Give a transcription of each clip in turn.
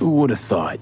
Who would have thought?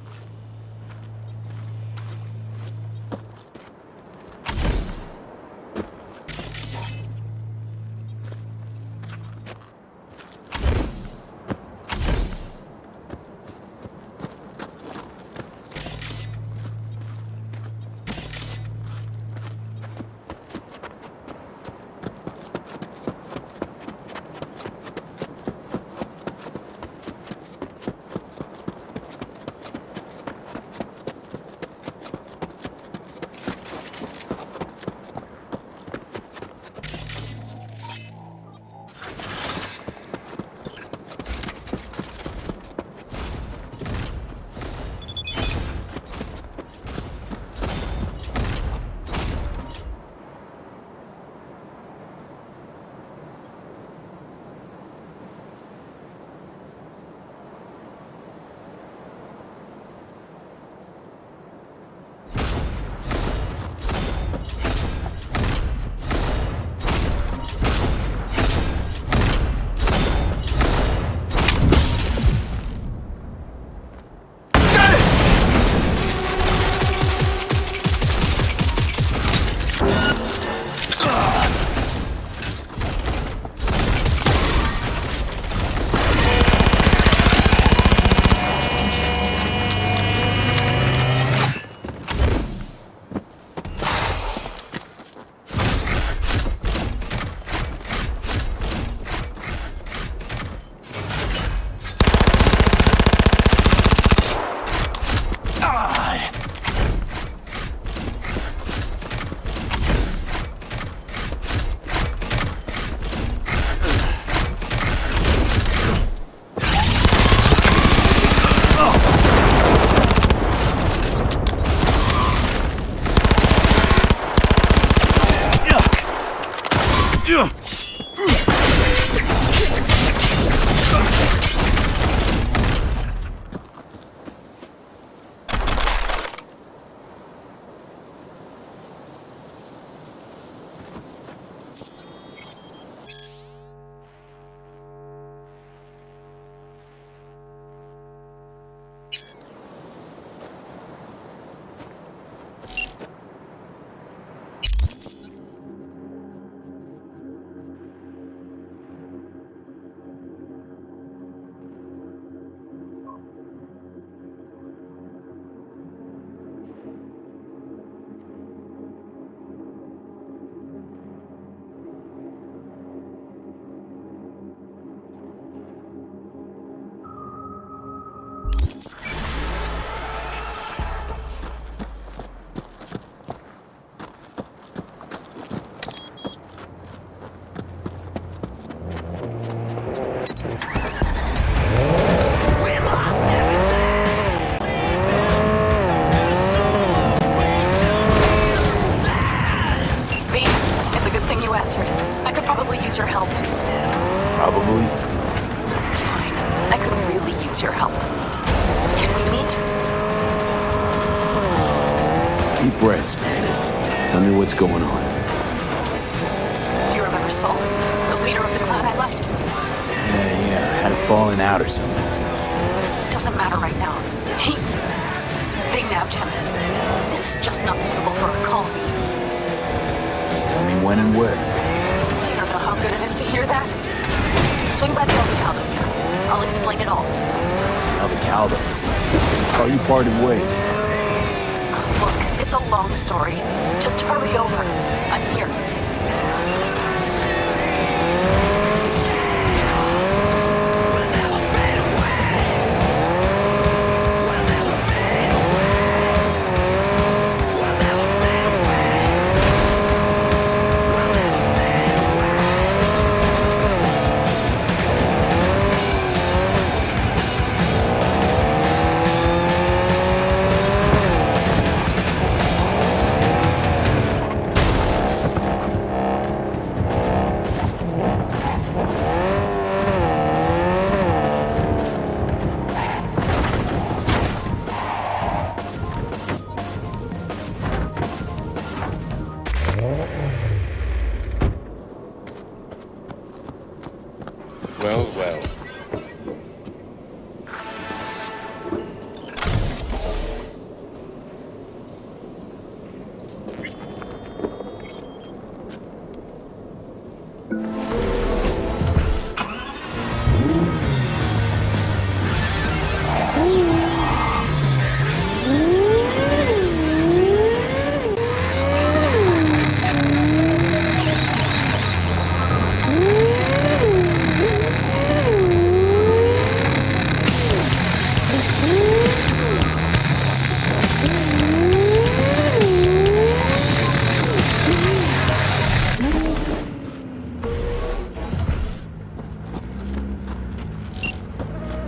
use your help. Probably. Fine. I could really use your help. Can we meet? Deep breaths, man. Tell me what's going on. Do you remember Saul? The leader of the clan I left? Yeah. Had a falling out or something. Doesn't matter right now. They nabbed him. This is just not suitable for a colony. Just tell me when and where. You don't know how good it is to hear that. Swing by the Aldecaldo's camp. I'll explain it all. Aldecaldo. How you parted ways? Look, it's a long story. Just hurry over. I'm here.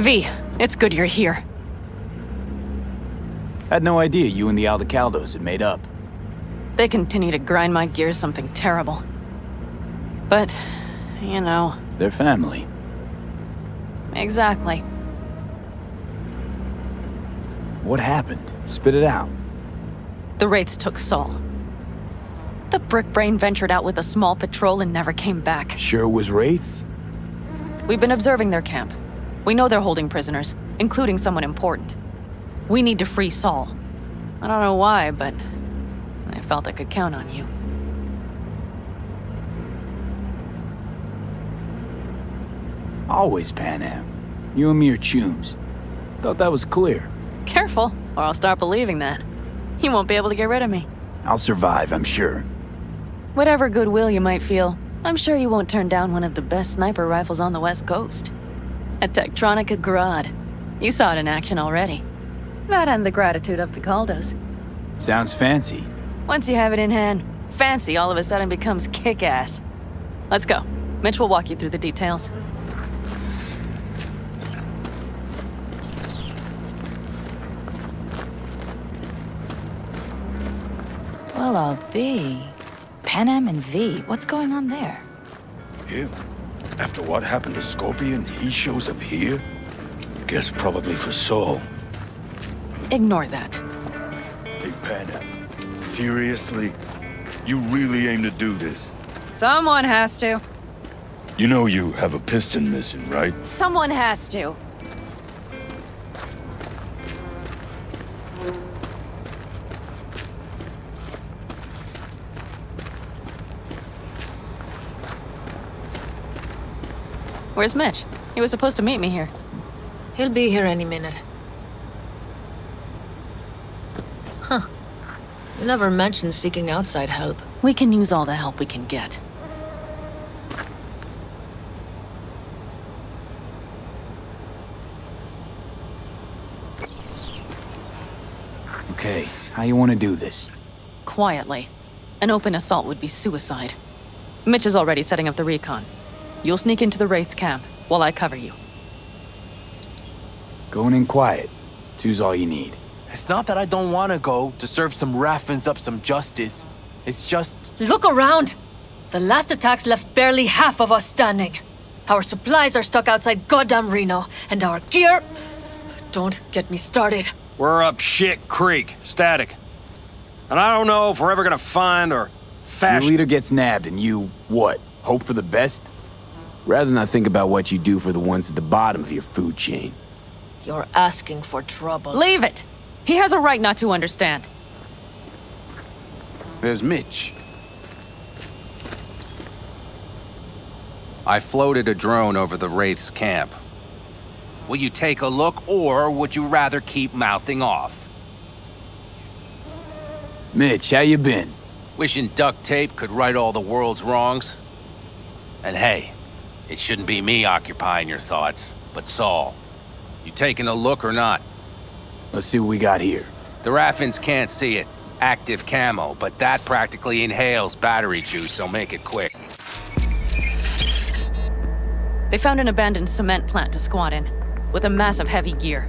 V, it's good you're here. Had no idea you and the Aldecaldos had made up. They continue to grind my gears something terrible. But, you know... They're family. Exactly. What happened? Spit it out. The Wraiths took Saul. The Brick-Brain ventured out with a small patrol and never came back. Sure it was Wraiths? We've been observing their camp. We know they're holding prisoners, including someone important. We need to free Saul. I don't know why, but I felt I could count on you. Always Panam. You and me are chums. Thought that was clear. Careful, or I'll start believing that. You won't be able to get rid of me. I'll survive, I'm sure. Whatever goodwill you might feel, I'm sure you won't turn down one of the best sniper rifles on the West Coast. A Tektronica Grad. You saw it in action already. That and the gratitude of the Caldos. Sounds fancy. Once you have it in hand, fancy all of a sudden becomes kick-ass. Let's go. Mitch will walk you through the details. Well, I'll be. Panam and V, what's going on there? Him? After what happened to Scorpion, he shows up here? Guess probably for Saul. Ignore that. Hey, Panam. Seriously? You really aim to do this? Someone has to. You know you have a piston missing, right? Someone has to. Where's Mitch? He was supposed to meet me here. He'll be here any minute. Huh. You never mentioned seeking outside help. We can use all the help we can get. Okay, how you want to do this? Quietly. An open assault would be suicide. Mitch is already setting up the recon. You'll sneak into the Wraith's camp while I cover you. Going in quiet. Two's all you need. It's not that I don't want to go to serve some Raffins up some justice. It's just... Look around! The last attacks left barely half of us standing. Our supplies are stuck outside goddamn Reno, and our gear... Don't get me started. We're up shit creek, static. And I don't know if we're ever gonna find or Your fashion... leader gets nabbed and you, what, hope for the best? Rather not think about what you do for the ones at the bottom of your food chain. You're asking for trouble. Leave it! He has a right not to understand. There's Mitch. I floated a drone over the Wraith's camp. Will you take a look, or would you rather keep mouthing off? Mitch, how you been? Wishing duct tape could right all the world's wrongs? And hey, it shouldn't be me occupying your thoughts, but Saul. You taking a look or not? Let's see what we got here. The Raffins can't see it. Active camo, but that practically inhales battery juice, so make it quick. They found an abandoned cement plant to squat in, with a massive heavy gear.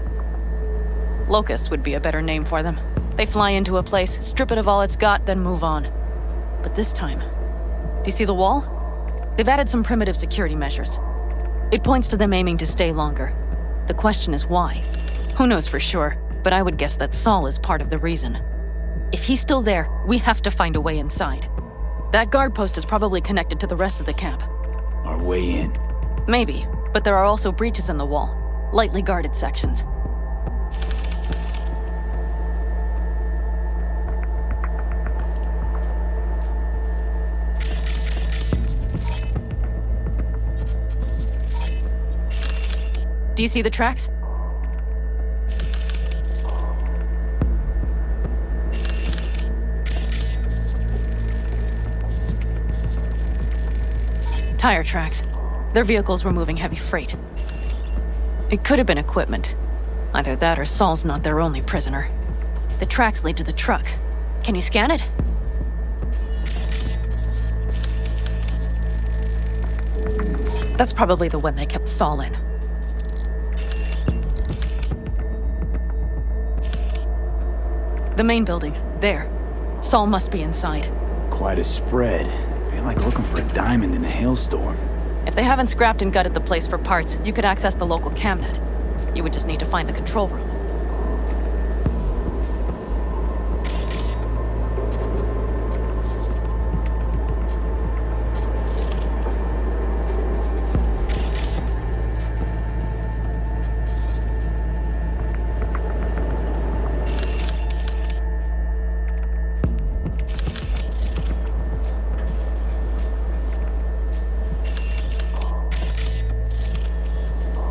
Locusts would be a better name for them. They fly into a place, strip it of all it's got, then move on. But this time, do you see the wall? They've added some primitive security measures. It points to them aiming to stay longer. The question is why? Who knows for sure, but I would guess that Saul is part of the reason. If he's still there, we have to find a way inside. That guard post is probably connected to the rest of the camp. Our way in. Maybe, but there are also breaches in the wall, lightly guarded sections. Do you see the tracks? Tire tracks. Their vehicles were moving heavy freight. It could have been equipment. Either that or Saul's not their only prisoner. The tracks lead to the truck. Can you scan it? That's probably the one they kept Saul in. The main building. There. Saul must be inside. Quite a spread. Feel like looking for a diamond in a hailstorm. If they haven't scrapped and gutted the place for parts, you could access the local camnet. You would just need to find the control room.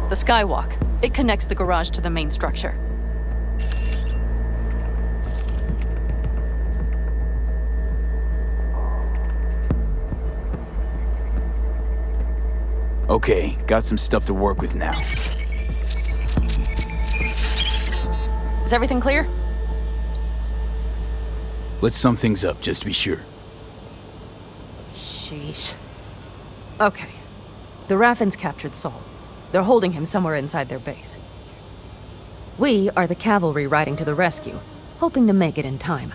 The skywalk. It connects the garage to the main structure. Okay, got some stuff to work with now. Is everything clear? Let's sum things up, just to be sure. Sheesh. Okay. The Raffins captured Saul. They're holding him somewhere inside their base. We are the cavalry riding to the rescue, hoping to make it in time.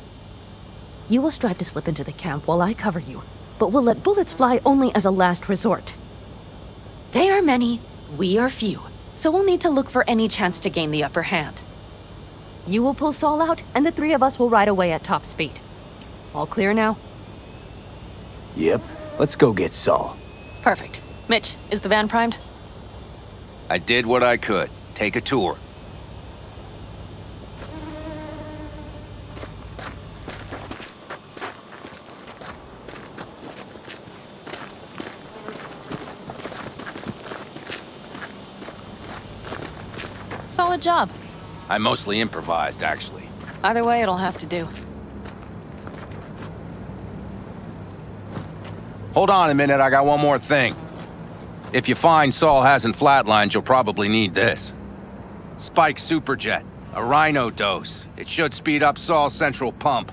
You will strive to slip into the camp while I cover you, but we'll let bullets fly only as a last resort. They are many, we are few, so we'll need to look for any chance to gain the upper hand. You will pull Saul out, and the three of us will ride away at top speed. All clear now? Yep, let's go get Saul. Perfect. Mitch, is the van primed? I did what I could. Take a tour. Solid job. I mostly improvised, actually. Either way, it'll have to do. Hold on a minute, I got one more thing. If you find Saul hasn't flatlined, you'll probably need this. Spike Superjet, a rhino dose. It should speed up Saul's central pump.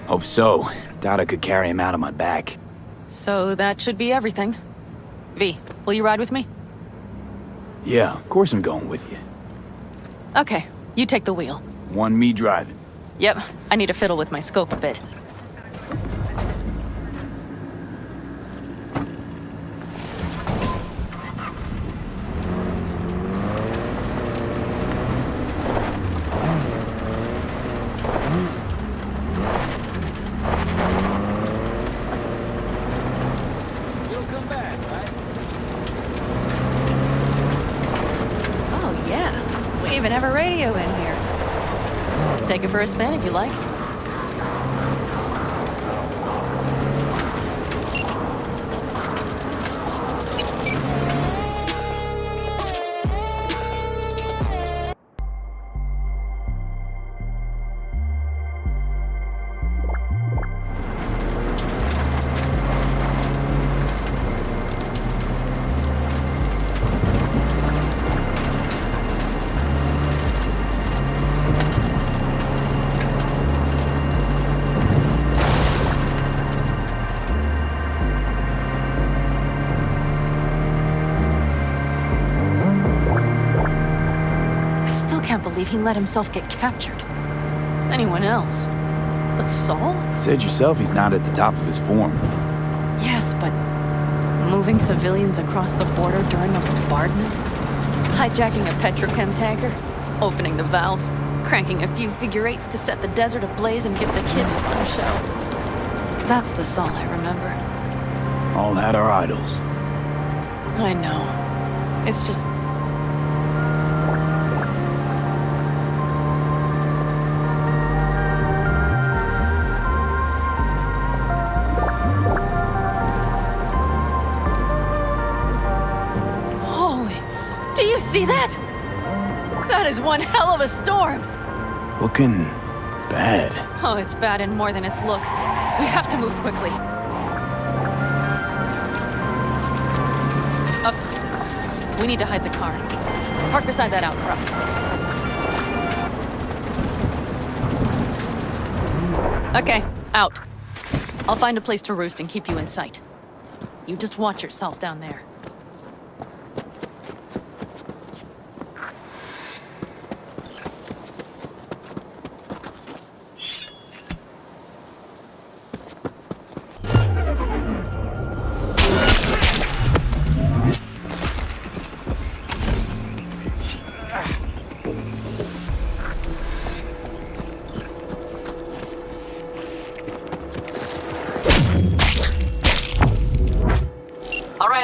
Hope so. Doubt I could carry him out on my back. So that should be everything. V, will you ride with me? Yeah, of course I'm going with you. Okay, you take the wheel. One me driving. Yep, I need to fiddle with my scope a bit. Even have a radio in here. Take it for a spin if you like. Can't believe he let himself get captured. Anyone else? But Saul? Said yourself he's not at the top of his form. Yes, but moving civilians across the border during a bombardment? Hijacking a petrochem tanker? Opening the valves? Cranking a few figure eights to set the desert ablaze and give the kids a fun show? That's the Saul I remember. All had our idols. I know. It's just... See that? That is one hell of a storm. Looking bad. Oh, it's bad and more than its look. We have to move quickly. We need to hide the car. Park beside that outcrop. Okay, out. I'll find a place to roost and keep you in sight. You just watch yourself down there.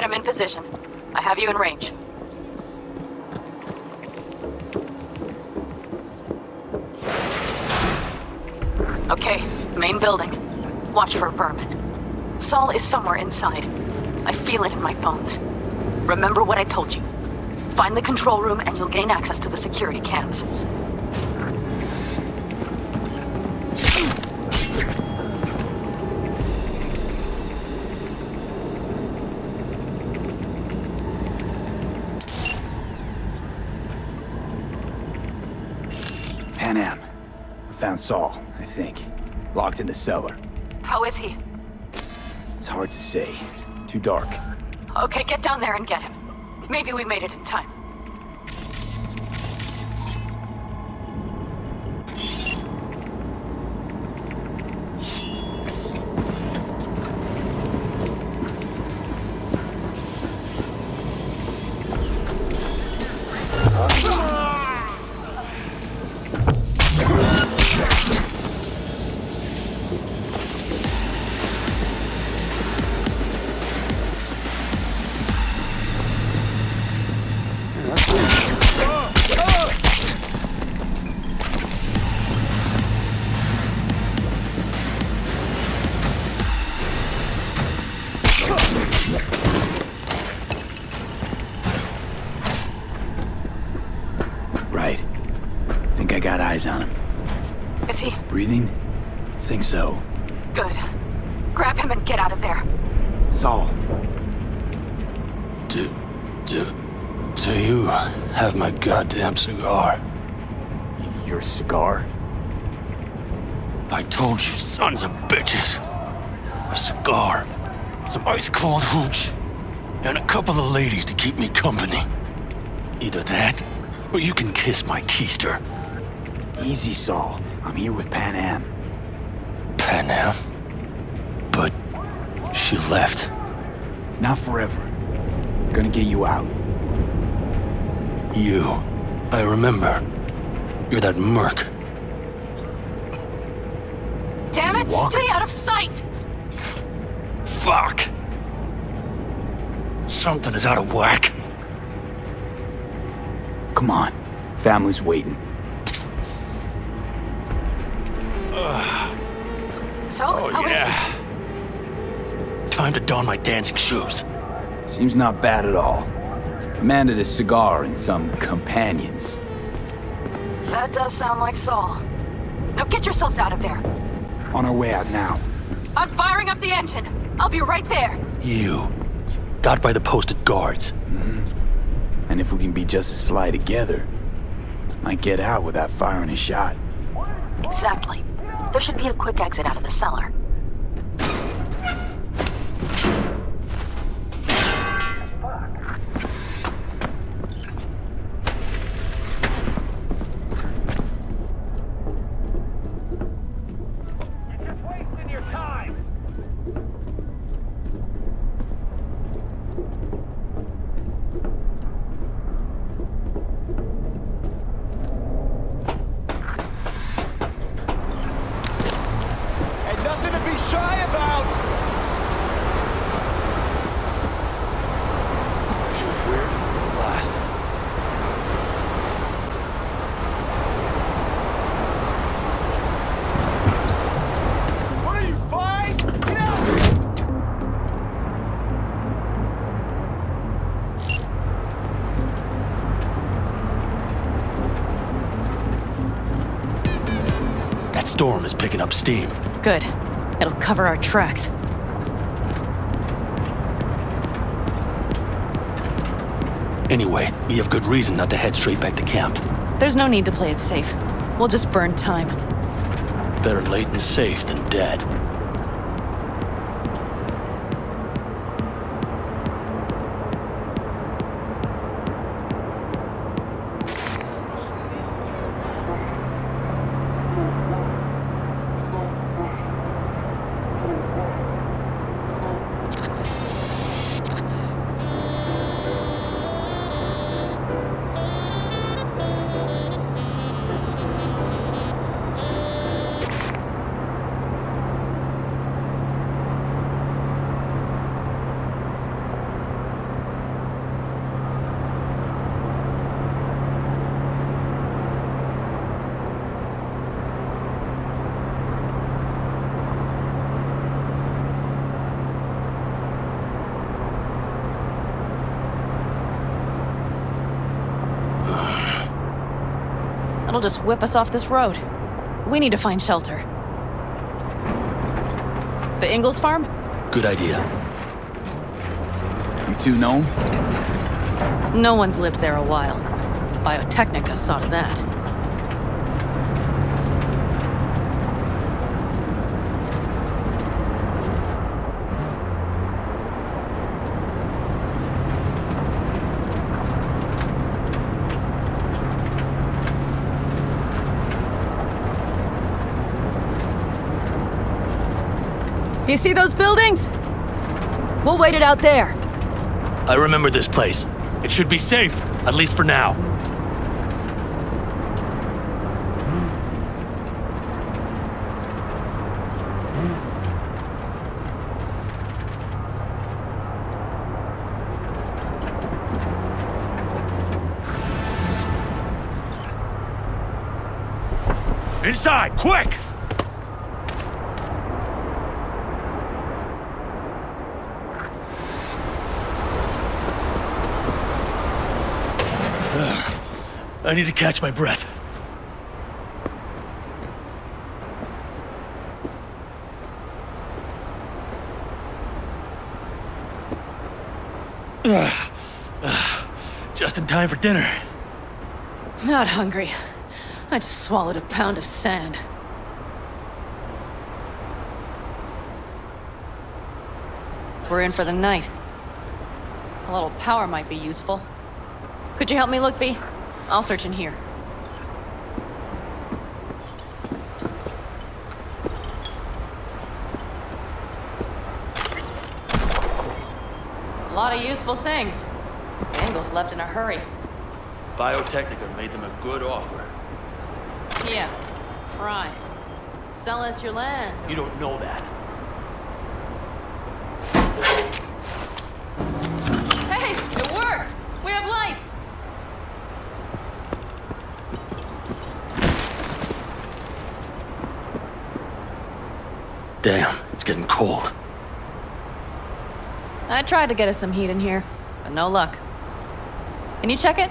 I'm in position. I have you in range. Okay, main building. Watch for vermin. Saul is somewhere inside. I feel it in my bones. Remember what I told you. Find the control room and you'll gain access to the security cams. Panam. I found Saul, I think. Locked in the cellar. How is he? It's hard to say. Too dark. Okay, get down there and get him. Maybe we made it in time. Right. Think I got eyes on him. Is he? Breathing? Think so. Good. Grab him and get out of there. Saul. Do you have my goddamn cigar? Your cigar? I told you, sons of bitches. A cigar, some ice-cold hooch, and a couple of ladies to keep me company. Either that, or you can kiss my keister. Easy, Saul. I'm here with Panam. Panam? But she left. Not forever. Gonna get you out. You. I remember. You're that merc. Damn it, walk? stay out of sight! Fuck. Something is out of whack. Come on. Family's waiting. So, how is he? Time to don my dancing shoes. Seems not bad at all. Demanded a cigar and some companions. That does sound like Saul. Now get yourselves out of there. On our way out now. I'm firing up the engine. I'll be right there. You. Got by the posted guards. And if we can be just as sly together, might get out without firing a shot. Exactly. There should be a quick exit out of the cellar. Nothing storm is picking up steam. Good. It'll cover our tracks. Anyway, we have good reason not to head straight back to camp. There's no need to play it safe. We'll just burn time. Better late and safe than dead. It'll just whip us off this road. We need to find shelter. The Ingalls farm? Good idea. You two know? No one's lived there a while. Biotechnica saw to that. Do you see those buildings? We'll wait it out there. I remember this place. It should be safe, at least for now. Inside, quick! I need to catch my breath. Just in time for dinner. Not hungry. I just swallowed a pound of sand. We're in for the night. A little power might be useful. Could you help me look, V? I'll search in here. A lot of useful things. The Ingalls left in a hurry. Biotechnica made them a good offer. Yeah, prime. Sell us your land. You don't know that. Hey, it worked! We have lights! Damn, it's getting cold. I tried to get us some heat in here, but no luck. Can you check it?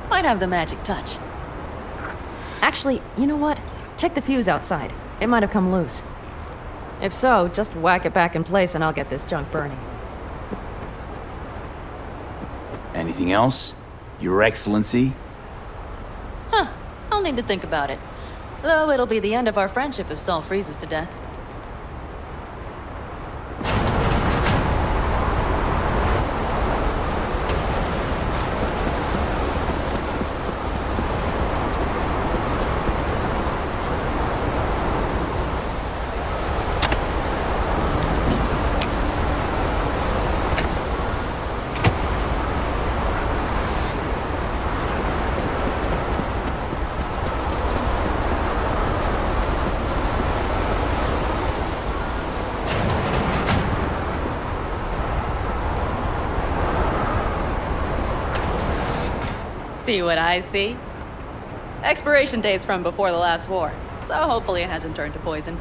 Might have the magic touch. Actually, you know what? Check the fuse outside. It might have come loose. If so, just whack it back in place and I'll get this junk burning. Anything else? Your Excellency? Huh. I'll need to think about it. Though it'll be the end of our friendship if Saul freezes to death. See what I see? Expiration date's from before the last war, so hopefully it hasn't turned to poison.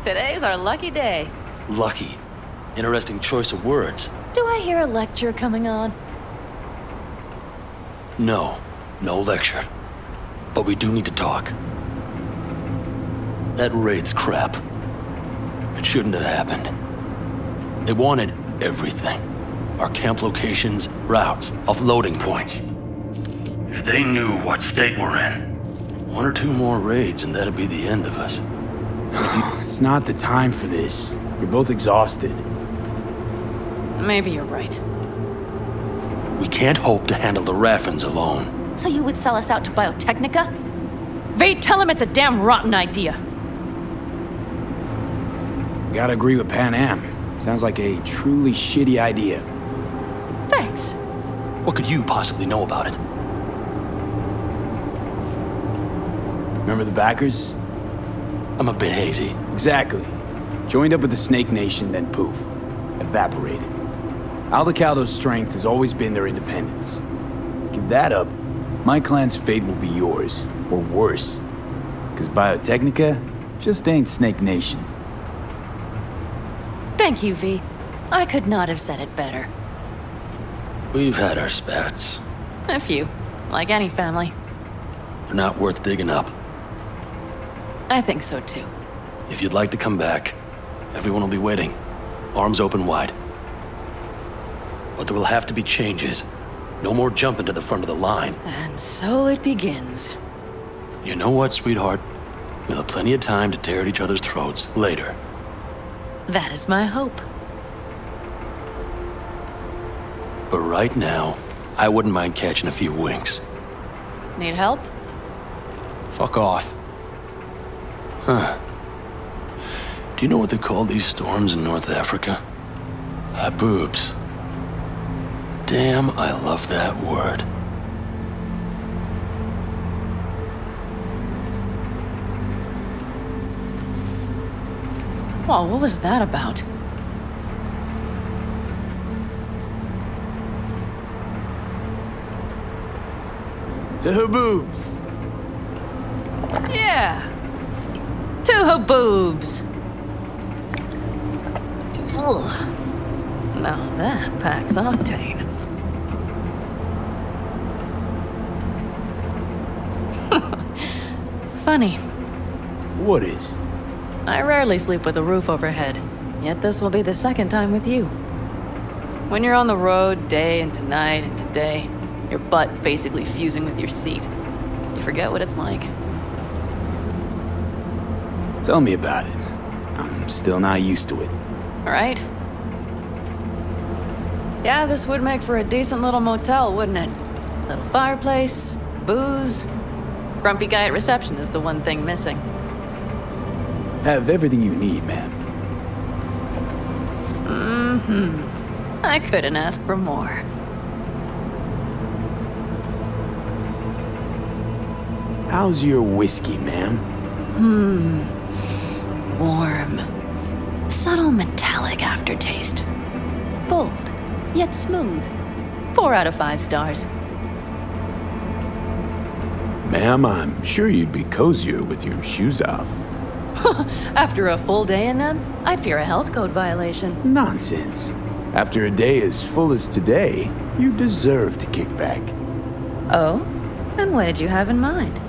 Today's our lucky day. Lucky. Interesting choice of words. Do I hear a lecture coming on? No lecture. But we do need to talk. That raid's crap. It shouldn't have happened. They wanted everything. Our camp locations, routes, offloading points. If they knew what state we're in, 1 or 2 more raids and that'd be the end of us. It's not the time for this. You're both exhausted. Maybe you're right. We can't hope to handle the Raffins alone. So you would sell us out to Biotechnica? Vade, tell him it's a damn rotten idea. Gotta agree with Panam. Sounds like a truly shitty idea. Thanks. What could you possibly know about it? Remember the backers? I'm a bit hazy. Exactly. Joined up with the Snake Nation, then poof. Evaporated. Aldecaldo's strength has always been their independence. Give that up, my clan's fate will be yours. Or worse. Because Biotechnica just ain't Snake Nation. Thank you, V. I could not have said it better. We've had our spats. A few. Like any family. They're not worth digging up. I think so too. If you'd like to come back, everyone will be waiting. Arms open wide. But there will have to be changes. No more jumping to the front of the line. And so it begins. You know what, sweetheart? We'll have plenty of time to tear at each other's throats later. That is my hope. But right now, I wouldn't mind catching a few winks. Need help? Fuck off. Huh. Do you know what they call these storms in North Africa? Haboobs. Damn, I love that word. Whoa, what was that about? To haboobs. Yeah. To haboobs. Ugh. Now that packs octane. Funny. What is? I rarely sleep with a roof overhead, yet this will be the second time with you. When you're on the road day into night into day, your butt basically fusing with your seat, you forget what it's like. Tell me about it. I'm still not used to it. Right? Yeah, this would make for a decent little motel, wouldn't it? Little fireplace, booze. Grumpy guy at reception is the one thing missing. Have everything you need, ma'am. Mm-hmm. I couldn't ask for more. How's your whiskey, ma'am? Warm. Subtle metallic aftertaste. Bold, yet smooth. 4 out of 5 stars. Ma'am, I'm sure you'd be cozier with your shoes off. After a full day in them, I'd fear a health code violation. Nonsense. After a day as full as today, you deserve to kick back. Oh? And what did you have in mind?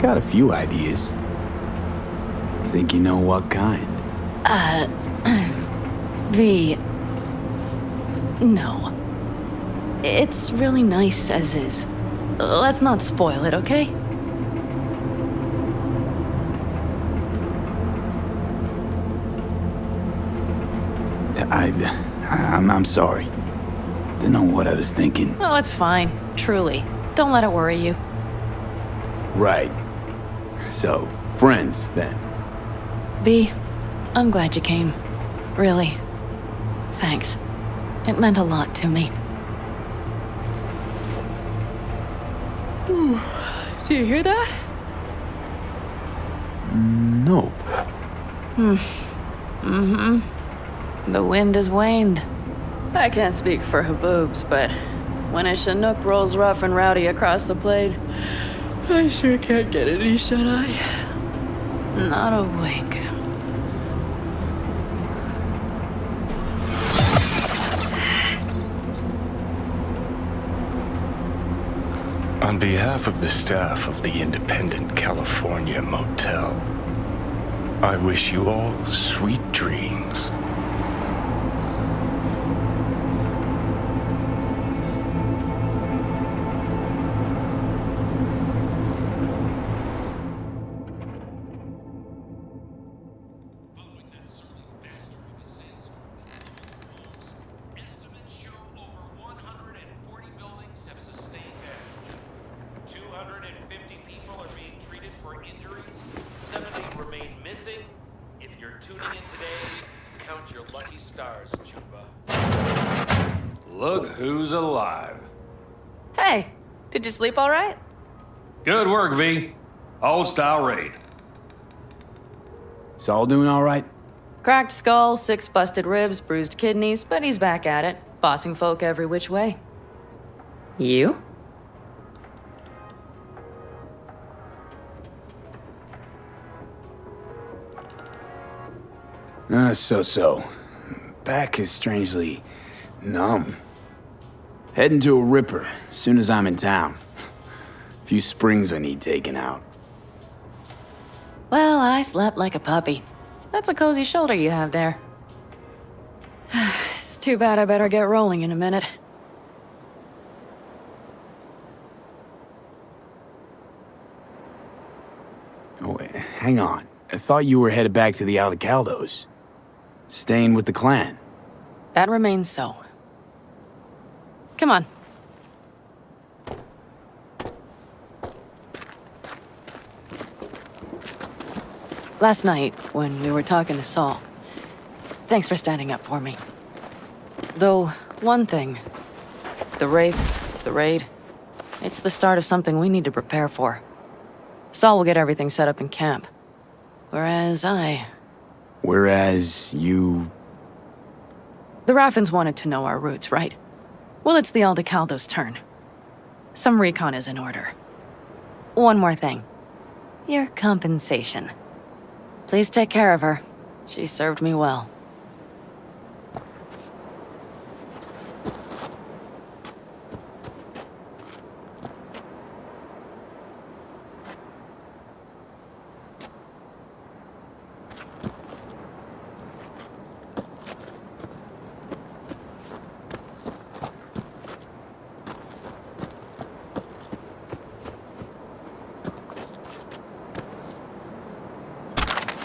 Got a few ideas. Think you know what kind? V. No. It's really nice as is. Let's not spoil it, okay? I'm sorry. Didn't know what I was thinking. Oh, it's fine. Truly. Don't let it worry you. Right. So, friends, then. B, I'm glad you came. Really. Thanks. It meant a lot to me. Do you hear that? Nope. The wind has waned. I can't speak for haboobs, but when a Chinook rolls rough and rowdy across the blade, I sure can't get any shut-eye. Not a wink. On behalf of the staff of the Independent California Motel, I wish you all sweet dreams. Look who's alive. Hey, did you sleep all right? Good work, V. Old style raid. Saul doing all right? Cracked skull, 6 busted ribs, bruised kidneys, but he's back at it, bossing folk every which way. You? So. Back is strangely numb. Heading to a ripper as soon as I'm in town. A few springs I need taken out. Well, I slept like a puppy. That's a cozy shoulder you have there. It's too bad I better get rolling in a minute. Oh, hang on. I thought you were headed back to the Aldecaldos. Staying with the clan. That remains so. Come on. Last night, when we were talking to Saul, thanks for standing up for me. Though, one thing. The Wraiths, the raid, it's the start of something we need to prepare for. Saul will get everything set up in camp. Whereas you... The Raffins wanted to know our routes, right? Well, it's the Aldecaldo's turn. Some recon is in order. One more thing. Your compensation. Please take care of her. She served me well.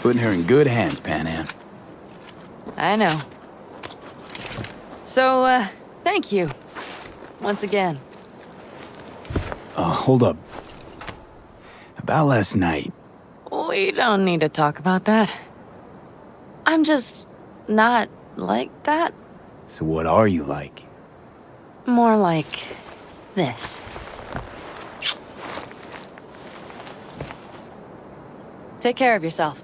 Putting her in good hands, Panam. I know. So, thank you. Once again. Hold up. About last night. We don't need to talk about that. I'm just not like that. So what are you like? More like this. Take care of yourself.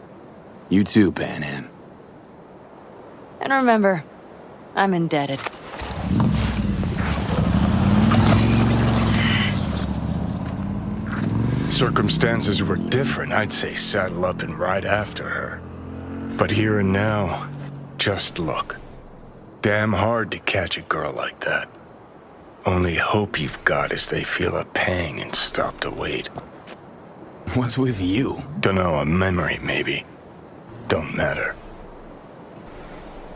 You too, Panam. And remember, I'm indebted. Circumstances were different, I'd say saddle up and ride after her. But here and now, just look. Damn hard to catch a girl like that. Only hope you've got is they feel a pang and stop to wait. What's with you? Dunno, a memory maybe. Don't matter.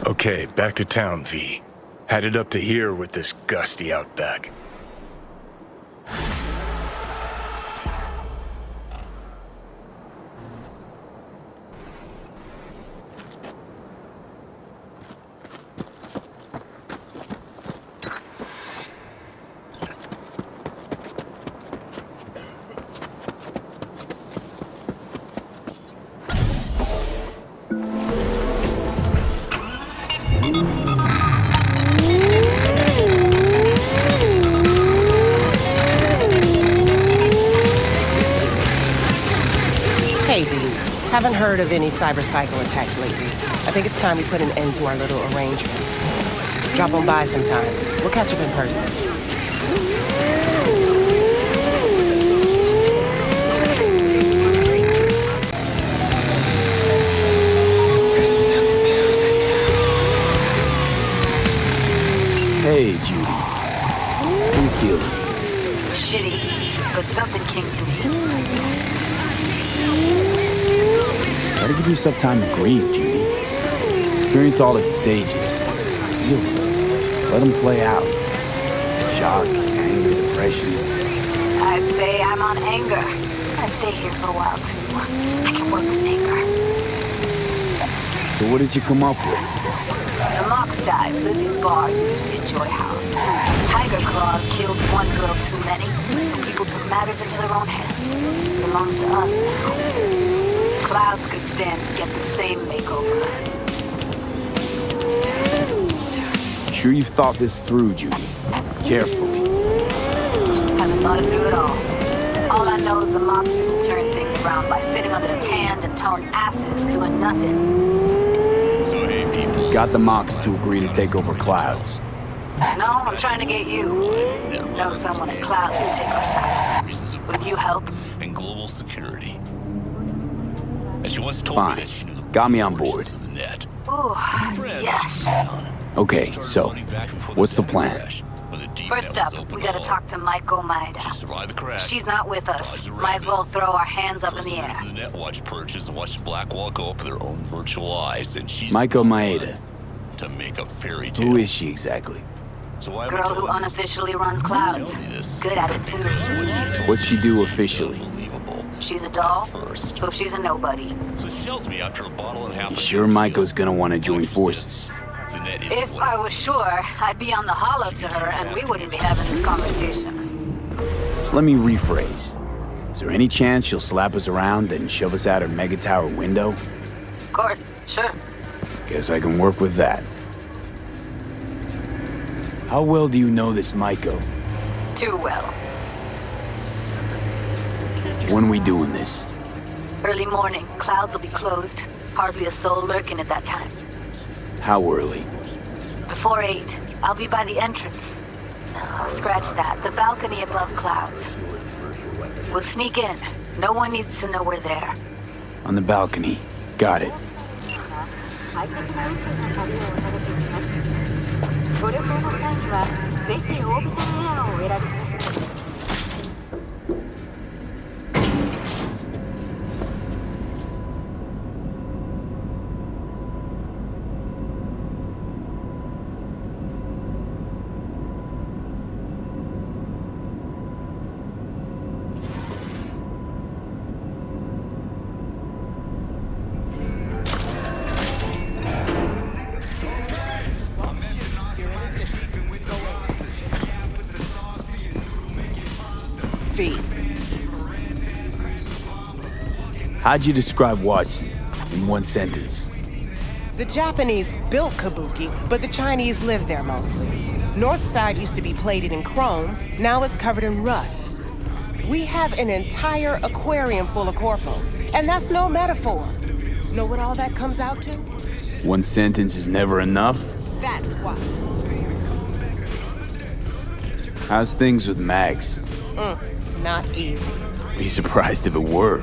Okay, back to town, V. Headed up to here with this gusty outback. Haven't heard of any cyber-cycle attacks lately. I think it's time we put an end to our little arrangement. Drop on by sometime. We'll catch up in person. Hey, Judy. How you feeling? Shitty, Give yourself time to grieve, Judy. Experience all its stages. Feel them. Let them play out. Shock, anger, depression. I'd say I'm on anger. I'm gonna stay here for a while, too. I can work with anger. So what did you come up with? The Mox died. Lizzie's bar used to be a joy house. Tiger Claws killed one girl too many, so people took matters into their own hands. It belongs to us now. Clouds could stand to get the same makeover. Sure you've thought this through, Judy? Carefully. Haven't thought it through at all. All I know is the Mox didn't turn things around by sitting on their tanned and toned asses doing nothing. Got the Mox to agree to take over Clouds. No, I'm trying to get you. Know someone at Clouds who take our side. Will you help? And global security. And she once told me Fine. that she knew the Got me on board. of the net. Oh, yes. Okay, so, what's the plan? First up, we gotta talk to Maiko Maeda. If she's not with us, might as well throw our hands up in the air. The net watch purchase and watch the Blackwall go up with their own virtual eyes, and she's Maiko Maeda. to make a fairy tale. Who is she exactly? So why Girl who unofficially runs Clouds. Good at it, too. What's she do officially? She's a doll, so she's a nobody. So she tells me after a bottle and a half. You sure Maiko's gonna want to join forces? The net is If I was sure, I'd be on the hollow to her and we wouldn't be having this conversation. Let me rephrase. Is there any chance she'll slap us around and shove us out her mega tower window? Of course, sure. Guess I can work with that. How well do you know this Maiko? Too well. When we doing this? Early morning, Clouds will be closed. Hardly a soul lurking at that time. How early? Before 8, I'll be by the entrance. No, scratch that. The balcony above Clouds. We'll sneak in. No one needs to know we're there. On the balcony. Got it. How'd you describe Watson in one sentence? The Japanese built Kabuki, but the Chinese lived there mostly. North side used to be plated in chrome, now it's covered in rust. We have an entire aquarium full of corpos, and that's no metaphor. Know what all that comes out to? One sentence is never enough? That's what. How's things with Max? Not easy. Be surprised if it were.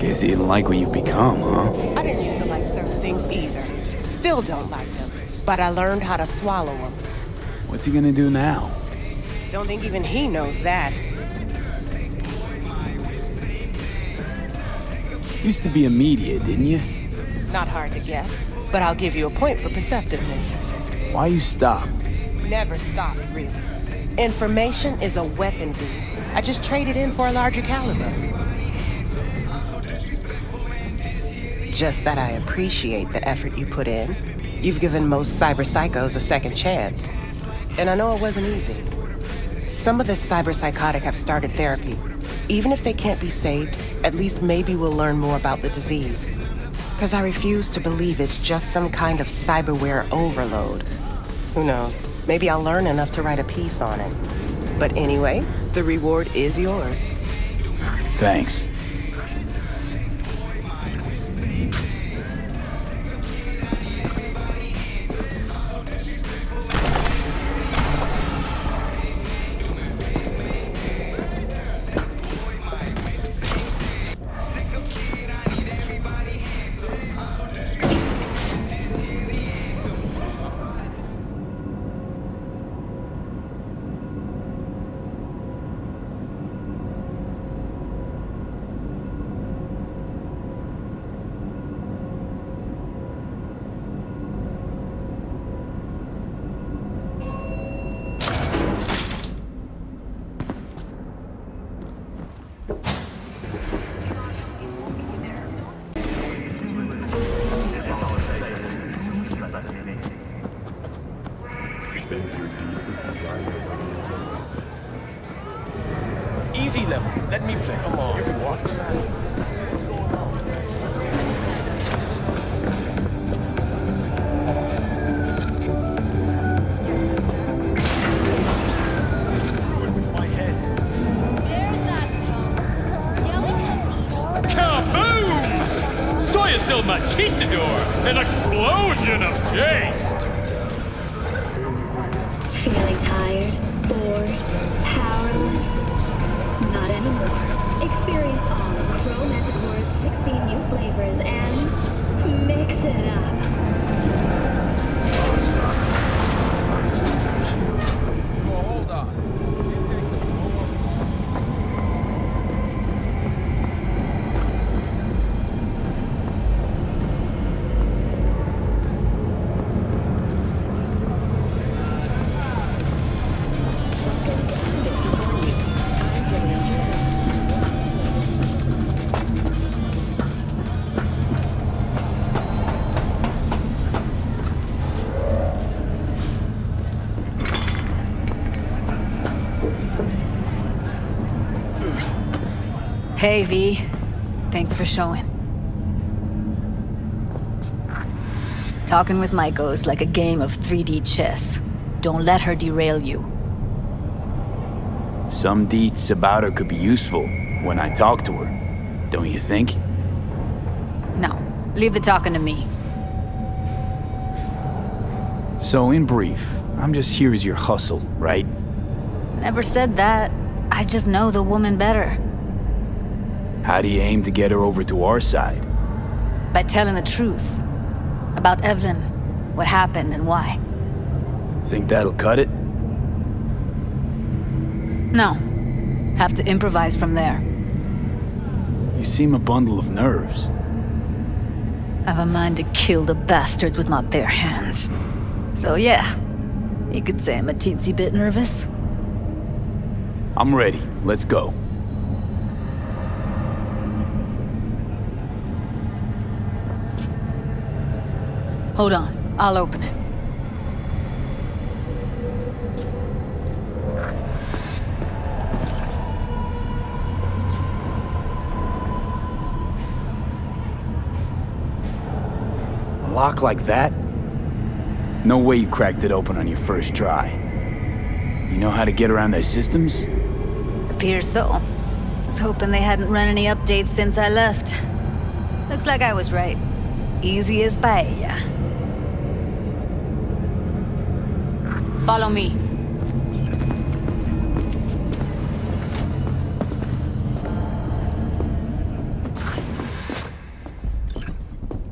Guess he didn't like what you've become, huh? I didn't used to like certain things either. Still don't like them. But I learned how to swallow them. What's he gonna do now? Don't think even he knows that. Used to be a media, didn't you? Not hard to guess, but I'll give you a point for perceptiveness. Why you stop? Never stopped, really. Information is a weapon, V. I just traded in for a larger caliber. Just that I appreciate the effort you put in. You've given most cyber psychos a second chance. And I know it wasn't easy. Some of the cyber psychotic have started therapy. Even if they can't be saved, at least maybe we'll learn more about the disease. Because I refuse to believe it's just some kind of cyberware overload. Who knows? Maybe I'll learn enough to write a piece on it. But anyway, the reward is yours. Thanks. Venus El Machistador, an explosion of taste! Feeling tired, bored, powerless? Not anymore. Experience all of Crow Manticore's 16 new flavors and mix it up. Hold on. Hey, V. Thanks for showing. Talking with Maiko is like a game of 3D chess. Don't let her derail you. Some deets about her could be useful when I talk to her, don't you think? No, leave the talking to me. So, in brief, I'm just here as your hustle, right? Never said that. I just know the woman better. How do you aim to get her over to our side? By telling the truth. About Evelyn, what happened and why. Think that'll cut it? No. Have to improvise from there. You seem a bundle of nerves. I've a mind to kill the bastards with my bare hands. So yeah, you could say I'm a teensy bit nervous. I'm ready. Let's go. Hold on, I'll open it. A lock like that? No way you cracked it open on your first try. You know how to get around their systems? Appears so. Was hoping they hadn't run any updates since I left. Looks like I was right. Easy as paella. Follow me.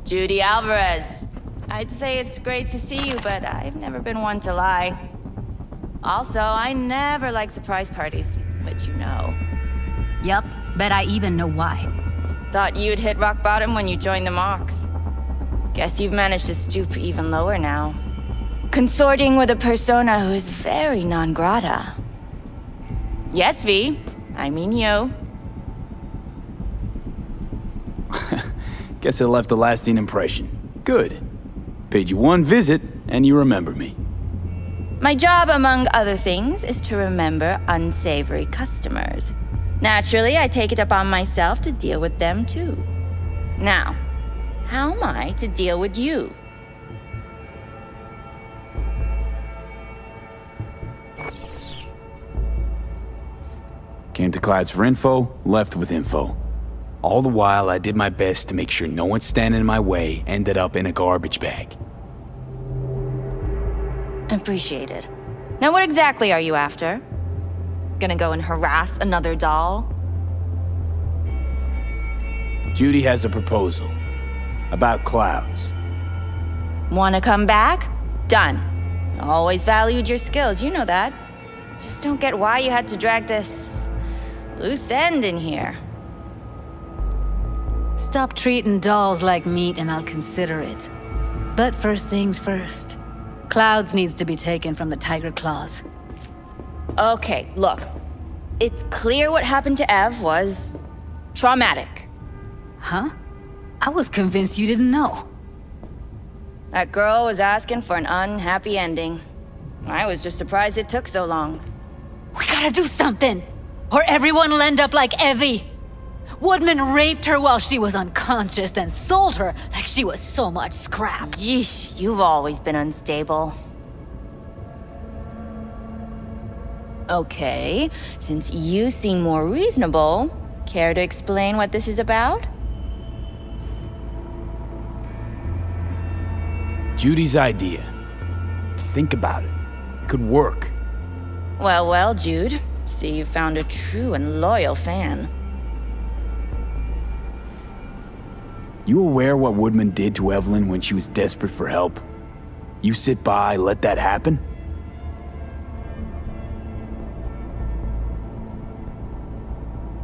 Judy Alvarez. I'd say it's great to see you, but I've never been one to lie. Also, I never like surprise parties, which you know. Yup, bet I even know why. Thought you'd hit rock bottom when you joined the Mox. Guess you've managed to stoop even lower now. Consorting with a persona who is very non grata. Yes, V. I mean you. Guess I left a lasting impression. Good. Paid you one visit, and you remember me. My job, among other things, is to remember unsavory customers. Naturally, I take it upon myself to deal with them too. Now, how am I to deal with you? Came to Clyde's for info, left with info. All the while, I did my best to make sure no one standing in my way ended up in a garbage bag. Appreciated. Now what exactly are you after? Gonna go and harass another doll? Judy has a proposal. About clouds. Wanna come back? Done. Always valued your skills, you know that. Just don't get why you had to drag this loose end in here. Stop treating dolls like meat and I'll consider it. But first things first. Clouds needs to be taken from the tiger claws. Okay, look. It's clear what happened to Ev was traumatic. Huh? I was convinced you didn't know. That girl was asking for an unhappy ending. I was just surprised it took so long. We gotta do something, or everyone will end up like Evie. Woodman raped her while she was unconscious, then sold her like she was so much scrap. Yeesh, you've always been unstable. Okay, since you seem more reasonable, care to explain what this is about? Judy's idea. Think about it. It could work. Well, well, Jude. See, you found a true and loyal fan. You aware what Woodman did to Evelyn when she was desperate for help? You sit by, let that happen?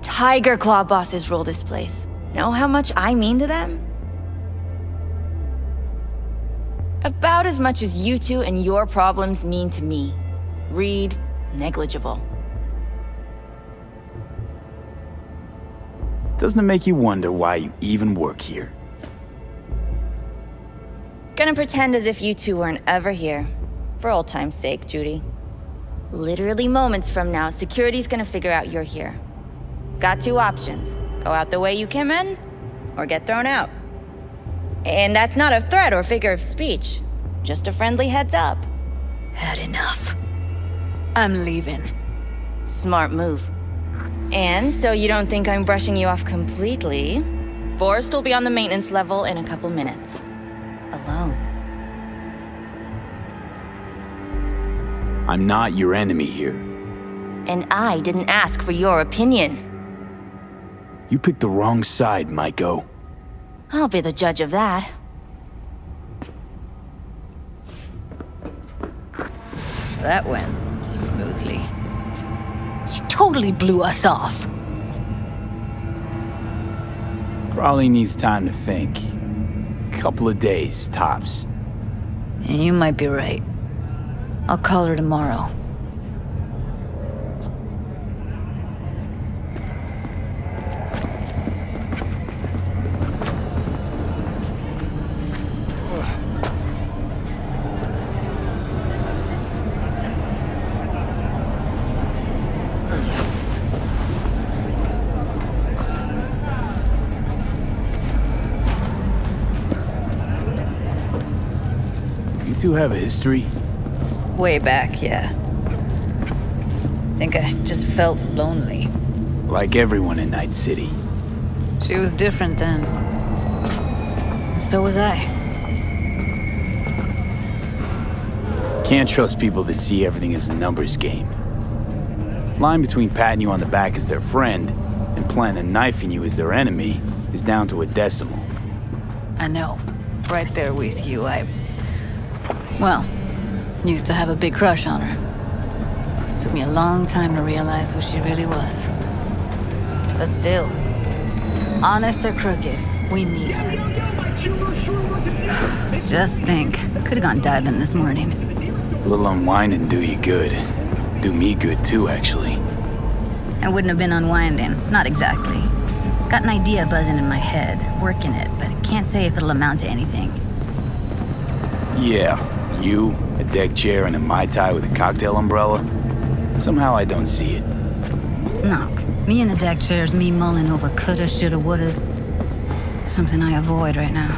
Tiger Claw bosses rule this place. Know how much I mean to them? About as much as you two and your problems mean to me. Read negligible. Doesn't it make you wonder why you even work here? Gonna pretend as if you two weren't ever here. For old time's sake, Judy. Literally moments from now, security's gonna figure out you're here. Got two options. Go out the way you came in, or get thrown out. And that's not a threat or figure of speech. Just a friendly heads up. Had enough. I'm leaving. Smart move. And so you don't think I'm brushing you off completely, Forrest will be on the maintenance level in a couple minutes. Alone. I'm not your enemy here. And I didn't ask for your opinion. You picked the wrong side, Maiko. I'll be the judge of that. That went smoothly. She totally blew us off. Probably needs time to think. Couple of days, tops. And you might be right. I'll call her tomorrow. You two have a history? Way back, yeah. Think I just felt lonely. Like everyone in Night City. She was different then. So was I. Can't trust people that see everything as a numbers game. Line between patting you on the back as their friend and planning on knifing you as their enemy is down to a decimal. I know. Right there with you, well, used to have a big crush on her. Took me a long time to realize who she really was. But still, honest or crooked, we need her. Just think, could have gone diving this morning. A little unwinding do you good. Do me good too, actually. I wouldn't have been unwinding, not exactly. Got an idea buzzing in my head, working it, but I can't say if it'll amount to anything. Yeah, you, a deck chair, and a Mai Tai with a cocktail umbrella? Somehow I don't see it. No, me in a deck chair's me mulling over coulda, shoulda, wouldas. Something I avoid right now.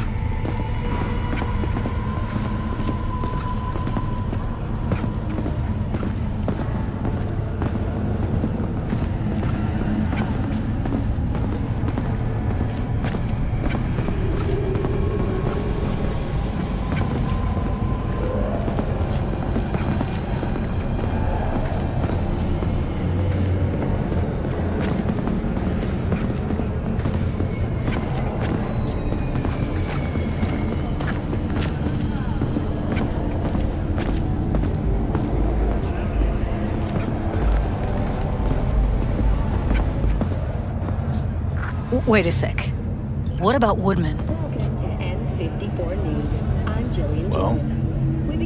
Wait a sec. What about Woodman? Well,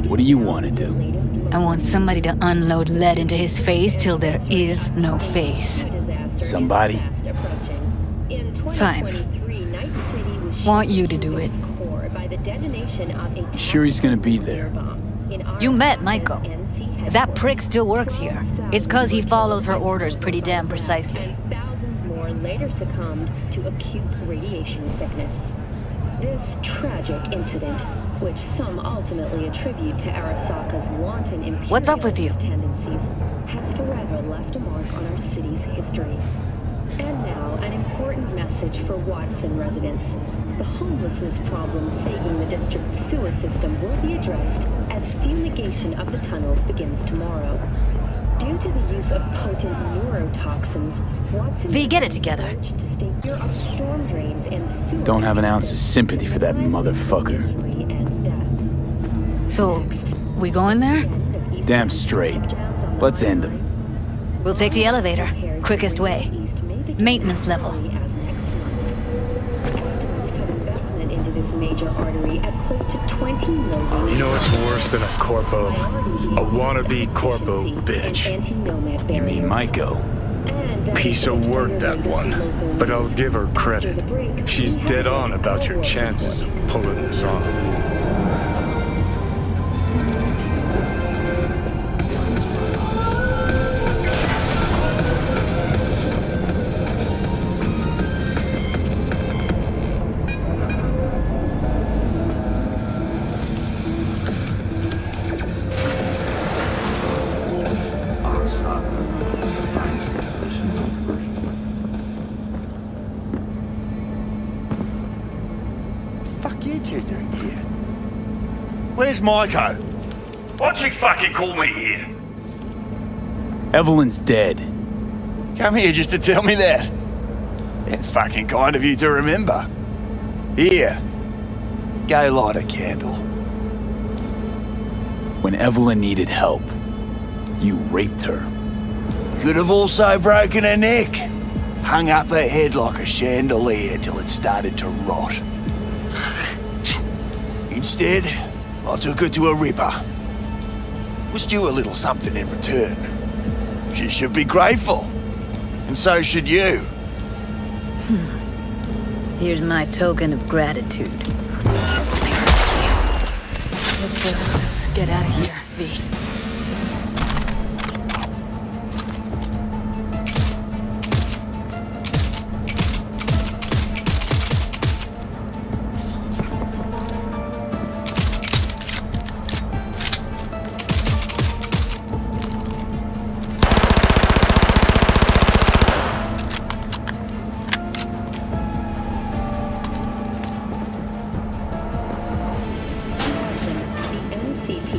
what do you want to do? I want somebody to unload lead into his face till there is no face. Somebody? Fine. Want you to do it. Sure he's gonna be there? You met Maiko. If that prick still works here, it's 'cause he follows her orders pretty damn precisely. Later succumbed to acute radiation sickness. This tragic incident, which some ultimately attribute to Arasaka's wanton imperialist What's up with you? tendencies, has forever left a mark on our city's history. And now, an important message for Watson residents. The home homelessness problem plaguing the district's sewer system will be addressed as fumigation of the tunnels begins tomorrow. Due to the use of potent neurotoxins, Watson V, get it together. to stay clear of storm drains and sewer. Don't have an ounce of sympathy for that motherfucker. So, we going there? Damn straight. Let's end them. We'll take the elevator. Quickest way. Maintenance level. Into this major artery at close to 20 million. You know what's worse than a corpo? A wannabe corpo bitch. You mean Maiko? Piece of work, that one. But I'll give her credit. She's dead on about your chances of pulling this off. Where's Maiko? Why'd you fucking call me here? Evelyn's dead. Come here just to tell me that? It's fucking kind of you to remember. Here, go light a candle. When Evelyn needed help, you raped her. Could have also broken her neck. Hung up her head like a chandelier till it started to rot. Instead, I took her to a ripper. Was due a little something in return. She should be grateful. And so should you. Here's my token of gratitude. Let's get out of here, V.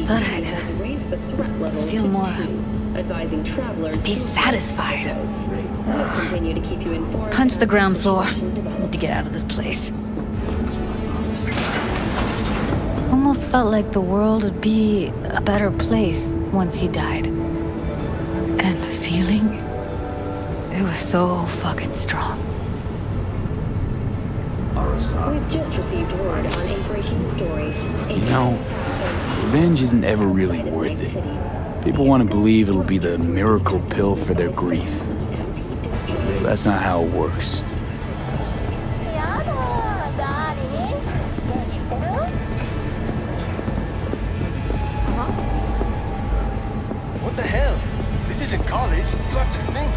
Thought I'd feel more be satisfied. Punch the ground floor. Need to get out of this place. Almost felt like the world would be a better place once he died. And the feeling, it was so fucking strong. We've just received word on a breaking story. You know, revenge isn't ever really worth it. People want to believe it'll be the miracle pill for their grief. But that's not how it works. What the hell? This isn't college. You have to think.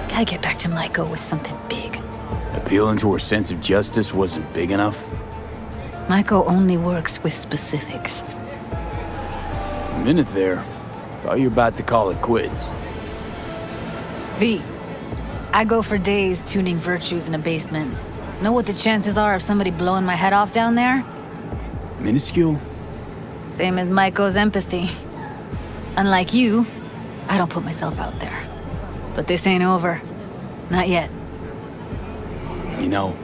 Gotta get back to Maiko with something big. Appealing to her sense of justice wasn't big enough? Maiko only works with specifics. A minute there. Thought you were about to call it quits. V, I go for days tuning virtues in a basement. Know what the chances are of somebody blowing my head off down there? Minuscule? Same as Maiko's empathy. Unlike you, I don't put myself out there. But this ain't over. Not yet. You know,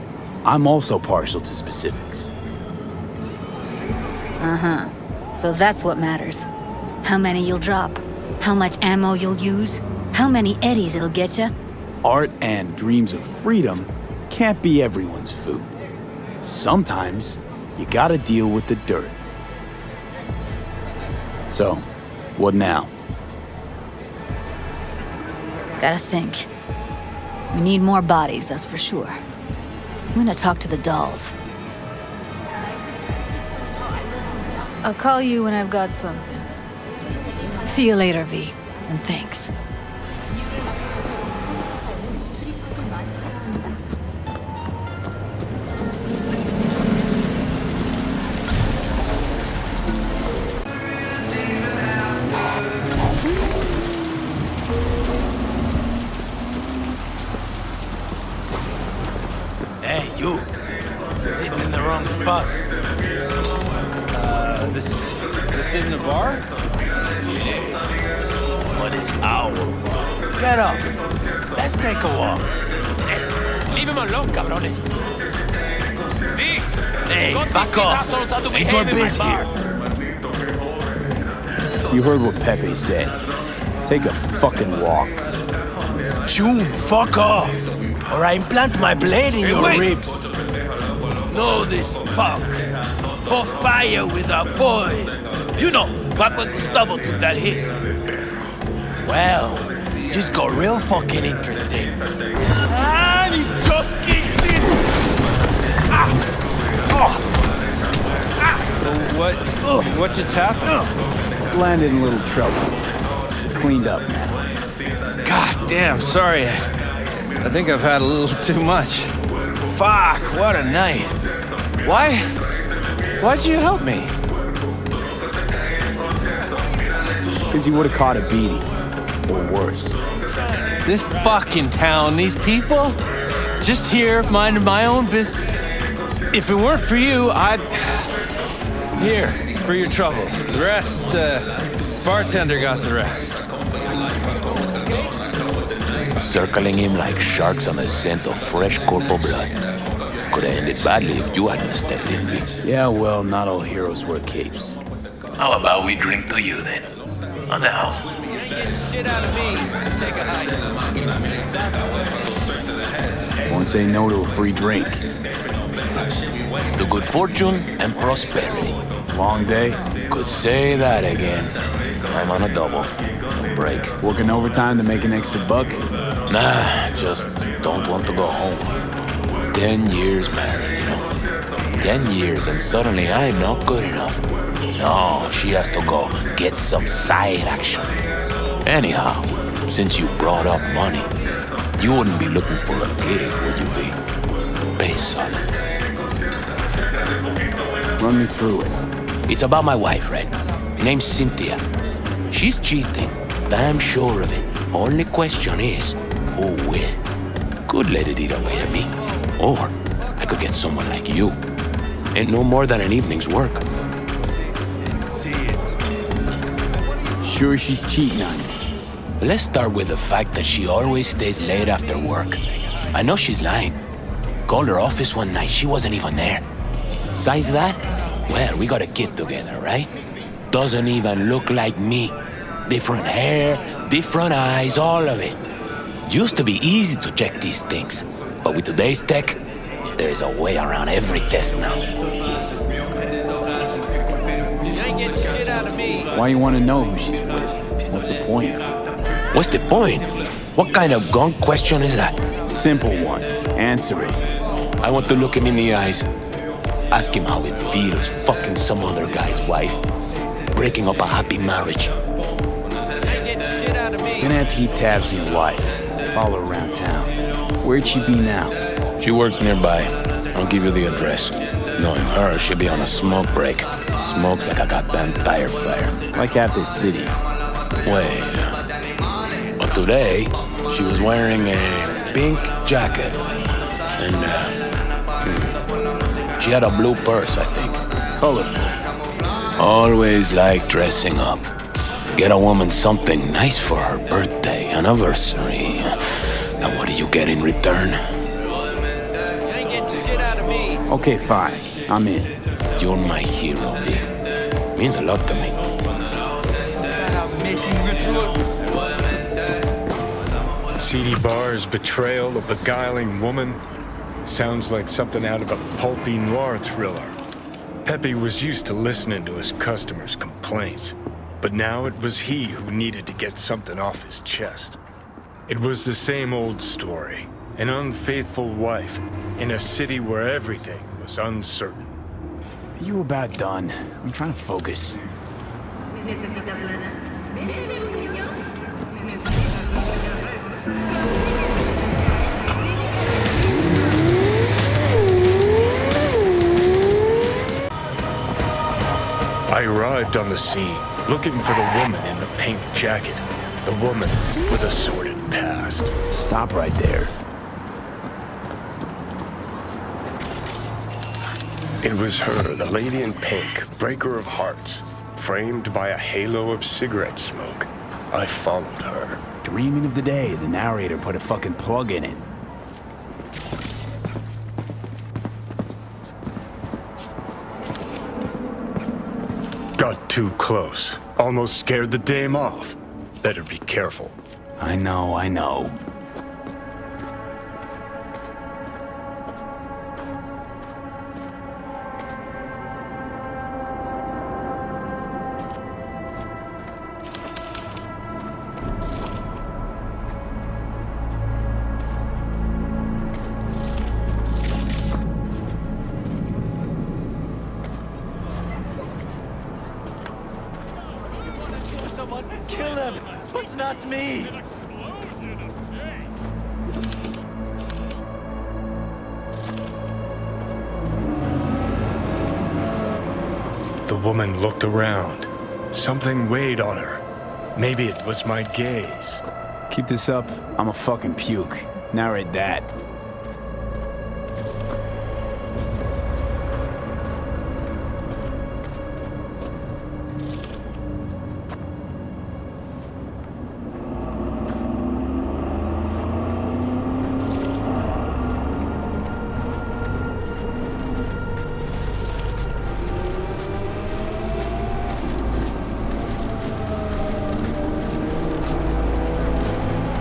I'm also partial to specifics. Uh-huh. So that's what matters. How many you'll drop. How much ammo you'll use. How many eddies it'll get you. Art and dreams of freedom can't be everyone's food. Sometimes, you gotta deal with the dirt. So, what now? Gotta think. We need more bodies, that's for sure. I'm gonna talk to the dolls. I'll call you when I've got something. See you later, V, and thanks. Hey, you. Sitting in the wrong spot. This isn't a bar? What is our bar? Get up. Let's take a walk. Leave him alone, cabrones. Hey, back off. Ain't your biz here. You heard what Pepe said. Take a fucking walk. June, fuck off. Or I implant my blade in your ribs. Know this punk. For fire with our boys. You know, back when Gustavo took that hit. Well, just got real fucking interesting. And he just kicked in. What just happened? Landed in a little trouble. Cleaned up now. God damn, sorry. I think I've had a little too much. Fuck, what a night. Why'd you help me? Because you would have caught a beating. Or worse. This fucking town, these people? Just here, minding my own business. If it weren't for you, I'd... Here, for your trouble. The rest, bartender got the rest. Circling him like sharks on the scent of fresh corpo blood. Could have ended badly if you hadn't stepped in, V. Yeah, well, not all heroes wear capes. How about we drink to you, then? On the house. Shit out of me. Take a hike. Won't say no to a free drink. To good fortune and prosperity. Long day? Could say that again. I'm on a double. No break. Working overtime to make an extra buck? Nah, just don't want to go home. 10 years married, you know. 10 years and suddenly I'm not good enough. No, she has to go get some side action. Anyhow, since you brought up money, you wouldn't be looking for a gig, would you be? Base on it. Run me through it. It's about my wife, right? Name's Cynthia. She's cheating. Damn sure of it. Only question is, who will? Could let it eat away at me. Or I could get someone like you. Ain't no more than an evening's work. Sure she's cheating on you? Let's start with the fact that she always stays late after work. I know she's lying. Called her office one night, she wasn't even there. Besides that, well, we got a kid together, right? Doesn't even look like me. Different hair, different eyes, all of it. Used to be easy to check these things, but with today's tech, there's a way around every test now. You ain't getting shit out of me. Why you want to know who she's with? What's the point? What's the point? What kind of gone question is that? Simple one. Answer it. I want to look him in the eyes. Ask him how it feels fucking some other guy's wife. Breaking up a happy marriage. Gonna have to keep tabs on your wife. Follow her around town. Where'd she be now? She works nearby. I'll give you the address. Knowing her, she'll be on a smoke break. Smokes like a goddamn tire fire. Like half this city. Wait. But today, she was wearing a pink jacket. And, she had a blue purse, I think. Colorful. Always like dressing up. Get a woman something nice for her birthday, anniversary. And what do you get in return? You ain't getting shit out of me. Okay, fine. I'm in. You're my hero, V. Means a lot to me. Seedy bars, betrayal, a beguiling woman. Sounds like something out of a pulpy noir thriller. Pepe was used to listening to his customers' complaints, but now it was he who needed to get something off his chest. It was the same old story. An unfaithful wife in a city where everything was uncertain. Are you about done? I'm trying to focus. I arrived on the scene, looking for the woman in the pink jacket. The woman with a sordid past. Stop right there. It was her, the lady in pink, breaker of hearts, framed by a halo of cigarette smoke. I followed her. Dreaming of the day the narrator put a fucking plug in it. Got too close. Almost scared the dame off. Better be careful. I know. Kill him! It's not me! The woman looked around. Something weighed on her. Maybe it was my gaze. Keep this up, I'm a fucking puke. Narrate that.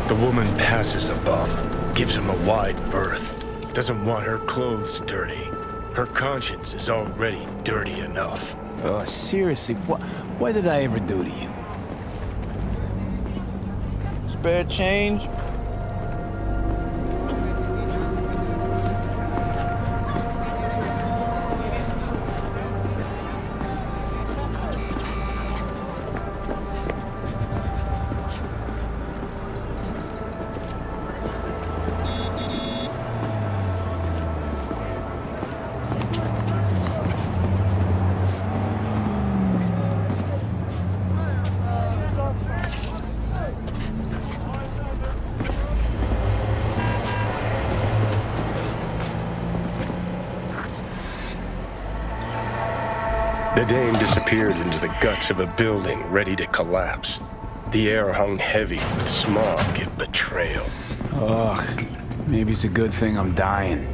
The woman passes a bum, gives him a wide berth. Doesn't want her clothes dirty. Her conscience is already dirty enough. Seriously, what did I ever do to you? Spare change? The dame disappeared into the guts of a building ready to collapse. The air hung heavy with smog and betrayal. Ugh, maybe it's a good thing I'm dying.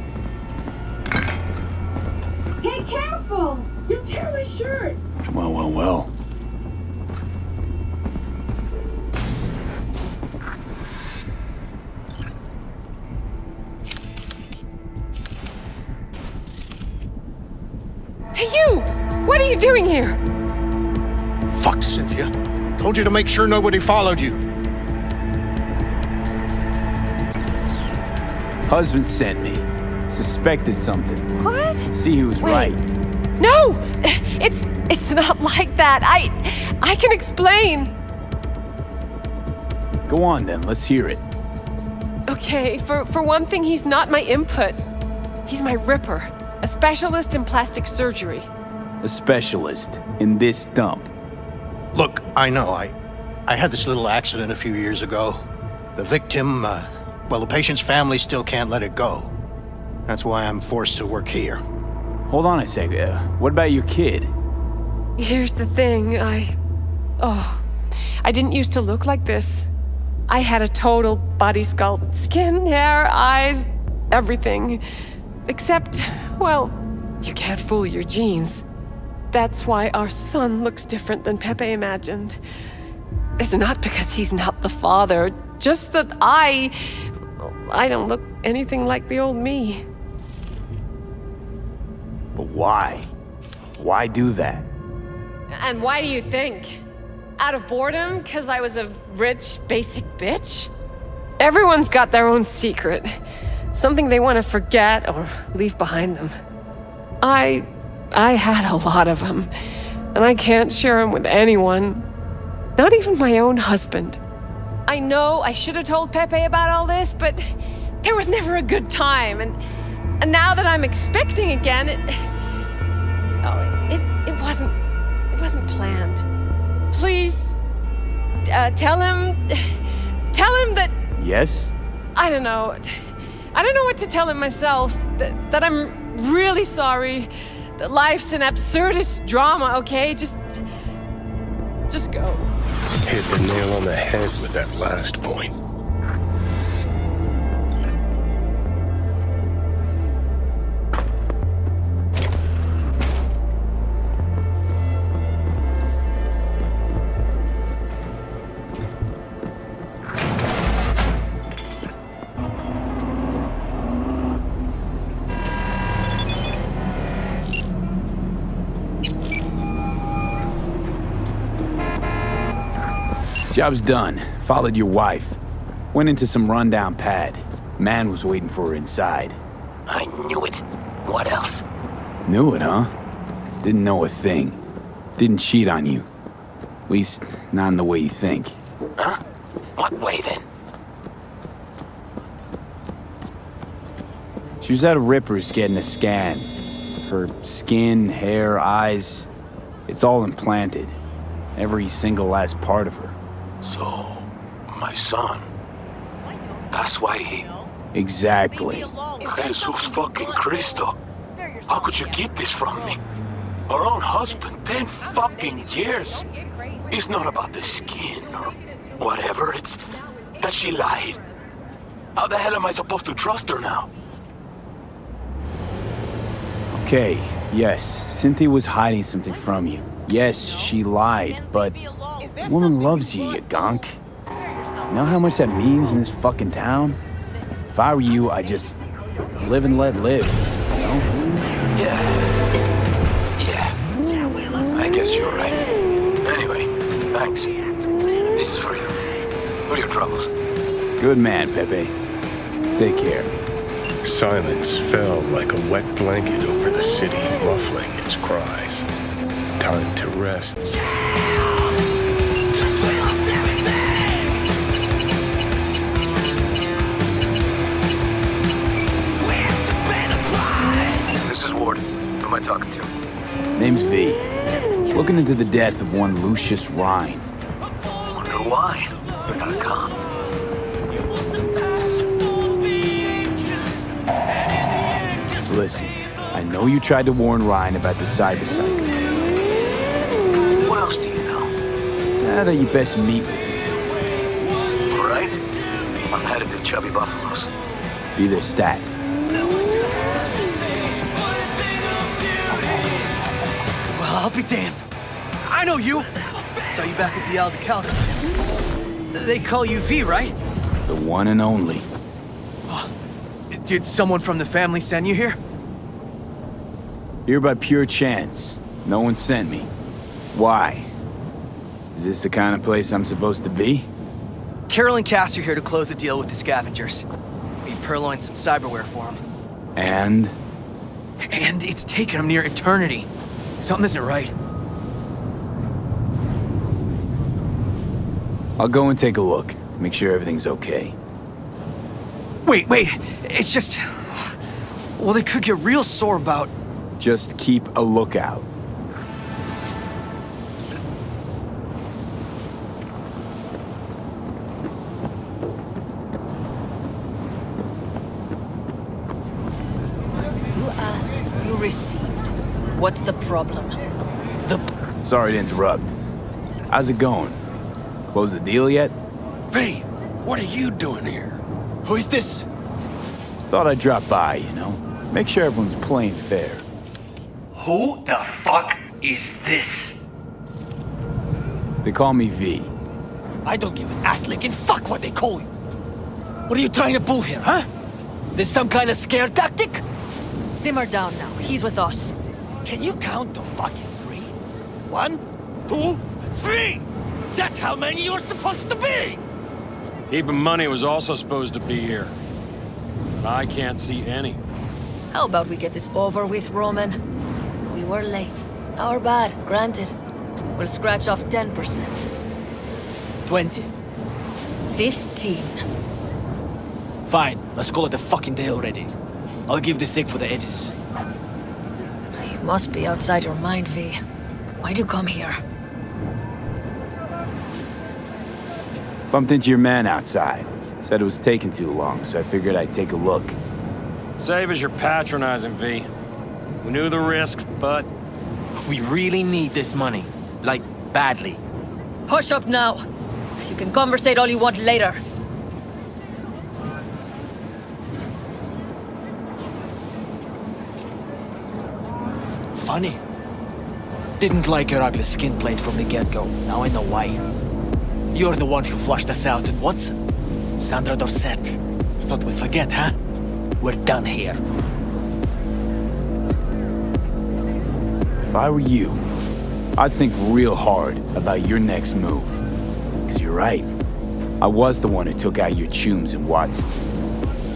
Hey, careful! You'll tear my shirt! Well. Hey, you! What are you doing here? Fuck, Cynthia. Told you to make sure nobody followed you. Husband sent me. Suspected something. What? See, he was right. No! It's not like that. I can explain. Go on then, let's hear it. Okay, for one thing, he's not my input. He's my ripper. A specialist in plastic surgery. A specialist in this dump. Look, I know, I had this little accident a few years ago. The victim, the patient's family still can't let it go. That's why I'm forced to work here. Hold on a sec. What about your kid? Here's the thing, I didn't used to look like this. I had a total body sculpt. Skin, hair, eyes, everything. Except, you can't fool your genes. That's why our son looks different than Pepe imagined. It's not because he's not the father, just that I don't look anything like the old me. But why? Why do that? And why do you think? Out of boredom? Because I was a rich, basic bitch? Everyone's got their own secret. Something they want to forget or leave behind them. I had a lot of them, and I can't share them with anyone. Not even my own husband. I know I should have told Pepe about all this, but there was never a good time, and now that I'm expecting again, it wasn't planned. Please, tell him that... Yes? I don't know what to tell him myself, that I'm really sorry, that life's an absurdist drama, okay? Just go. Hit the nail on the head with that last point. Job's done. Followed your wife. Went into some rundown pad. Man was waiting for her inside. I knew it. What else? Knew it, huh? Didn't know a thing. Didn't cheat on you. At least, not in the way you think. Huh? What way, then? She was at a Ripper's getting a scan. Her skin, hair, eyes, it's all implanted. Every single last part of her. So, my son. That's why he... Exactly. Jesus fucking Cristo. How could you keep this from me? Our own husband, 10 fucking years. It's not about the skin or whatever, it's that she lied. How the hell am I supposed to trust her now? Okay, yes, Cynthia was hiding something from you. Yes, she lied, but the woman loves you, you gonk. You know how much that means in this fucking town? If I were you, I'd just live and let live, you know? Yeah, I guess you're right. Anyway, thanks. This is for you. For your troubles. Good man, Pepe. Take care. Silence fell like a wet blanket over the city, muffling its cries. Time to rest. This is Ward. Who am I talking to? Name's V. Looking into the death of one Lucius Rhine. Wonder why? You're not a cop. Listen, I know you tried to warn Ryan about the cyberpsycho. What else do you know? Now that you best meet with me. All right. I'm headed to Chubby Buffalo's. Be their stat. Well, I'll be damned. I know you. Saw you back at the Aldecaldo. They call you V, right? The one and only. Did someone from the family send you here? Here by pure chance. No one sent me. Why? Is this the kind of place I'm supposed to be? Carol and Cass are here to close the deal with the scavengers. We purloined some cyberware for them. And? And it's taken them near eternity. Something isn't right. I'll go and take a look. Make sure everything's okay. Wait. It's just... Well, they could get real sore about... Just keep a lookout. You asked, you received. What's the problem? Sorry to interrupt. How's it going? Close the deal yet? V, what are you doing here? Who is this? Thought I'd drop by, you know? Make sure everyone's playing fair. Who the fuck is this? They call me V. I don't give an ass-licking fuck what they call you. What are you trying to pull here, huh? This some kind of scare tactic? Simmer down now. He's with us. Can you count to fucking 3? 1, 2, 3! That's how many you're supposed to be! Even money was also supposed to be here. But I can't see any. How about we get this over with, Roman? We were late. Our bad, granted. We'll scratch off 10%. 20. 15. Fine, let's call it a fucking day already. I'll give the sick for the edges. You must be outside your mind, V. Why'd you come here? Bumped into your man outside. Said it was taking too long, so I figured I'd take a look. Save us your patronizing, V. We knew the risk, but... We really need this money. Like, badly. Hush up now. You can conversate all you want later. Funny. Didn't like your ugly skin plate from the get-go. Now I know why. You're the one who flushed us out in Watson. Sandra Dorset. Thought we'd forget, huh? We're done here. If I were you, I'd think real hard about your next move. Because you're right. I was the one who took out your chooms in Watson.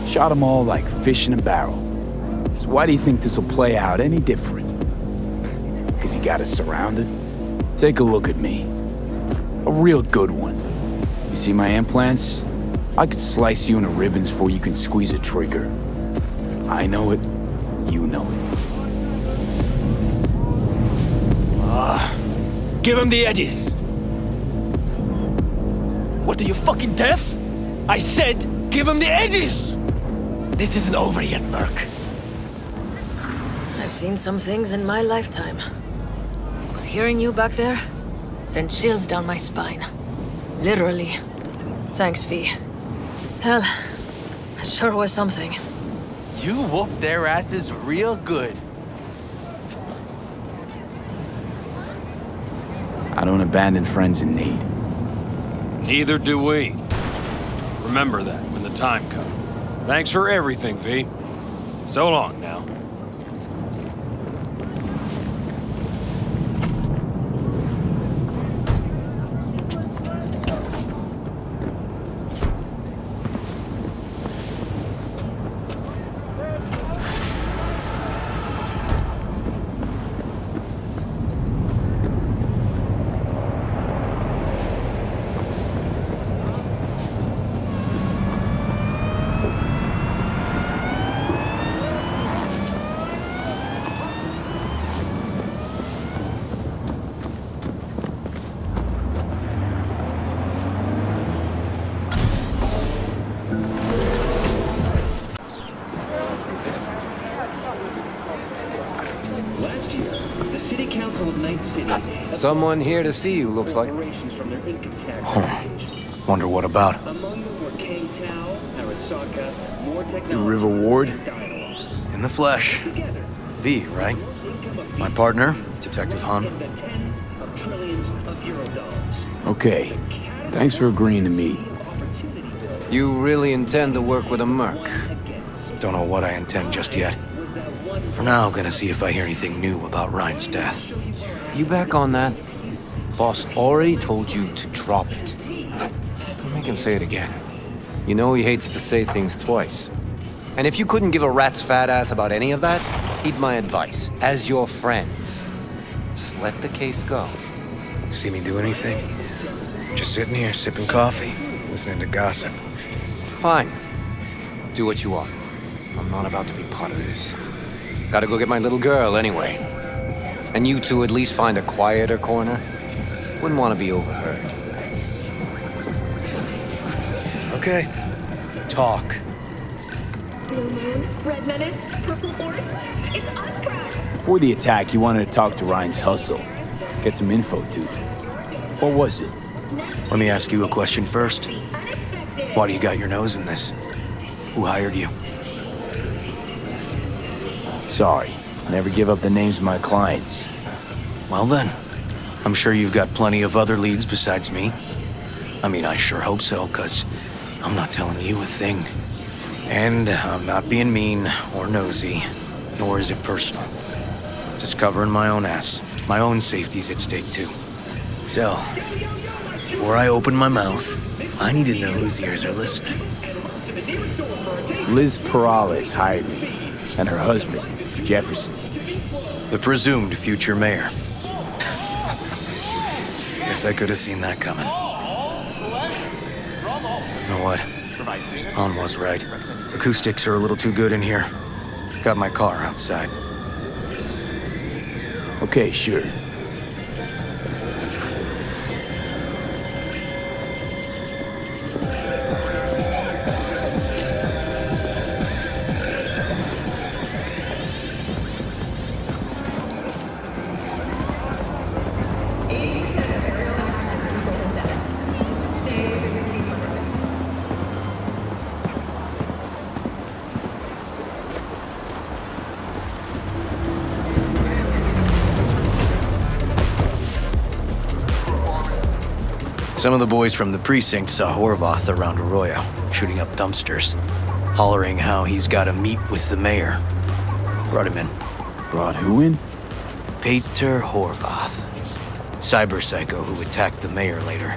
Shot them all like fish in a barrel. So why do you think this will play out any different? Because you got us surrounded? Take a look at me. A real good one. You see my implants? I could slice you into ribbons before you can squeeze a trigger. I know it. You know it. Give him the eddies. What, are you fucking deaf? I said, give him the eddies! This isn't over yet, Merc. I've seen some things in my lifetime. But hearing you back there sent chills down my spine. Literally. Thanks, V. Hell, it sure was something. You whooped their asses real good. I don't abandon friends in need. Neither do we. Remember that when the time comes. Thanks for everything, V. So long now. Someone here to see you, looks like. Wonder what about? You River Ward? In the flesh. V, right? My partner, Detective Hahn. Okay. Thanks for agreeing to meet. You really intend to work with a merc? Don't know what I intend just yet. For now, gonna see if I hear anything new about Ryan's death. You back on that? Boss already told you to drop it. Don't make him say it again. You know he hates to say things twice. And if you couldn't give a rat's fat ass about any of that, heed my advice. As your friend, just let the case go. See me do anything? Just sitting here, sipping coffee, listening to gossip. Fine. Do what you want. I'm not about to be part of this. Gotta go get my little girl anyway. And you two at least find a quieter corner. Wouldn't want to be overheard. Okay. Talk. Blue Moon, Red Menace, Purple Horse. It's us, Brax. Before the attack, you wanted to talk to Ryan's hustle. Get some info, dude. What was it? Let me ask you a question first. Why do you got your nose in this? Who hired you? Sorry. Never give up the names of my clients. Well then, I'm sure you've got plenty of other leads besides me. I mean, I sure hope so, 'cause I'm not telling you a thing. And I'm not being mean or nosy, nor is it personal. Just covering my own ass. My own safety's at stake too. So, before I open my mouth, I need to know whose ears are listening. Liz Perales hired me, and her husband, Jefferson. The presumed future mayor. Guess I could have seen that coming. You know what? Han was right. Acoustics are a little too good in here. Got my car outside. Okay, sure. Some of the boys from the precinct saw Horvath around Arroyo, shooting up dumpsters, hollering how he's got to meet with the mayor. Brought him in. Brought who in? Peter Horvath. Cyber psycho who attacked the mayor later.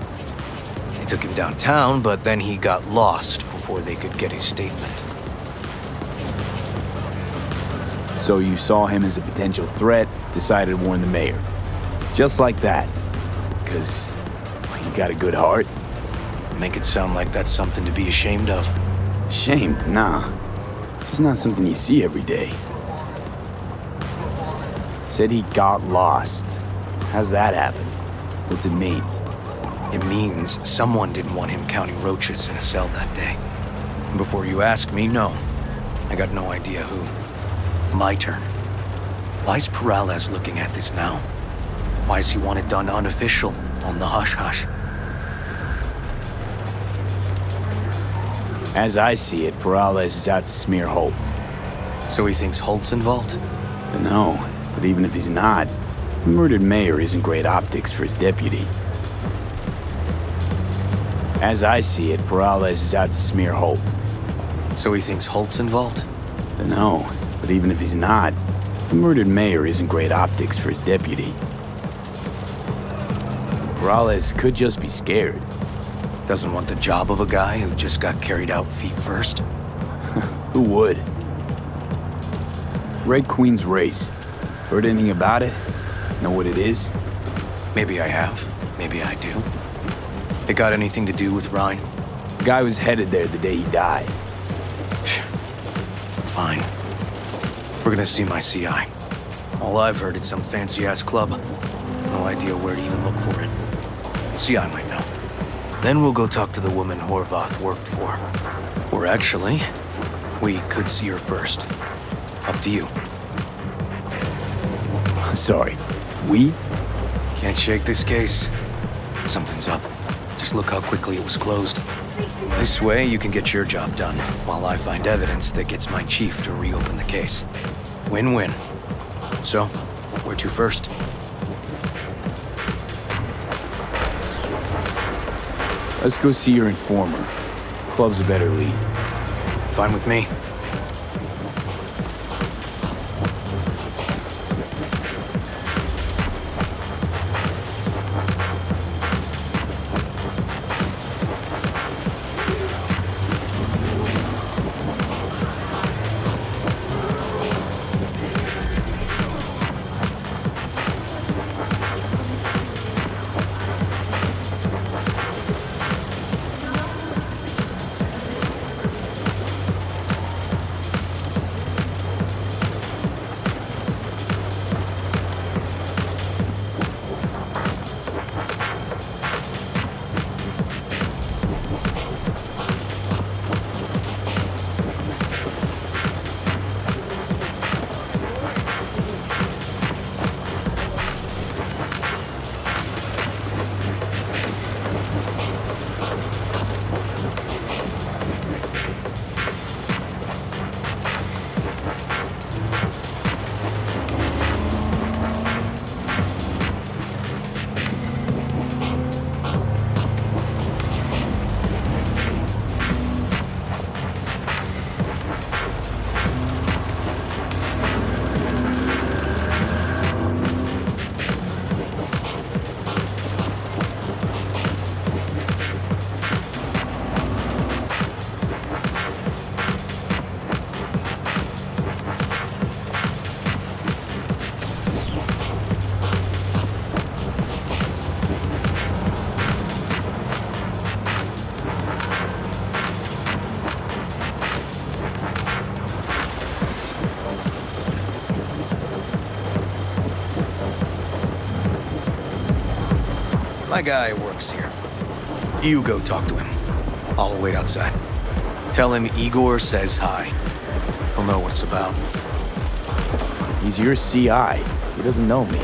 They took him downtown, but then he got lost before they could get his statement. So you saw him as a potential threat, decided to warn the mayor. Just like that. Because you got a good heart. Make it sound like that's something to be ashamed of. Ashamed? Nah. Just not something you see every day. Said he got lost. How's that happen? What's it mean? It means someone didn't want him counting roaches in a cell that day. And before you ask me, no. I got no idea who. My turn. Why's Perales looking at this now? Why does he want it done unofficial, on the hush-hush? As I see it, Perales is out to smear Holt. So he thinks Holt's involved? No, but even if he's not, the murdered mayor isn't great optics for his deputy. As I see it, Perales is out to smear Holt. So he thinks Holt's involved? No, but even if he's not, the murdered mayor isn't great optics for his deputy. Perales could just be scared. Doesn't want the job of a guy who just got carried out feet first? Who would? Red Queen's race. Heard anything about it? Know what it is? Maybe I have. Maybe I do. It got anything to do with Ryan? The guy was headed there the day he died. Fine. We're gonna see my CI. All I've heard is some fancy-ass club. No idea where to even look for it. CI might know. Then we'll go talk to the woman Horvath worked for. Or actually, we could see her first. Up to you. Sorry, we? Can't shake this case. Something's up. Just look how quickly it was closed. This way, you can get your job done, while I find evidence that gets my chief to reopen the case. Win-win. So, where to first? Let's go see your informer. Club's a better lead. Fine with me. My guy works here. You go talk to him. I'll wait outside. Tell him Igor says hi. He'll know what it's about. He's your CI. He doesn't know me.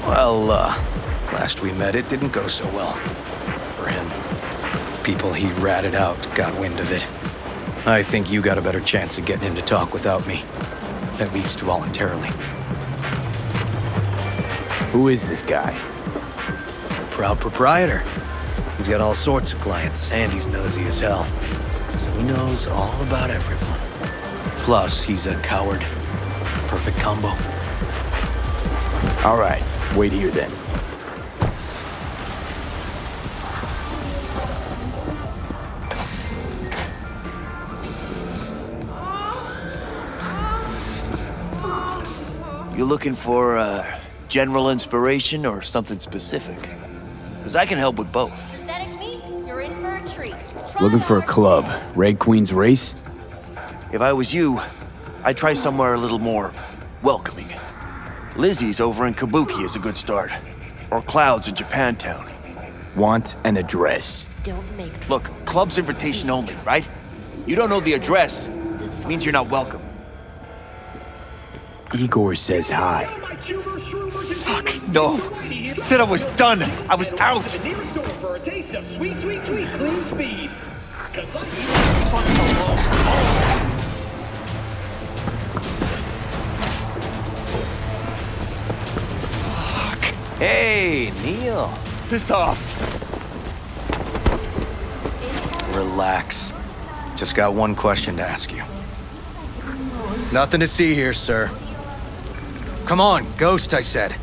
Well, last we met, it didn't go so well. For him. People he ratted out got wind of it. I think you got a better chance of getting him to talk without me. At least voluntarily. Who is this guy? A proud proprietor. He's got all sorts of clients, and he's nosy as hell. So he knows all about everyone. Plus, he's a coward. Perfect combo. All right, wait here then. You looking for general inspiration or something specific? Because I can help with both. You're in for a treat. Looking for a club. Red Queen's Race? If I was you, I'd try somewhere a little more welcoming. Lizzie's over in Kabuki is a good start. Or Cloud's in Japantown. Want an address. Look, club's invitation only, right? You don't know the address, means you're not welcome. Igor says hi. Fuck, no. Said I was done. I was out. Hey, Neil. Piss off. Relax. Just got one question to ask you. Nothing to see here, sir. Come on, ghost, I said.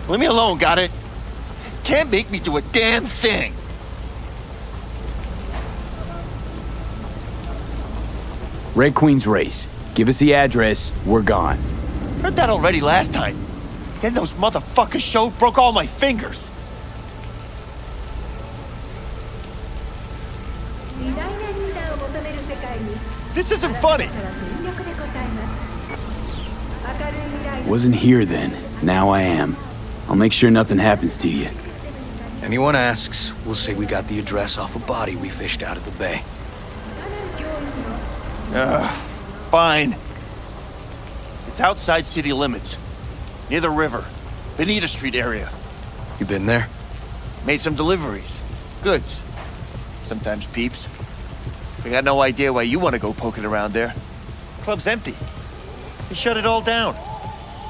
Leave me alone, got it? Can't make me do a damn thing. Red Queen's Race. Give us the address, we're gone. Heard that already last time. Then those motherfuckers showed, broke all my fingers. This isn't funny. Wasn't here then. Now I am. I'll make sure nothing happens to you. Anyone asks, we'll say we got the address off a body we fished out of the bay. Fine. It's outside city limits. Near the river. Benita Street area. You been there? Made some deliveries. Goods. Sometimes peeps. I got no idea why you want to go poking around there. Club's empty. They shut it all down.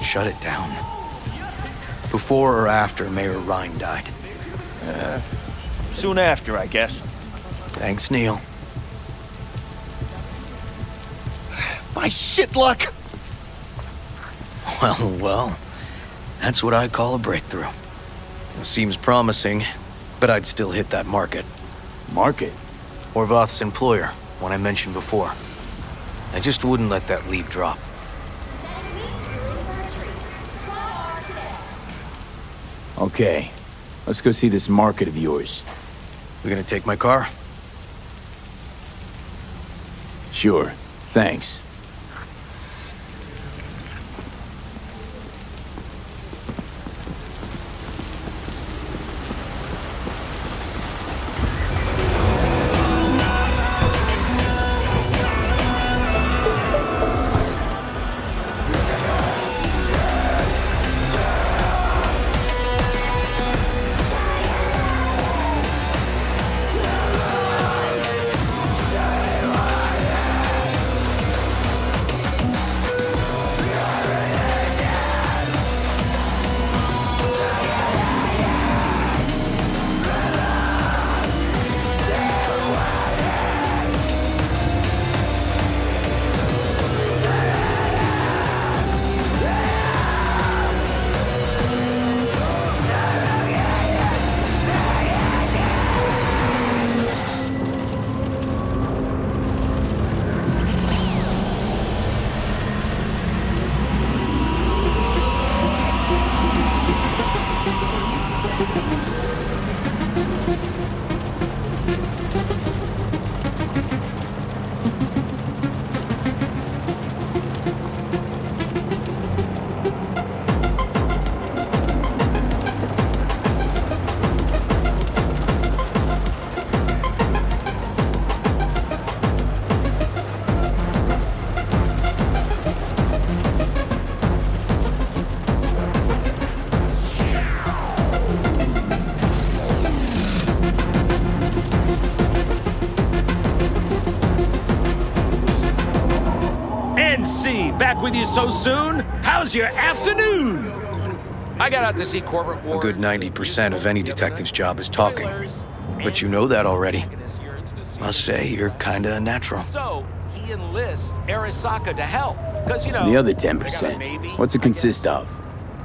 Shut it down? Before or after Mayor Rhine died? Soon after, I guess. Thanks, Neil. My shit luck! Well, that's what I call a breakthrough. It seems promising, but I'd still hit that market. Market? Horvath's employer, one I mentioned before. I just wouldn't let that lead drop. Okay, let's go see this market of yours. We gonna take my car? Sure, thanks. see, back with you so soon? How's your afternoon? I got out to see corporate war. A good 90% of any detective's job is talking. But you know that already. Must say, you're kinda a natural. So, he enlists Arasaka to help. Cause, you know, The other 10%, what's it consist of?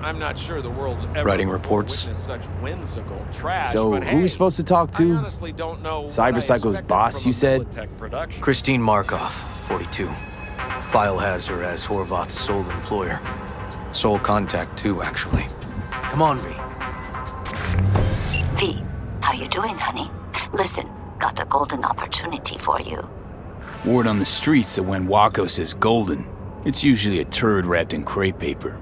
I'm not sure the world's ever Writing reports. witnessed such whimsical trash, So, but who are we supposed to talk I to? honestly don't know what I Cyberpsycho's expected boss, from you a said? Militech production. Christine Markov, 42. File has her as Horvath's sole employer. Sole contact, too, actually. Come on, V. V, how you doing, honey? Listen, got a golden opportunity for you. Word on the streets that when Wako says golden, it's usually a turd wrapped in crepe paper.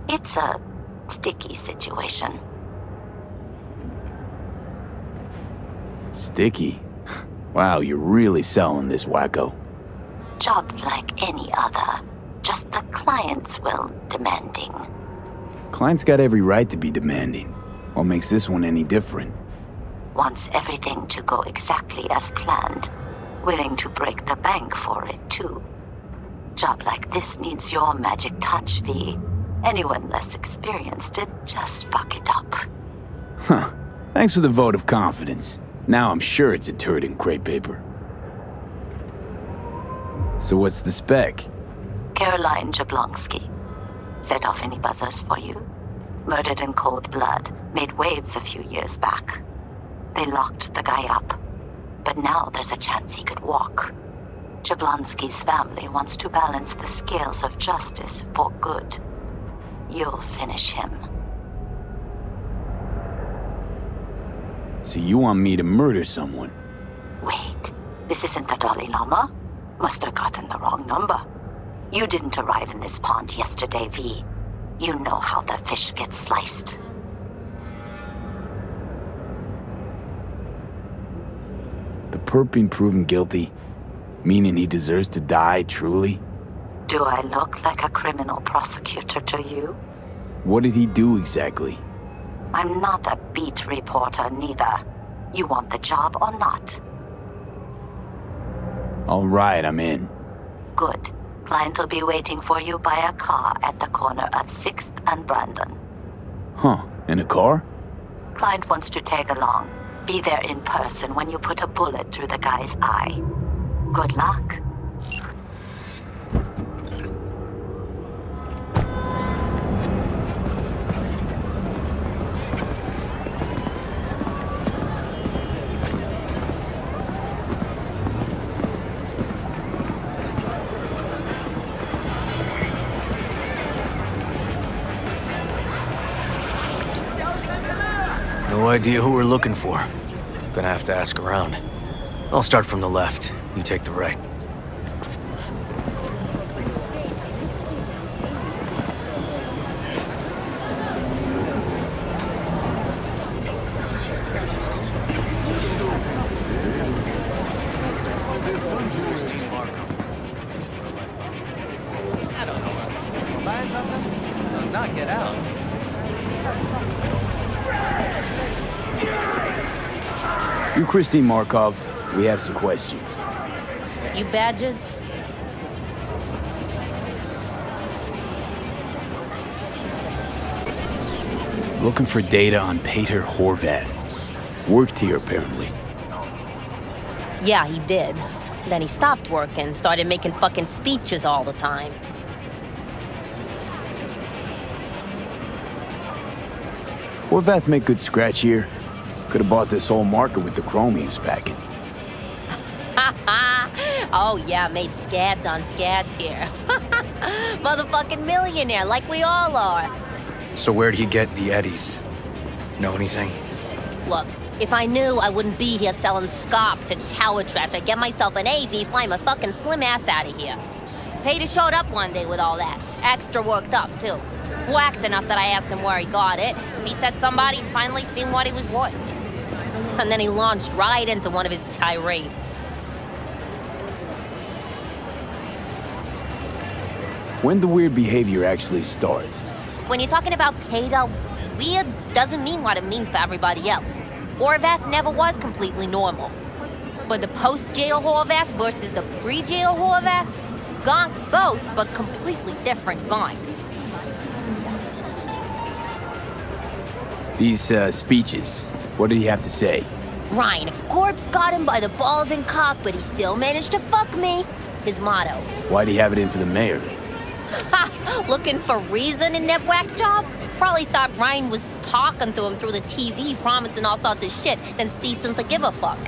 It's a sticky situation. Sticky? Wow, you're really selling this, Wacko. Job like any other. Just the client's will demanding. Client's got every right to be demanding. What makes this one any different? Wants everything to go exactly as planned. Willing to break the bank for it, too. Job like this needs your magic touch, V. Anyone less experienced did just fuck it up. Huh. Thanks for the vote of confidence. Now I'm sure it's a turd in crepe paper. So what's the spec? Caroline Jablonski. Set off any buzzers for you? Murdered in cold blood. Made waves a few years back. They locked the guy up. But now there's a chance he could walk. Jablonski's family wants to balance the scales of justice for good. You'll finish him. So you want me to murder someone? Wait, this isn't the Dalai Lama? Must have gotten the wrong number. You didn't arrive in this pond yesterday, V. You know how the fish get sliced. The perp being proven guilty? Meaning he deserves to die, truly? Do I look like a criminal prosecutor to you? What did he do exactly? I'm not a beat reporter, neither. You want the job or not? All right, I'm in. Good. Client will be waiting for you by a car at the corner of 6th and Brandon. Huh, in a car? Client wants to tag along. Be there in person when you put a bullet through the guy's eye. Good luck. No idea who we're looking for. Gonna have to ask around. I'll start from the left. You take the right. I don't know. Find something? No, not get out. You, Christine Markov, we have some questions. You badges? Looking for data on Peter Horvath. Worked here, apparently. Yeah, he did. Then he stopped working, started making fucking speeches all the time. Horvath make good scratch here. Could have bought this whole market with the chrome he was packing. Oh yeah, made scads on scads here. Motherfucking millionaire, like we all are. So where'd he get the eddies? Know anything? Look, if I knew, I wouldn't be here selling scop to tower trash. I'd get myself an AV, fly my fucking slim ass out of here. Peter showed up one day with all that. Extra worked up, too. Whacked enough that I asked him where he got it. He said somebody finally seen what he was worth. And then he launched right into one of his tirades. When the weird behavior actually start? When you're talking about Peter, weird doesn't mean what it means for everybody else. Horvath never was completely normal. But the post-jail Horvath versus the pre-jail Horvath? Gonks both, but completely different gonks. These, speeches, what did he have to say? Ryan, corpse got him by the balls and cock, but he still managed to fuck me. His motto. Why'd he have it in for the mayor? Ha! Looking for reason in that whack job? Probably thought Ryan was talking to him through the TV, promising all sorts of shit, then ceasing to give a fuck.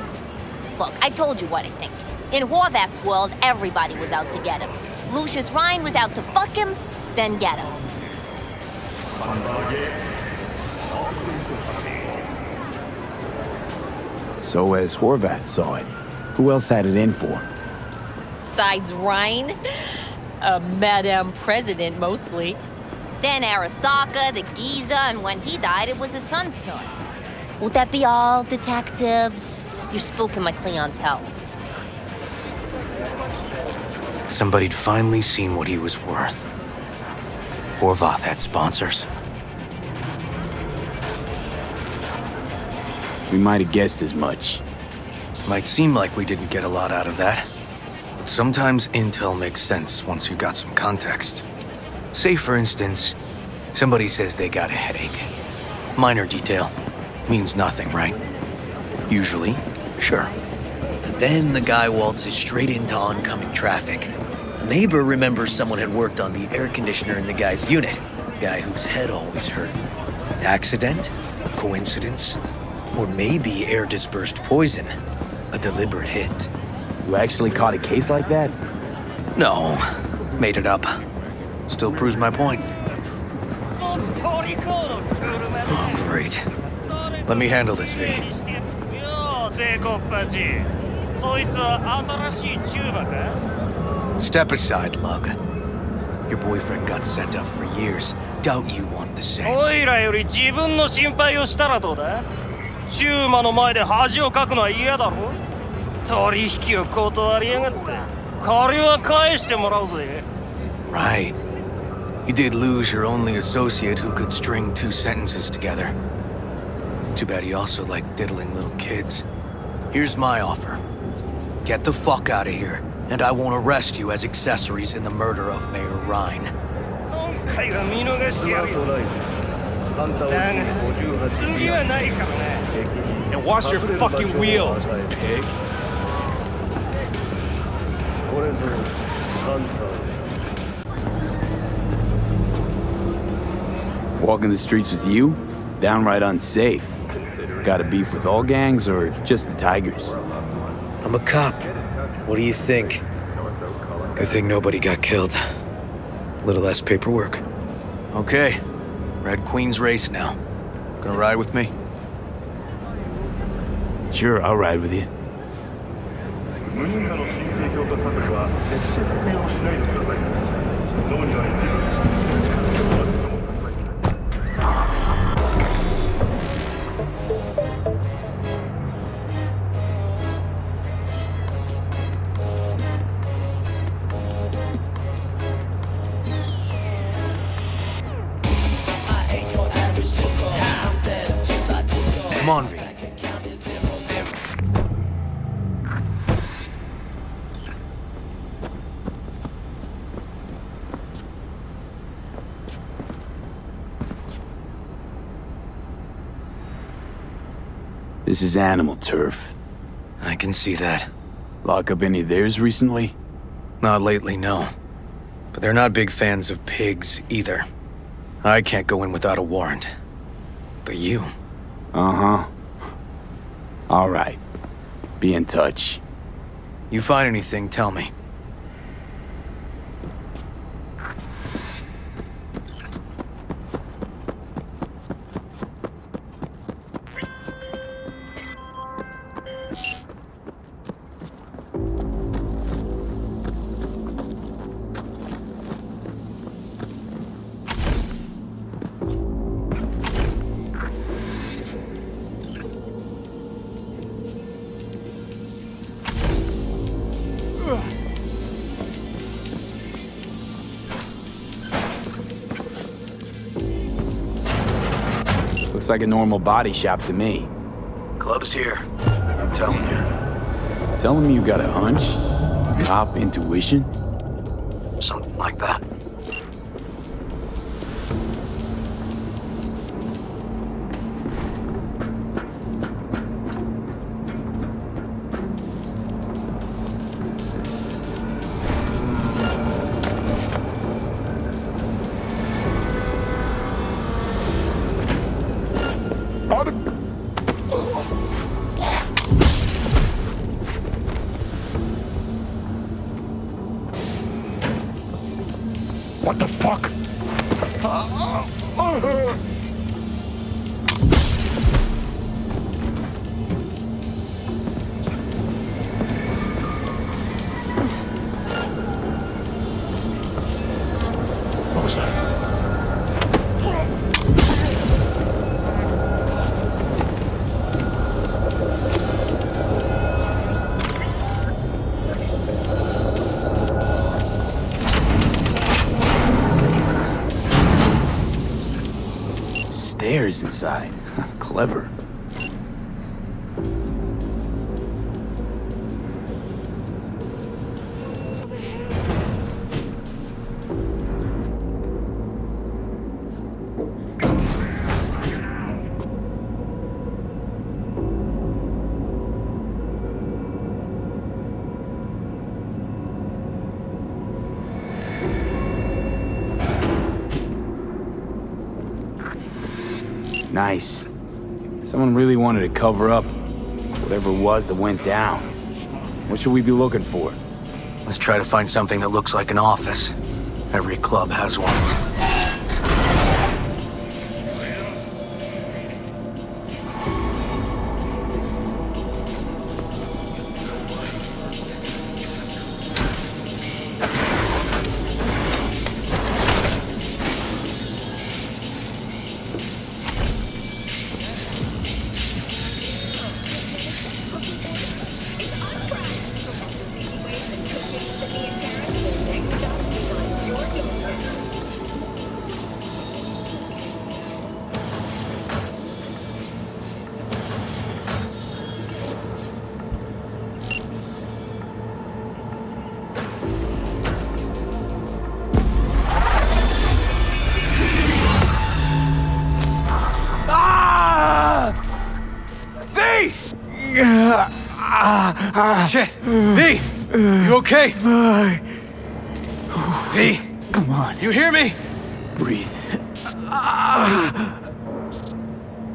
Look, I told you what I think. In Horvath's world, everybody was out to get him. Lucius Ryan was out to fuck him, then get him. So as Horvath saw it, who else had it in for him? Besides Ryan, a Madame President mostly. Then Arasaka, the Giza, and when he died, it was his son's turn. Would that be all, detectives? You're spooking my clientele. Somebody'd finally seen what he was worth. Horvath had sponsors. We might have guessed as much. Might seem like we didn't get a lot out of that. But sometimes intel makes sense once you got some context. Say, for instance, somebody says they got a headache. Minor detail. Means nothing, right? Usually, sure. But then the guy waltzes straight into oncoming traffic. A neighbor remembers someone had worked on the air conditioner in the guy's unit. Guy whose head always hurt. Accident? Coincidence? Or maybe air-dispersed poison. A deliberate hit. You actually caught a case like that? No. Made it up. Still proves my point. Oh, great. Let me handle this, V. Step aside, Lug. Your boyfriend got sent up for years. Doubt you want the same. おいらより自分の心配をしたらどうだ？チューマの前で恥をかくのは嫌だろ？取引を断りやがって。借りは返してもらうぜ。 Right. You did lose your only associate who could string two sentences together. Too bad he also liked diddling little kids. Here's my offer. Get the fuck out of here, and I won't arrest you as accessories in the murder of Mayor Ryan. 今回は見逃してやるよ。だが、次はないからね。 And wash your fucking wheels, pig. Walking the streets with you? Downright unsafe. Got a beef with all gangs or just the Tigers? I'm a cop. What do you think? Good thing nobody got killed. A little less paperwork. Okay. Red Queen's race now. Gonna ride with me? Sure, I'll ride with you. Come on, V. This is animal turf. I can see that. Lock up any of theirs recently? Not lately, no. But they're not big fans of pigs, either. I can't go in without a warrant. But you... Uh-huh. All right. Be in touch. You find anything, tell me. Looks like a normal body shop to me. Club's here. I'm telling you. Telling me you got a hunch? Cop intuition? Something like that. What the fuck? What was that? Stairs inside. Clever. Nice. Someone really wanted to cover up whatever it was that went down. What should we be looking for? Let's try to find something that looks like an office. Every club has one. Shit! V! You okay? V! Come on. You hear me? Breathe.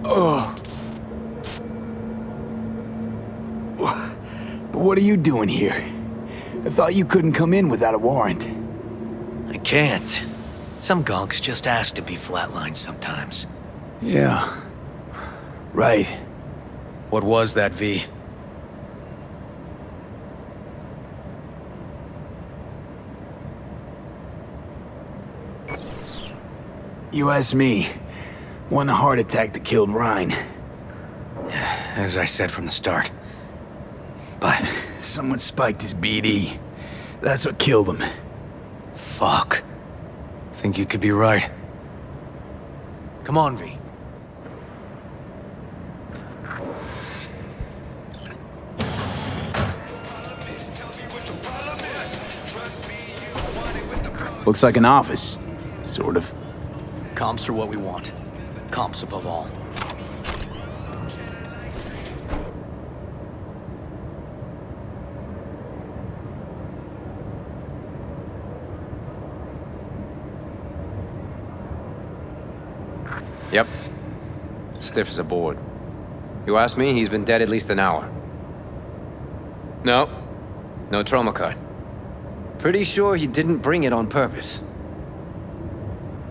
Oh. But what are you doing here? I thought you couldn't come in without a warrant. I can't. Some gonks just ask to be flatlined sometimes. Yeah. Right. What was that, V? You asked me. One heart attack that killed Ryan. As I said from the start. But someone spiked his BD. That's what killed him. Fuck. Think you could be right. Come on, V. Looks like an office. Sort of. Comps are what we want. Comps above all. Yep. Stiff as a board. You ask me, he's been dead at least an hour. No. No trauma card. Pretty sure he didn't bring it on purpose.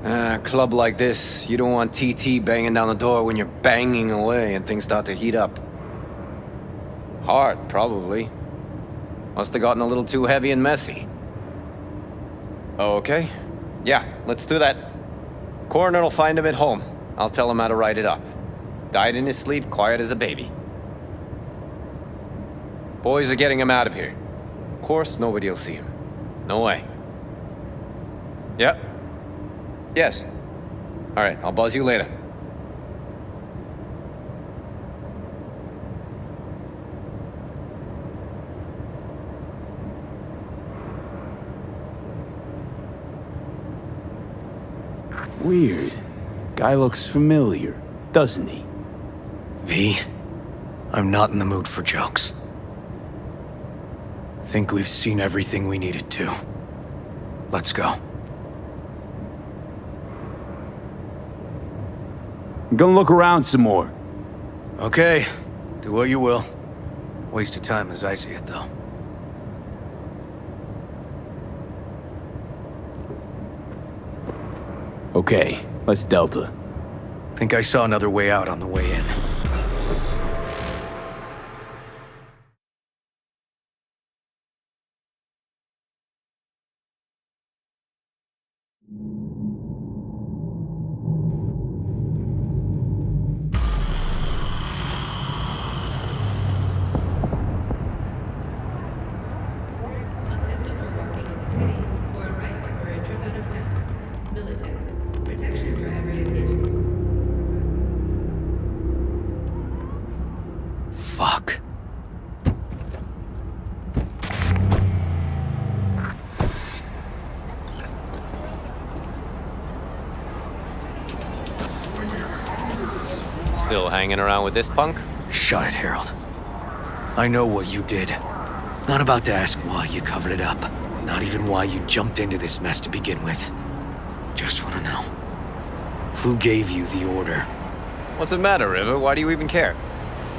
A club like this, you don't want TT banging down the door when you're banging away and things start to heat up. Heart, probably. Must have gotten a little too heavy and messy. Okay. Yeah, let's do that. Coroner will find him at home. I'll tell him how to write it up. Died in his sleep, quiet as a baby. Boys are getting him out of here. Of course, nobody will see him. No way. Yep. Yes. All right, I'll buzz you later. Weird. Guy looks familiar, doesn't he? V, I'm not in the mood for jokes. Think we've seen everything we needed to. Let's go. I'm gonna look around some more. Okay, do what you will. Waste of time as I see it, though. Okay, let's Delta. Think I saw another way out on the way in. Fuck. Still hanging around with this punk? Shut it, Harold. I know what you did. Not about to ask why you covered it up. Not even why you jumped into this mess to begin with. Just want to know. Who gave you the order? What's the matter, River? Why do you even care?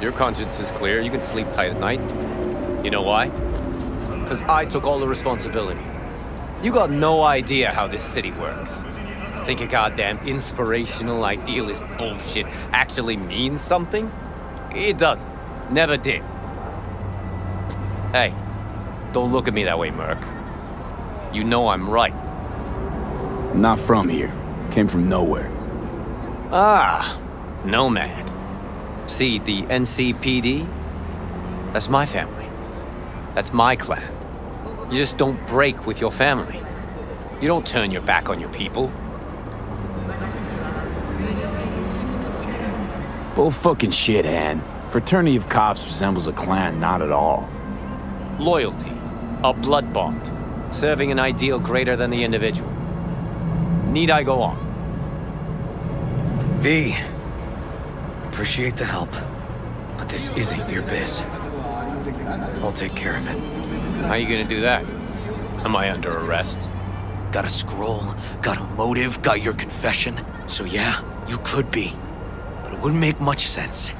Your conscience is clear. You can sleep tight at night. You know why? Because I took all the responsibility. You got no idea how this city works. Think a goddamn inspirational, idealist bullshit actually means something? It doesn't. Never did. Hey, don't look at me that way, Merc. You know I'm right. I'm not from here. Came from nowhere. Ah, nomad. See, the NCPD? That's my family. That's my clan. You just don't break with your family. You don't turn your back on your people. Bull fucking shit, Han. Fraternity of cops resembles a clan, not at all. Loyalty. A blood bond. Serving an ideal greater than the individual. Need I go on? V, appreciate the help, but this isn't your biz. I'll take care of it. How are you gonna do that? Am I under arrest? Got a scroll, got a motive, got your confession. So yeah, you could be. But it wouldn't make much sense.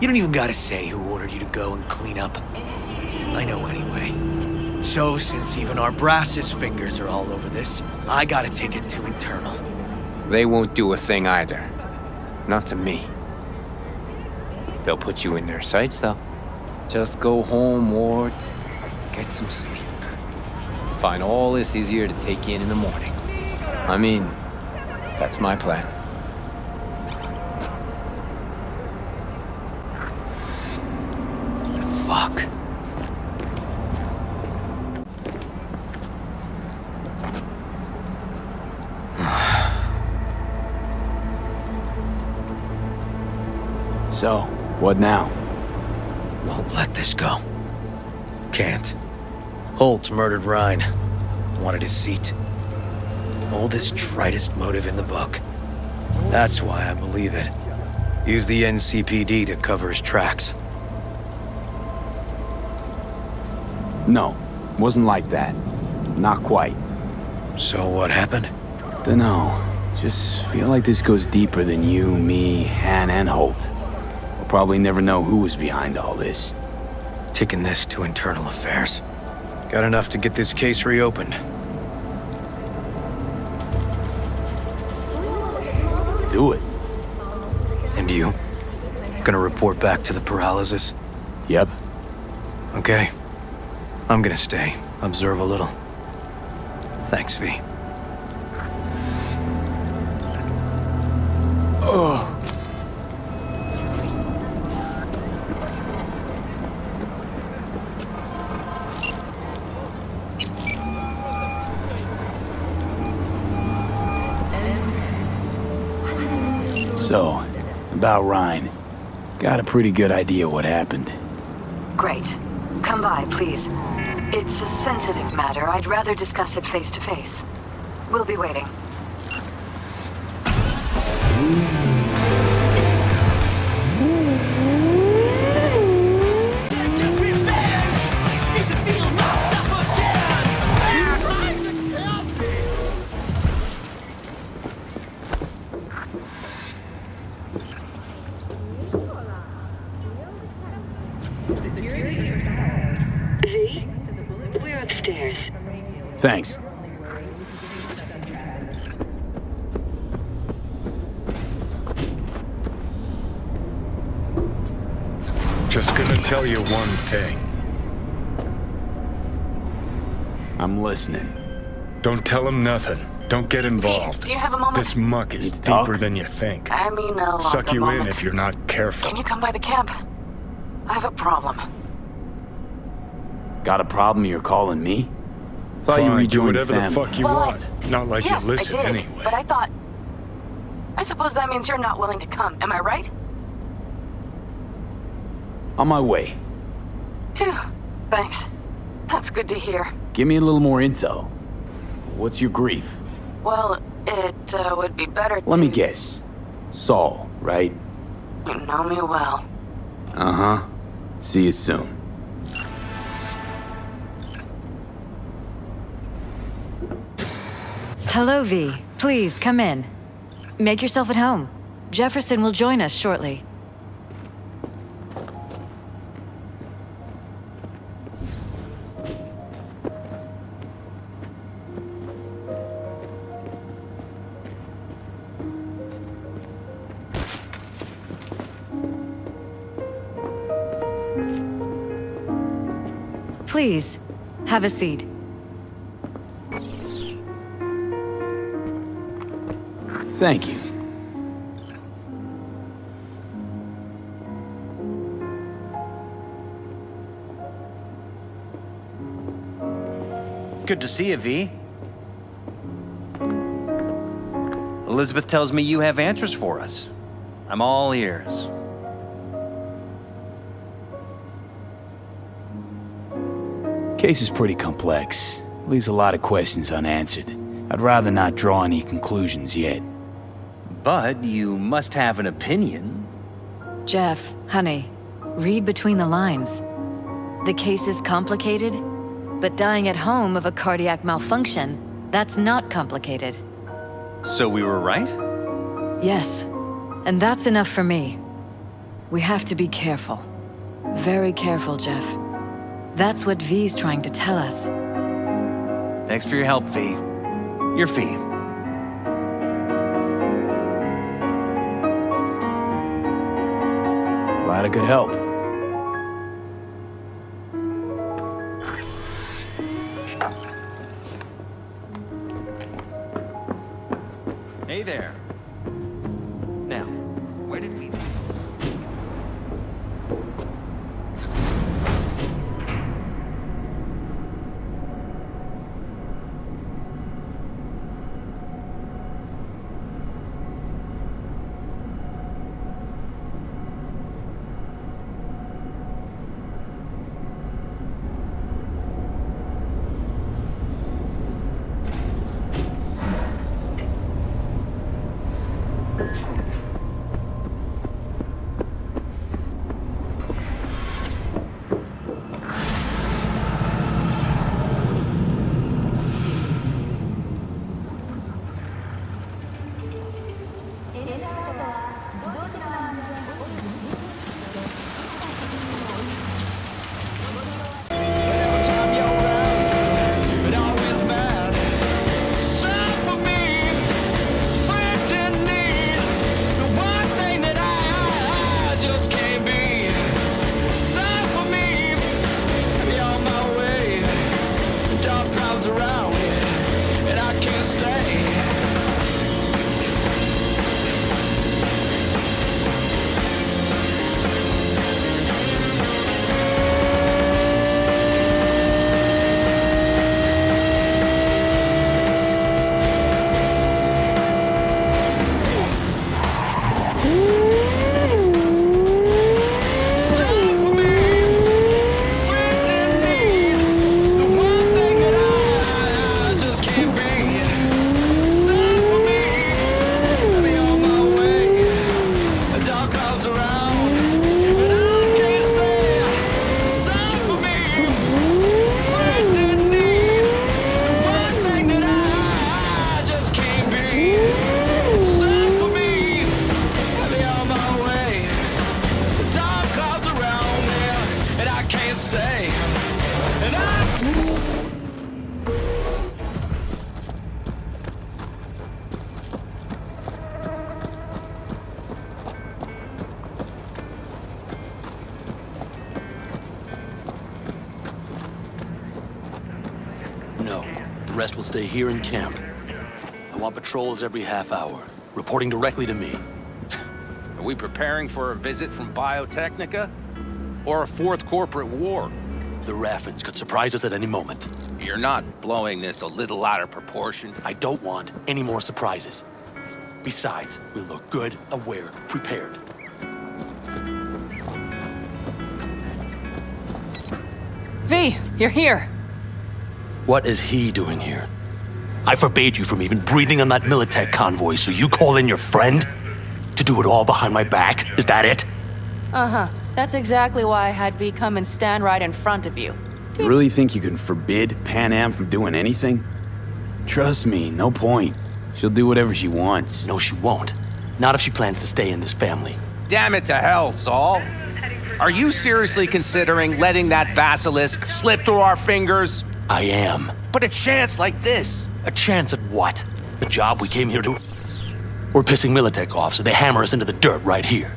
You don't even gotta say who ordered you to go and clean up. I know anyway. So since even our brass's fingers are all over this, I gotta take it to internal. They won't do a thing either. Not to me. They'll put you in their sights, though. Just go home, Ward. Get some sleep. Find all this easier to take in the morning. I mean, that's my plan. Fuck. So, what now? Won't let this go. Can't. Holt murdered Rhine. Wanted his seat. Oldest, tritest motive in the book. That's why I believe it. Use the NCPD to cover his tracks. No, wasn't like that. Not quite. So what happened? Dunno. Just feel like this goes deeper than you, me, Han, and Holt. We'll probably never know who was behind all this. Kicking this to internal affairs. Got enough to get this case reopened. Do it. And you? Gonna report back to the paralysis? Yep. Okay. I'm gonna stay. Observe a little. Thanks, V. Ugh. So, about Rhine. Got a pretty good idea what happened. Great. Come by, please. It's a sensitive matter. I'd rather discuss it face to face. We'll be waiting. Thanks. Just gonna tell you one thing. I'm listening. Don't tell him nothing. Don't get involved. Do you have a moment? This muck is talk? deeper than you think. I mean, Suck a you moment. in if you're not careful. Can you come by the camp? I have a problem. Got a problem you're calling me? Thought you Fine, do rejoined whatever the family. fuck you want. Not like yes, you listen I did, anyway. but I thought... I suppose that means you're not willing to come, am I right? On my way. Phew, thanks. That's good to hear. Give me a little more intel. What's your grief? Well, it would be better to... Let me guess. Saul, right? You know me well. Uh-huh. See you soon. Hello, V. Please, come in. Make yourself at home. Jefferson will join us shortly. Please, have a seat. Thank you. Good to see you, V. Elizabeth tells me you have answers for us. I'm all ears. Case is pretty complex. Leaves a lot of questions unanswered. I'd rather not draw any conclusions yet. But you must have an opinion. Jeff, honey, read between the lines. The case is complicated, but dying at home of a cardiac malfunction, that's not complicated. So we were right? Yes, and that's enough for me. We have to be careful. Very careful, Jeff. That's what V's trying to tell us. Thanks for your help, V. Your fee. Glad I could help. Hey there. Now, where did we... The rest will stay here in camp. I want patrols every half hour, reporting directly to me. Are we preparing for a visit from Biotechnica? Or a fourth corporate war? The Raffins could surprise us at any moment. You're not blowing this a little out of proportion? I don't want any more surprises. Besides, we'll look good, aware, prepared. V, you're here. What is he doing here? I forbade you from even breathing on that Militech convoy, so you call in your friend? To do it all behind my back? Is that it? Uh-huh. That's exactly why I had V come and stand right in front of you. You really think you can forbid Panam from doing anything? Trust me, no point. She'll do whatever she wants. No, she won't. Not if she plans to stay in this family. Damn it to hell, Saul. Are you seriously considering letting that basilisk slip through our fingers? I am. But a chance like this? A chance at what? The job we came here to? We're pissing Militech off, so they hammer us into the dirt right here.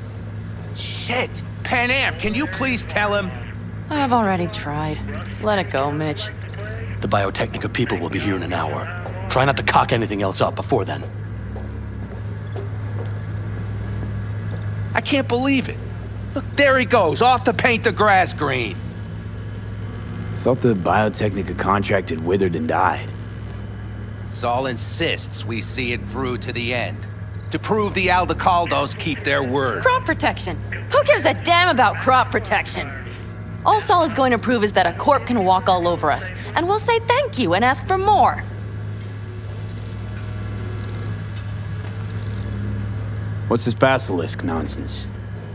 Shit! Panam, can you please tell him? I've already tried. Let it go, Mitch. The Biotechnica people will be here in an hour. Try not to cock anything else up before then. I can't believe it. Look, there he goes, off to paint the grass green. Thought the Biotechnica contract had withered and died. Saul insists we see it through to the end. To prove the Aldecaldos keep their word. Crop protection. Who gives a damn about crop protection? All Saul is going to prove is that a corp can walk all over us, and we'll say thank you and ask for more. What's this basilisk nonsense?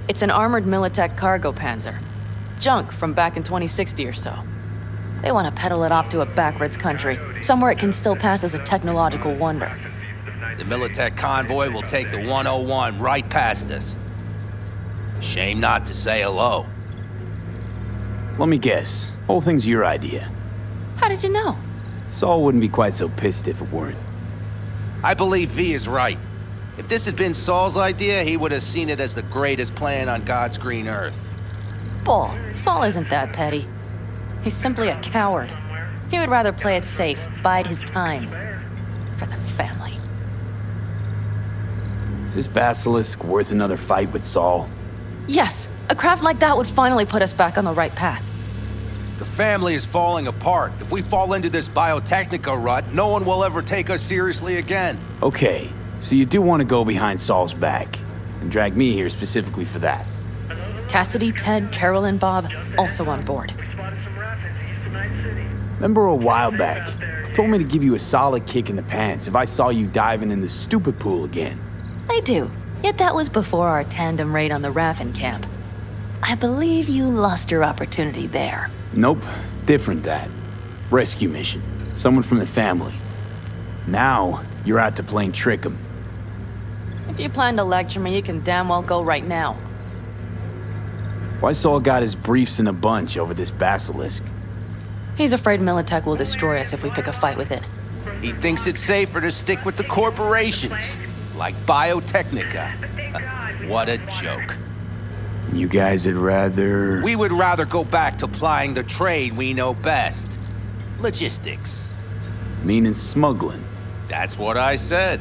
It's an armored Militech cargo panzer. Junk from back in 2060 or so. They want to peddle it off to a backwards country, somewhere it can still pass as a technological wonder. The Militech convoy will take the 101 right past us. Shame not to say hello. Let me guess. Whole thing's your idea. How did you know? Saul wouldn't be quite so pissed if it weren't. I believe V is right. If this had been Saul's idea, he would have seen it as the greatest plan on God's green earth. Bull. Saul isn't that petty. He's simply a coward. He would rather play it safe, bide his time. For the family. Is this basilisk worth another fight with Saul? Yes, a craft like that would finally put us back on the right path. The family is falling apart. If we fall into this Biotechnica rut, no one will ever take us seriously again. Okay, so you do want to go behind Saul's back, and drag me here specifically for that. Cassidy, Ted, Carol, and Bob also on board. Remember a while back, you told me to give you a solid kick in the pants if I saw you diving in the stupid pool again. I do. Yet that was before our tandem raid on the Raffin camp. I believe you lost your opportunity there. Nope, different that. Rescue mission. Someone from the family. Now, you're out to plain trick 'em. If you plan to lecture me, you can damn well go right now. Why Saul got his briefs in a bunch over this basilisk? He's afraid Militech will destroy us if we pick a fight with it. He thinks it's safer to stick with the corporations, like Biotechnica. What a joke. You guys would rather... We would rather go back to plying the trade we know best. Logistics. Meaning smuggling. That's what I said.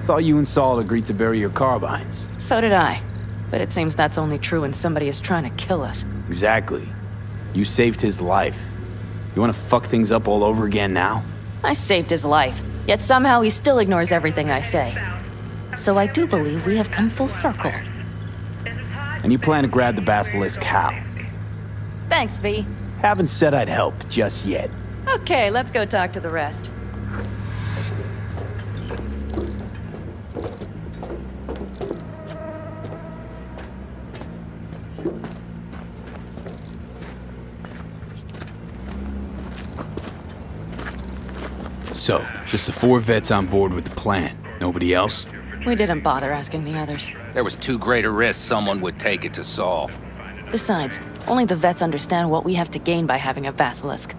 Thought you and Saul agreed to bury your carbines. So did I. But it seems that's only true when somebody is trying to kill us. Exactly. You saved his life. You want to fuck things up all over again now? I saved his life, yet somehow he still ignores everything I say. So I do believe we have come full circle. And you plan to grab the basilisk how? Thanks, V. Haven't said I'd help just yet. Okay, let's go talk to the rest. So, just the 4 vets on board with the plan. Nobody else? We didn't bother asking the others. There was too great a risk someone would take it to Saul. Besides, only the vets understand what we have to gain by having a basilisk.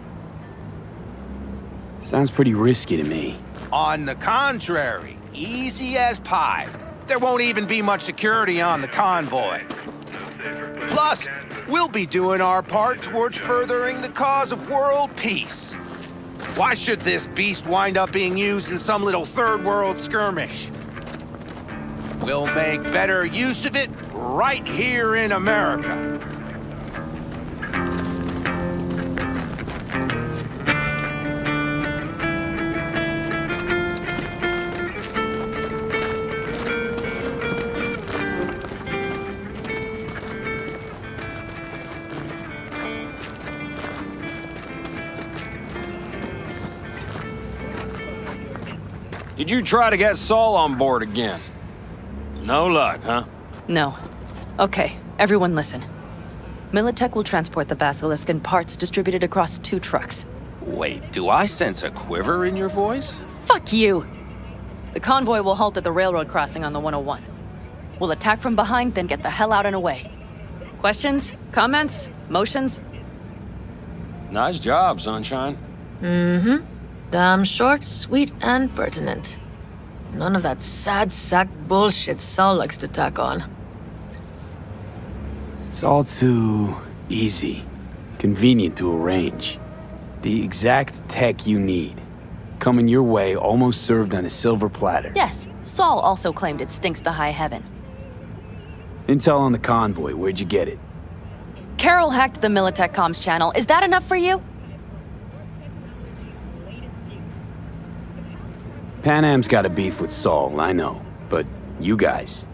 Sounds pretty risky to me. On the contrary, easy as pie. There won't even be much security on the convoy. Plus, we'll be doing our part towards furthering the cause of world peace. Why should this beast wind up being used in some little third world skirmish? We'll make better use of it right here in America. Did you try to get Saul on board again? No luck, huh? No. Okay, everyone listen. Militech will transport the Basilisk in parts distributed across 2 trucks. Wait, do I sense a quiver in your voice? Fuck you! The convoy will halt at the railroad crossing on the 101. We'll attack from behind, then get the hell out and away. Questions? Comments? Motions? Nice job, Sunshine. Mm-hmm. Damn short, sweet, and pertinent. None of that sad sack bullshit Saul likes to tack on. It's all too easy, convenient to arrange. The exact tech you need. Coming your way, almost served on a silver platter. Yes, Saul also claimed it stinks to high heaven. Intel on the convoy, where'd you get it? Carol hacked the Militech comms channel. Is that enough for you? Panam's got a beef with Saul, I know. But you guys...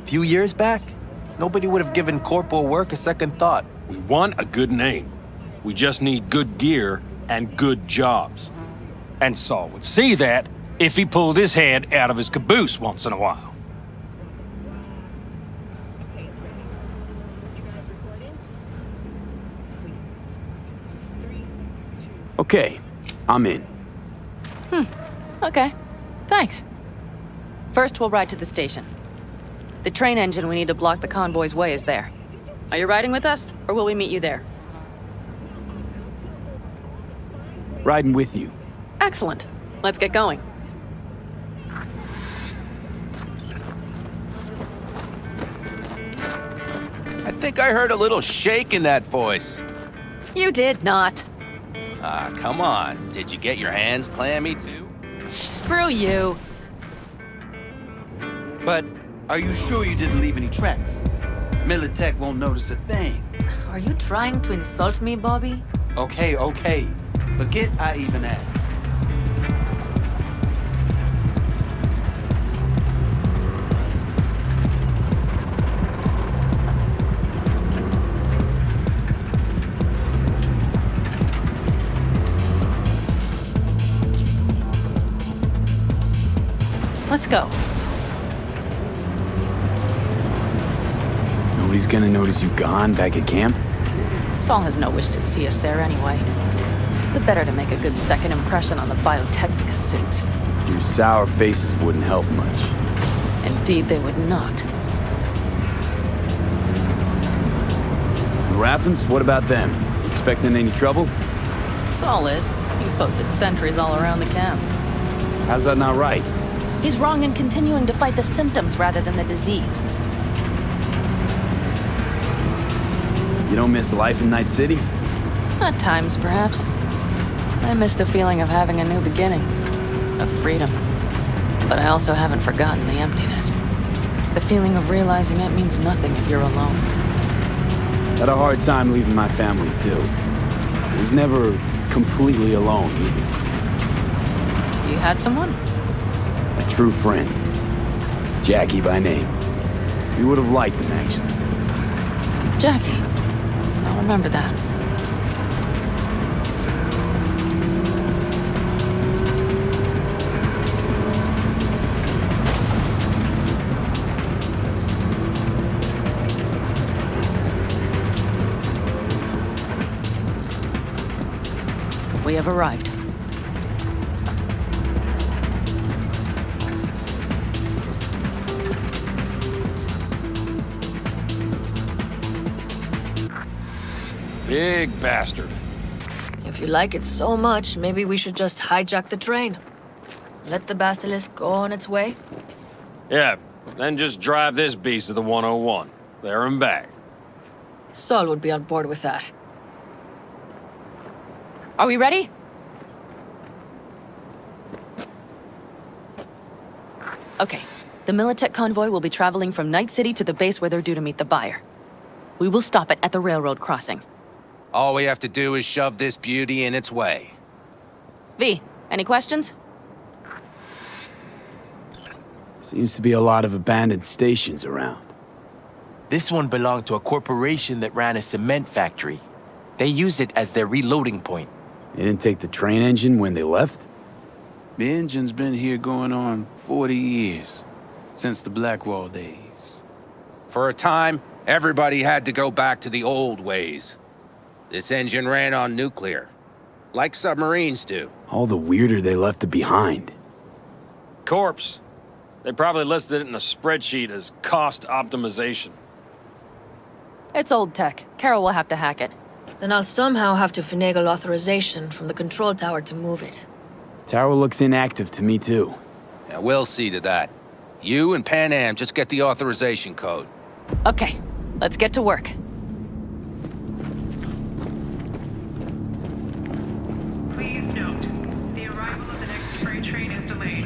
Few years back, nobody would have given corporal work a second thought. We want a good name. We just need good gear and good jobs. And Saul would see that if he pulled his head out of his caboose once in a while. Okay, I'm in. Okay. Thanks. First, we'll ride to the station. The train engine we need to block the convoy's way is there. Are you riding with us, or will we meet you there? Riding with you. Excellent. Let's get going. I think I heard a little shake in that voice. You did not. Ah, come on. Did you get your hands clammy, too? Screw you. But are you sure you didn't leave any tracks? Militech won't notice a thing. Are you trying to insult me, Bobby? Okay. Forget I even asked. Let's go. Nobody's gonna notice you gone back at camp? Saul has no wish to see us there anyway. The better to make a good second impression on the Biotechnica suits. Your sour faces wouldn't help much. Indeed, they would not. The Raffens, what about them? Expecting any trouble? Saul is. He's posted sentries all around the camp. How's that not right? He's wrong in continuing to fight the symptoms rather than the disease. You don't miss life in Night City? At times, perhaps. I miss the feeling of having a new beginning. Of freedom. But I also haven't forgotten the emptiness. The feeling of realizing it means nothing if you're alone. Had a hard time leaving my family, too. I was never completely alone, either. You had someone? A true friend. Jackie by name. You would have liked him, actually. Jackie. I'll remember that. We have arrived. Big bastard. If you like it so much, maybe we should just hijack the train. Let the Basilisk go on its way. Yeah, then just drive this beast to the 101. There and back. Saul would be on board with that. Are we ready? Okay. The Militech convoy will be traveling from Night City to the base where they're due to meet the buyer. We will stop it at the railroad crossing. All we have to do is shove this beauty in its way. V, any questions? Seems to be a lot of abandoned stations around. This one belonged to a corporation that ran a cement factory. They used it as their reloading point. They didn't take the train engine when they left? The engine's been here going on 40 years, since the Blackwall days. For a time, everybody had to go back to the old ways. This engine ran on nuclear, like submarines do. All the weirder they left it behind. Corpse. They probably listed it in a spreadsheet as cost optimization. It's old tech. Carol will have to hack it. Then I'll somehow have to finagle authorization from the control tower to move it. Tower looks inactive to me, too. Yeah, we'll see to that. You and Panam just get the authorization code. Okay, let's get to work. Please note, the arrival of the next freight train is delayed.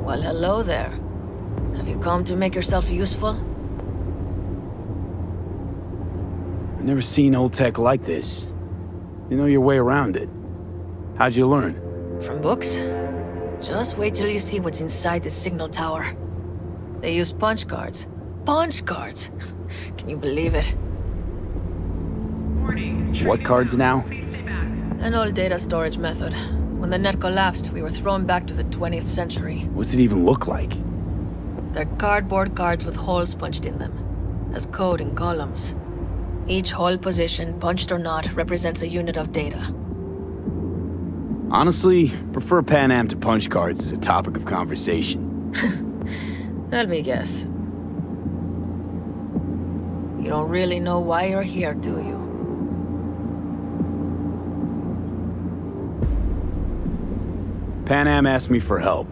Well, hello there. Have you come to make yourself useful? I've never seen old tech like this. You know your way around it. How'd you learn? From books? Just wait till you see what's inside the signal tower. They use punch cards. Punch cards! Can you believe it? What cards now? An old data storage method. When the net collapsed, we were thrown back to the 20th century. What's it even look like? They're cardboard cards with holes punched in them, as code in columns. Each hole position, punched or not, represents a unit of data. Honestly, prefer Panam to punch cards as a topic of conversation. Let me guess. You don't really know why you're here, do you? Panam asked me for help.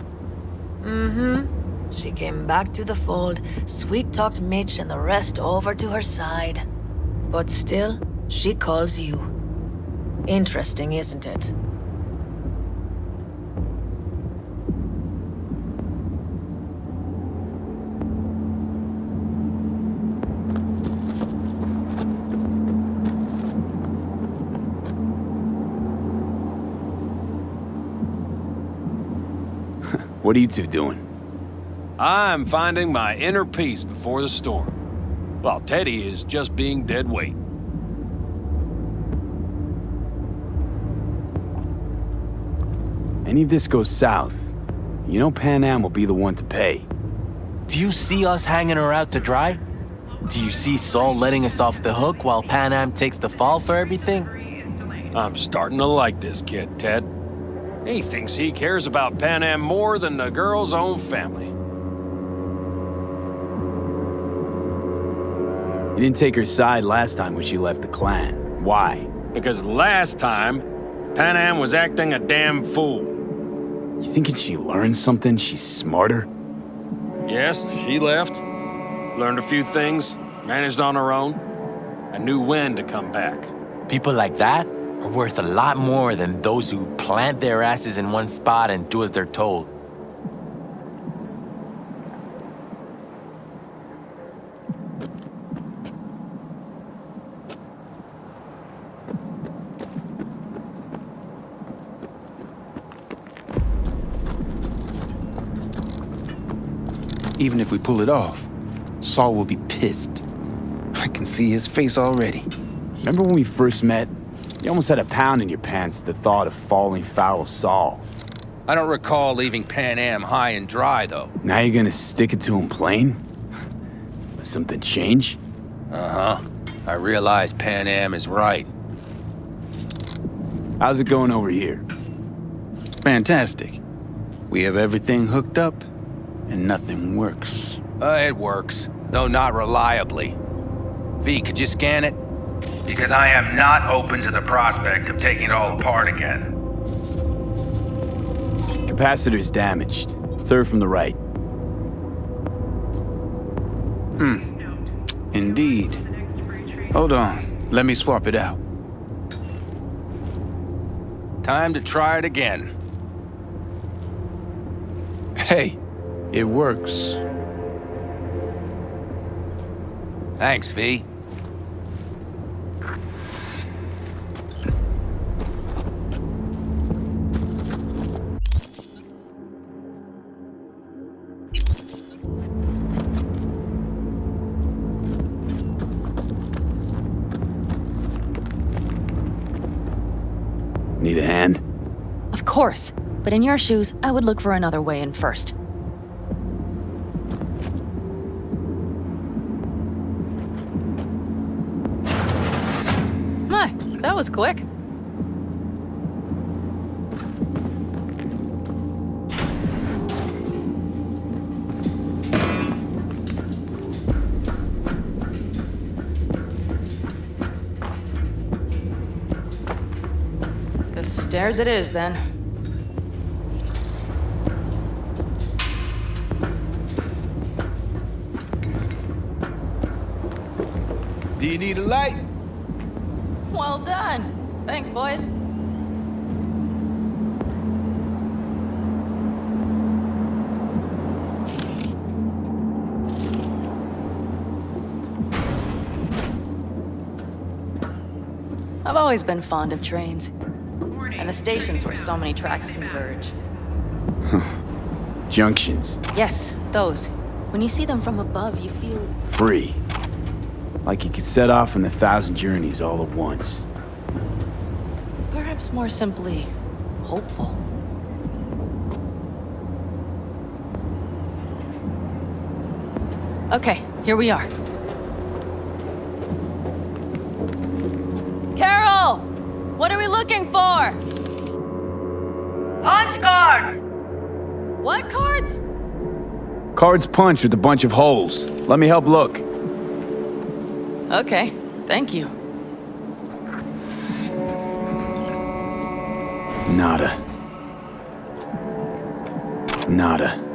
Mm-hmm. She came back to the fold, sweet-talked Mitch and the rest over to her side. But still, she calls you. Interesting, isn't it? What are you two doing? I'm finding my inner peace before the storm, while Teddy is just being dead weight. Any of this goes south, you know Panam will be the one to pay. Do you see us hanging her out to dry? Do you see Saul letting us off the hook while Panam takes the fall for everything? I'm starting to like this kid, Ted. He thinks he cares about Panam more than the girl's own family. You didn't take her side last time when she left the clan. Why? Because last time, Panam was acting a damn fool. You thinking she learned something? She's smarter? Yes, she left. Learned a few things, managed on her own, and knew when to come back. People like that are worth a lot more than those who plant their asses in one spot and do as they're told. Even if we pull it off, Saul will be pissed. I can see his face already. Remember when we first met? You almost had a pound in your pants at the thought of falling foul of Saul. I don't recall leaving Pan Am high and dry, though. Now you're gonna stick it to him plain? Something change? Uh-huh. I realize Pan Am is right. How's it going over here? Fantastic. We have everything hooked up, and nothing works. It works, though not reliably. V, could you scan it? Because I am not open to the prospect of taking it all apart again. Capacitor's damaged. Third from the right. Indeed. Hold on. Let me swap it out. Time to try it again. Hey, it works. Thanks, V. Need a hand? Of course. But in your shoes, I would look for another way in first. My, that was quick. The stairs it is, then. Do you need a light? Well done. Thanks, boys. I've always been fond of trains. And the stations where so many tracks converge. Junctions. Yes, those. When you see them from above, you feel... Free. Like you could set off on 1,000 journeys all at once. perhaps more simply, hopeful. Okay, here we are. Carol! What are we looking for? Punch cards! What cards? Cards punch with a bunch of holes. Let me help look. Okay, thank you. Nada. Nada.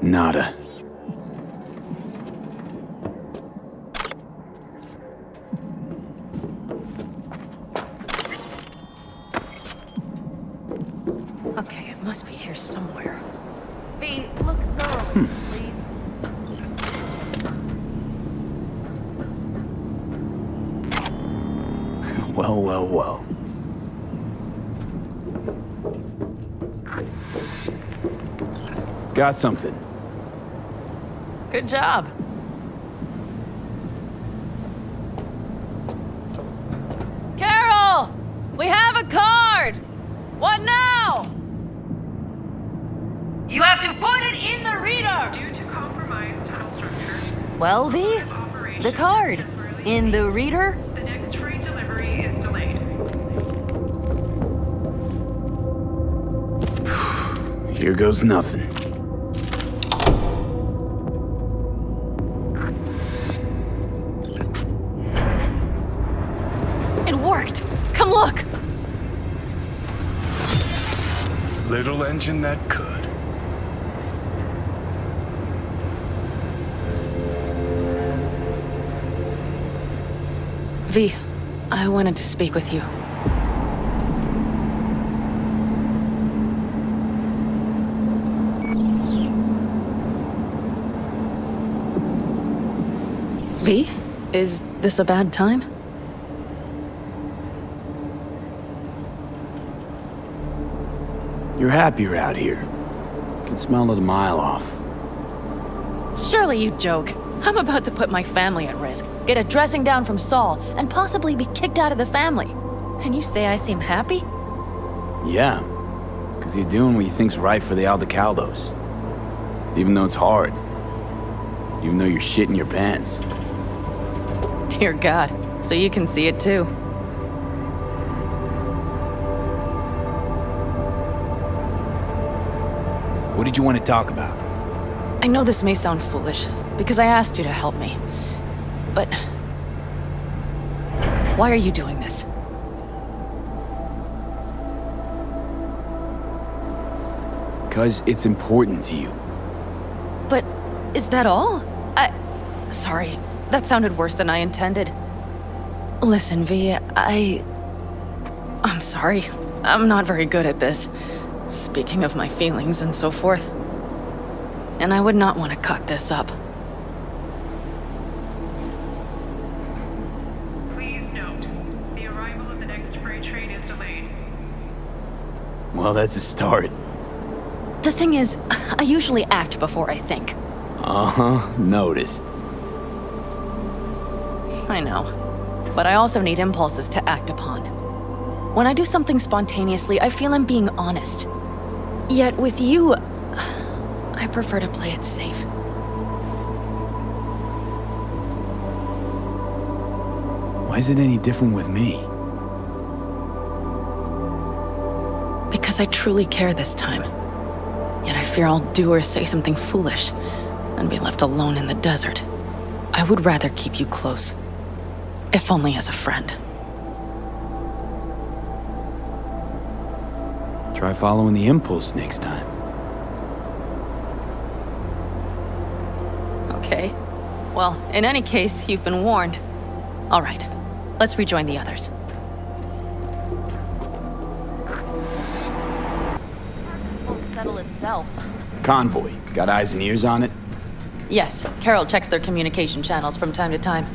Nada. Okay, it must be here somewhere. V, look thoroughly, please. Well, well, well. Got something. Good job. Carol! We have a card! What now? You have to put it in the reader! Due to compromised tunnel structure, Well, V, the card. In the reader? the next freight delivery is delayed. Here goes nothing. It worked! Come look! Little engine that could. V, I wanted to speak with you. V, is this a bad time? You're happier out here. Can smell it a mile off. Surely you joke. I'm about to put my family at risk, get a dressing down from Saul, and possibly be kicked out of the family. And you say I seem happy? Yeah, because you're doing what you think's right for the Aldecaldos. Even though it's hard. Even though you're shitting your pants. Dear God, so you can see it too. What did you want to talk about? I know this may sound foolish, because I asked you to help me. But why are you doing this? Because it's important to you. But is that all? Sorry, that sounded worse than I intended. Listen, V, I'm sorry. I'm not very good at this. Speaking of my feelings and so forth. And I would not want to cock this up. Please note, the arrival of the next freight train is delayed. Well, that's a start. The thing is, I usually act before I think. Uh-huh, noticed. I know. But I also need impulses to act upon. When I do something spontaneously, I feel I'm being honest. Yet with you, I prefer to play it safe. Why is it any different with me? Because I truly care this time. Yet I fear I'll do or say something foolish and be left alone in the desert. I would rather keep you close, if only as a friend. Try following the impulse next time. Okay. Well, in any case, you've been warned. All right, let's rejoin the others. Won't settle itself. Convoy. Got eyes and ears on it? Yes, Carol checks their communication channels from time to time.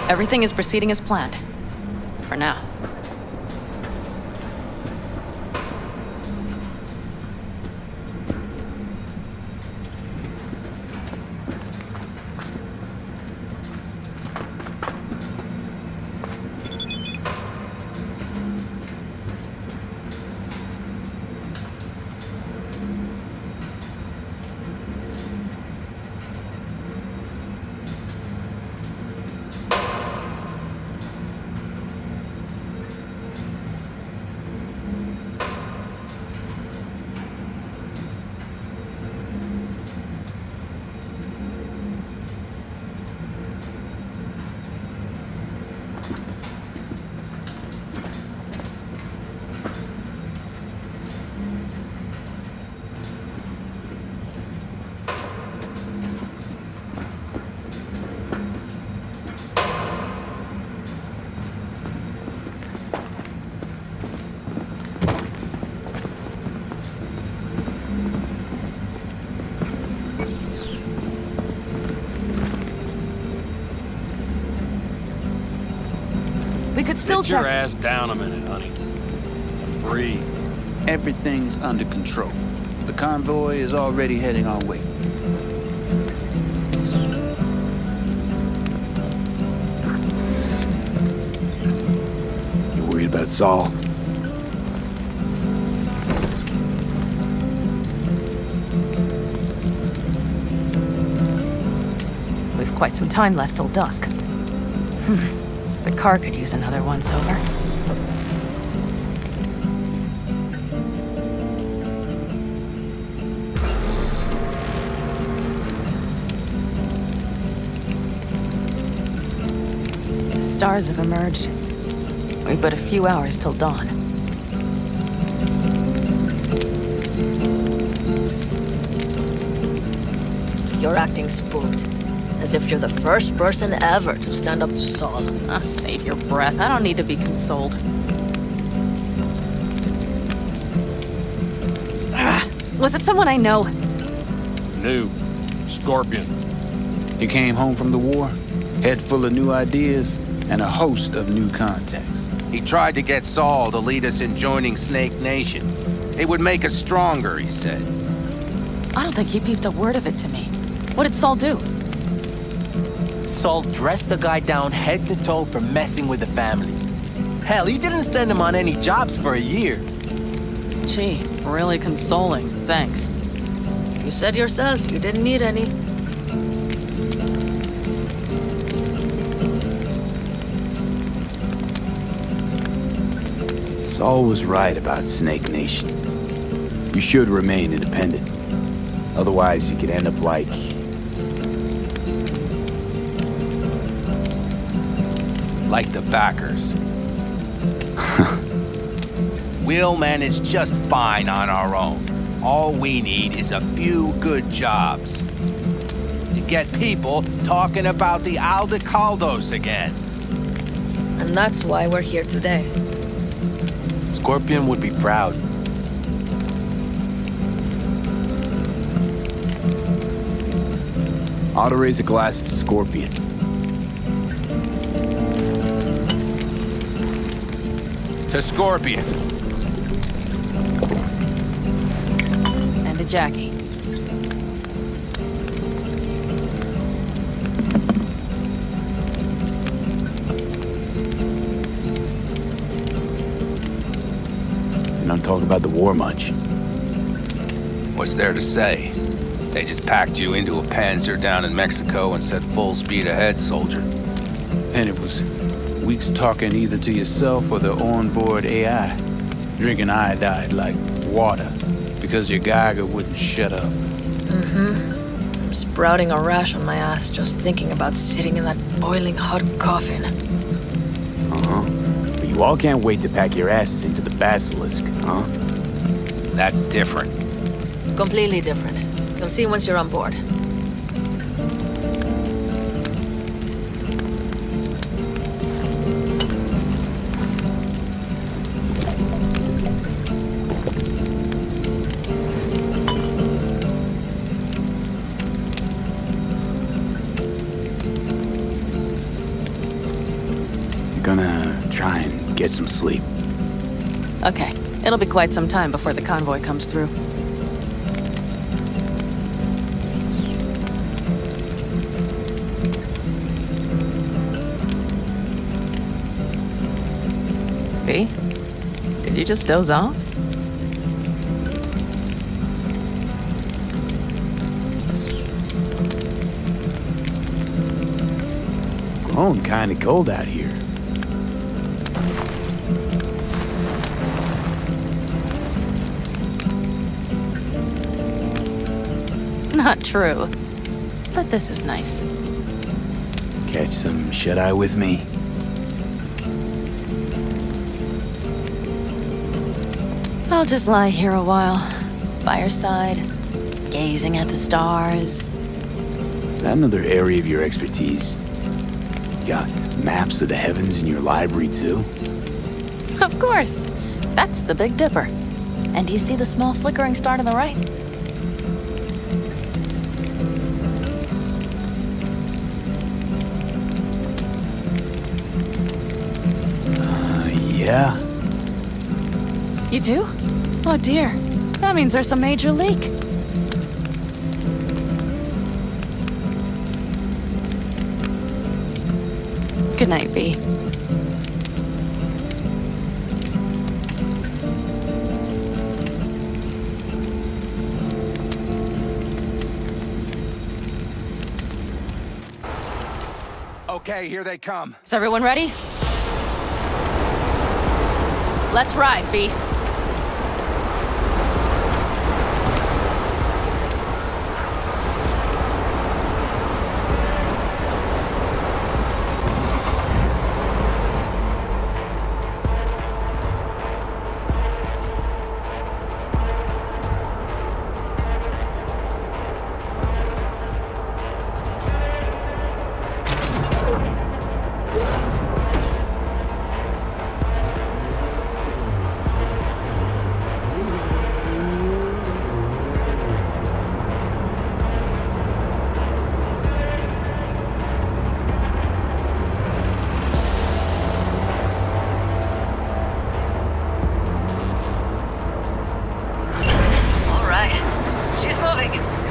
Everything is proceeding as planned. For now. We could still Sit your check. ass down a minute, honey. And breathe. Everything's under control. The convoy is already heading our way. You worried about Saul? We've quite some time left till dusk. The car could use another once-over. The stars have emerged. We've but a few hours till dawn. You're acting spooked. As if you're the first person ever to stand up to Saul. Oh, save your breath. I don't need to be consoled. Was it someone I know? New. Scorpion. He came home from the war, head full of new ideas, and a host of new contacts. He tried to get Saul to lead us in joining Snake Nation. It would make us stronger, he said. I don't think he peeped a word of it to me. What did Saul do? Saul dressed the guy down head to toe for messing with the family. Hell, he didn't send him on any jobs for a year. Gee, really consoling. Thanks. You said yourself you didn't need any. Saul was right about Snake Nation. You should remain independent. Otherwise, you could end up like... Like the backers. We'll manage just fine on our own. All we need is a few good jobs. To get people talking about the Aldecaldos again. And that's why we're here today. Scorpion would be proud. Ought to raise a glass to Scorpion. To Scorpion. And to Jackie. You don't talk about the war much. What's there to say? They just packed you into a panzer down in Mexico and said full speed ahead, soldier. And it was weeks talking either to yourself or the onboard AI. Drinking iodide like water because your Geiger wouldn't shut up. I'm sprouting a rash on my ass just thinking about sitting in that boiling hot coffin. But you all can't wait to pack your asses into the basilisk, huh? That's different. Completely different. You'll see once you're on board. You're gonna try and get some sleep. Okay, it'll be quite some time before the convoy comes through. V? Did you just doze off? Grown kinda cold out here. Not true. But this is nice. Catch some shut-eye with me? I'll just lie here a while, by your side, gazing at the stars. Is that another area of your expertise? You got maps of the heavens in your library, too? Of course. That's the Big Dipper. And do you see the small flickering star to the right? Yeah. You do? Oh dear. That means there's a major leak. Good night, V. Okay, here they come. Is everyone ready? Let's ride, V.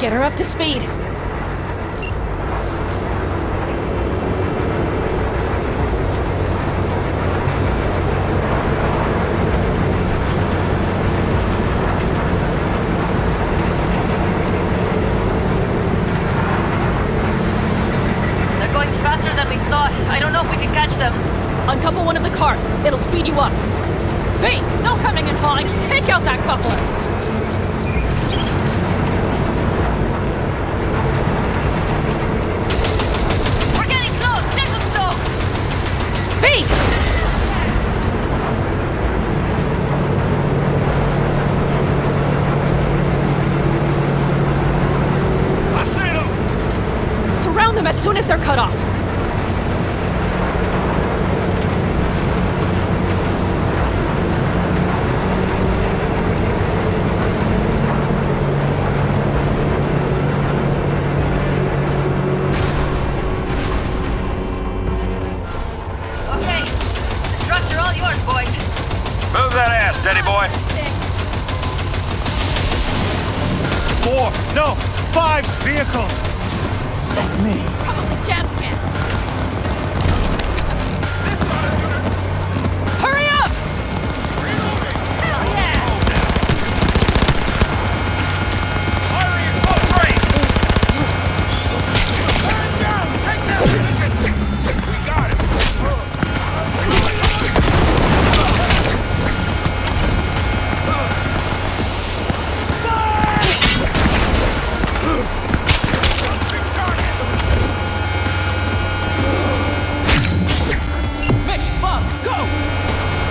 Get her up to speed. speed you up. V, no coming and hauling. Take out that coupler. We're getting close. Let them go. V! I see them! Surround them as soon as they're cut off. Move that ass, steady boy. 4, no, 5 vehicles. Fuck me. Probably jammed again. Hurry up! Hell yeah!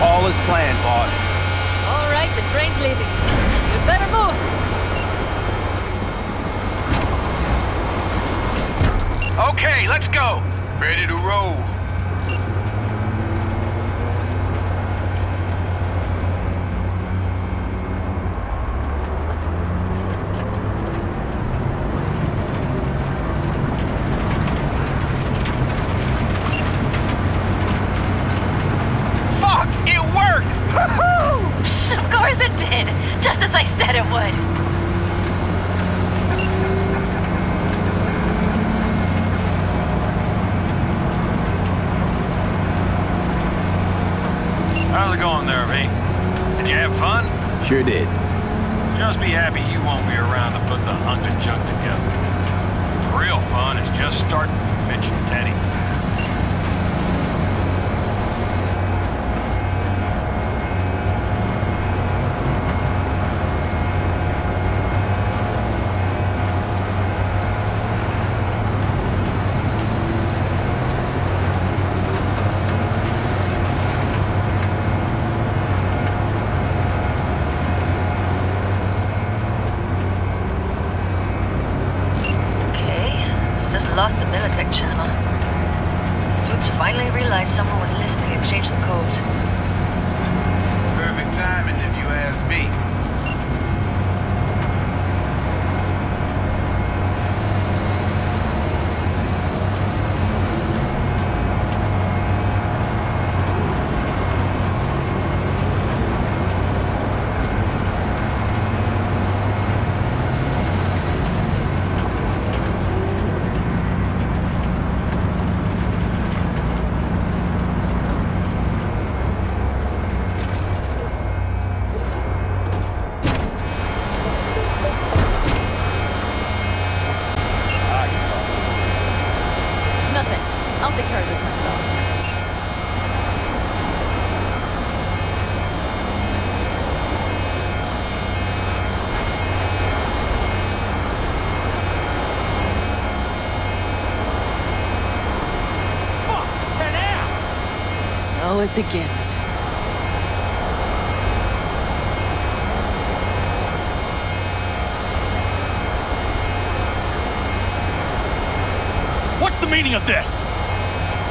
All is planned, boss. All right, the train's leaving. You'd better move. Okay, let's go. Ready to roll. Of course it did. Just as I said it would. How's it going there, V? Did you have fun? Sure did. Just be happy you won't be around to put the hunk of junk together. The real fun is just starting with Mitch and Teddy. Lost the Militech channel. Suits finally realized someone was listening and changed the codes. Perfect timing if you ask me. I'll take care of this myself. So it begins. What's the meaning of this?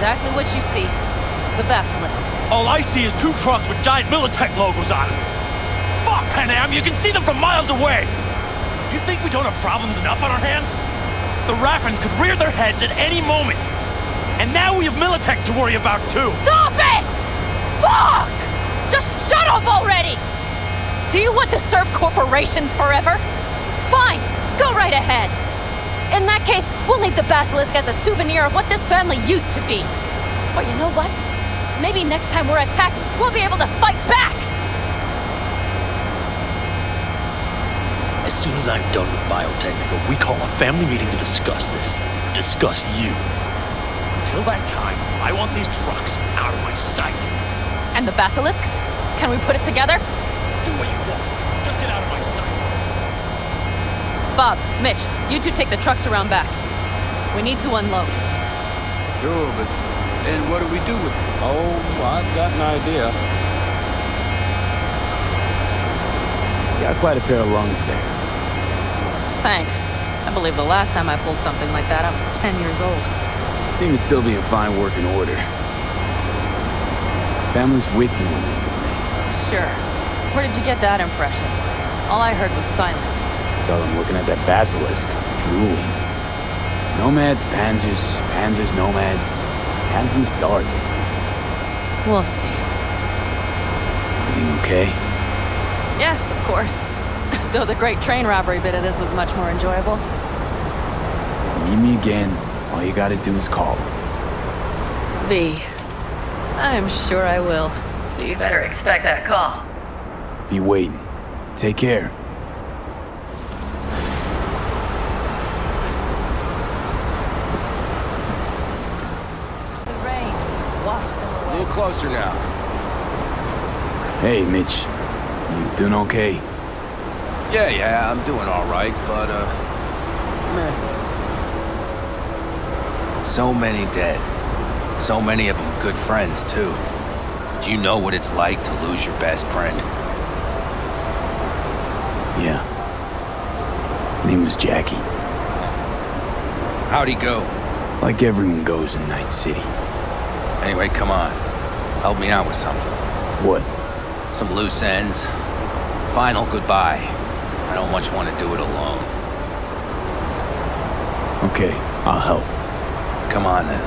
Exactly what you see. The basilisk. All I see is 2 trucks with giant Militech logos on them. Fuck, Panam, you can see them from miles away! You think we don't have problems enough on our hands? The Raffens could rear their heads at any moment. And now we have Militech to worry about too. Stop it! Fuck! Just shut up already! Do you want to serve corporations forever? Fine, go right ahead. In that case, we'll leave the basilisk as a souvenir of what this family used to be. Or you know what? Maybe next time we're attacked, we'll be able to fight back! As soon as I'm done with Biotechnical, we call a family meeting to discuss this. Discuss you. Until that time, I want these trucks out of my sight. And the basilisk? Can we put it together? Do what you want. Just get out of my sight. Bob, Mitch, you two take the trucks around back. We need to unload. Sure, but then what do we do with it? Oh, I've got an idea. Got quite a pair of lungs there. Thanks. I believe the last time I pulled something like that, I was 10 years old. Seem to still be in fine working order. Family's with you on this, I think. Sure. Where did you get that impression? All I heard was silence. Saw them looking at that basilisk, drooling. Nomads, panzers, panzers, nomads. Had from the start. We'll see. Everything okay? Yes, of course. Though the great train robbery bit of this was much more enjoyable. Meet me again. All you gotta do is call. V. I'm sure I will. So you better expect that call. Be waiting. Take care. The rain washed them away. A little closer now. Hey, Mitch. You doing okay? Yeah, I'm doing all right, but, meh. So many dead. So many of them good friends, too. Do you know what it's like to lose your best friend? Yeah. Name was Jackie. How'd he go? Like everyone goes in Night City. Anyway, come on. Help me out with something. What? Some loose ends. Final goodbye. I don't much want to do it alone. Okay, I'll help. Come on, then.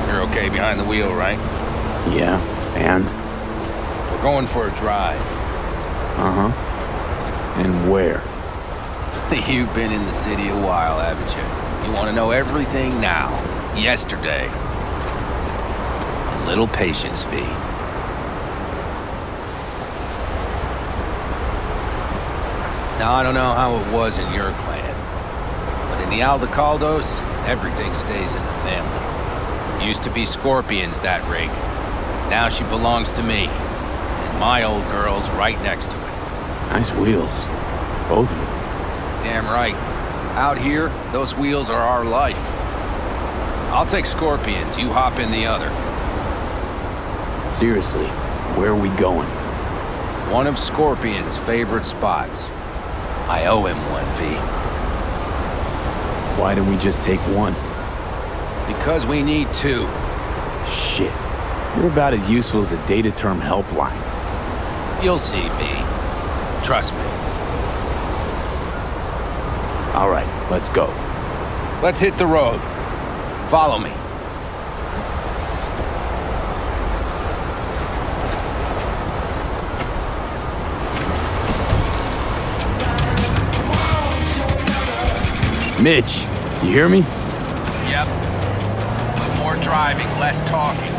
You're okay behind the wheel, right? Yeah, and? We're going for a drive. Uh-huh. And where? You've been in the city a while, haven't you? You want to know everything now. Yesterday. A little patience, V. Now, I don't know how it was in your clan, but in the Aldecaldos, everything stays in the family. Used to be Scorpion's, that rig. Now she belongs to me, and my old girl's right next to it. Nice wheels. Both of them. Damn right. Out here, those wheels are our life. I'll take Scorpion's, you hop in the other. Seriously, where are we going? One of Scorpion's favorite spots. I owe him one, V. Why don't we just take one? Because we need two. Shit. You're about as useful as a data term helpline. You'll see, V. Trust me. All right, let's go. Let's hit the road. Follow me. Mitch, you hear me? Yep. But more driving, less talking.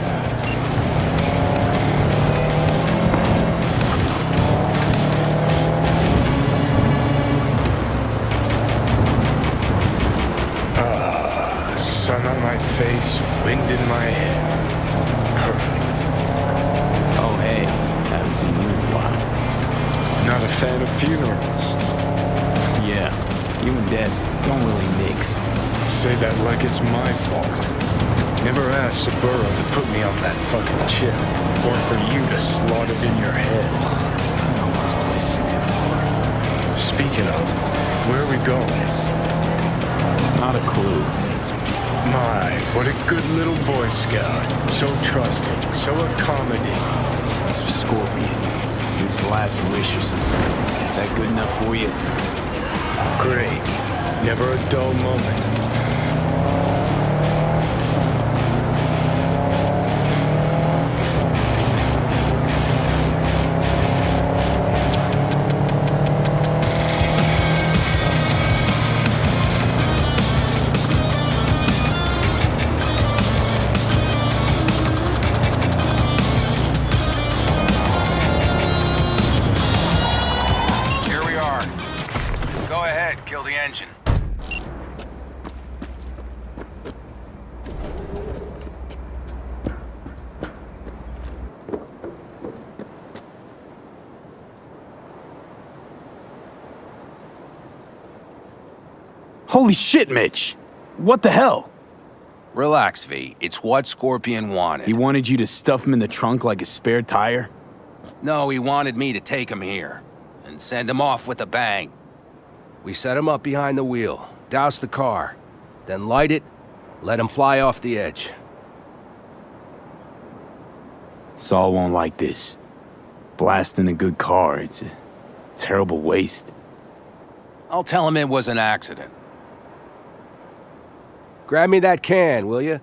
Sun on my face, wind in my hair. Perfect. Oh, hey. Haven't seen you in a while. Not a fan of funerals. Yeah, you and death don't really mix. Say that like it's my fault. Never asked Saburo to put me on that fucking chip, or for you to slot it in your head. I know this place is too far. Speaking of, where are we going? Not a clue. My, what a good little Boy Scout. So trusting, so accommodating. It's for Scorpion. His last wish or something. Is that good enough for you? Great. Never a dull moment. Holy shit, Mitch! What the hell? Relax, V. It's what Scorpion wanted. He wanted you to stuff him in the trunk like a spare tire? No, he wanted me to take him here and send him off with a bang. We set him up behind the wheel, douse the car, then light it, let him fly off the edge. Saul won't like this. Blasting a good car, it's a terrible waste. I'll tell him it was an accident. Grab me that can, will you?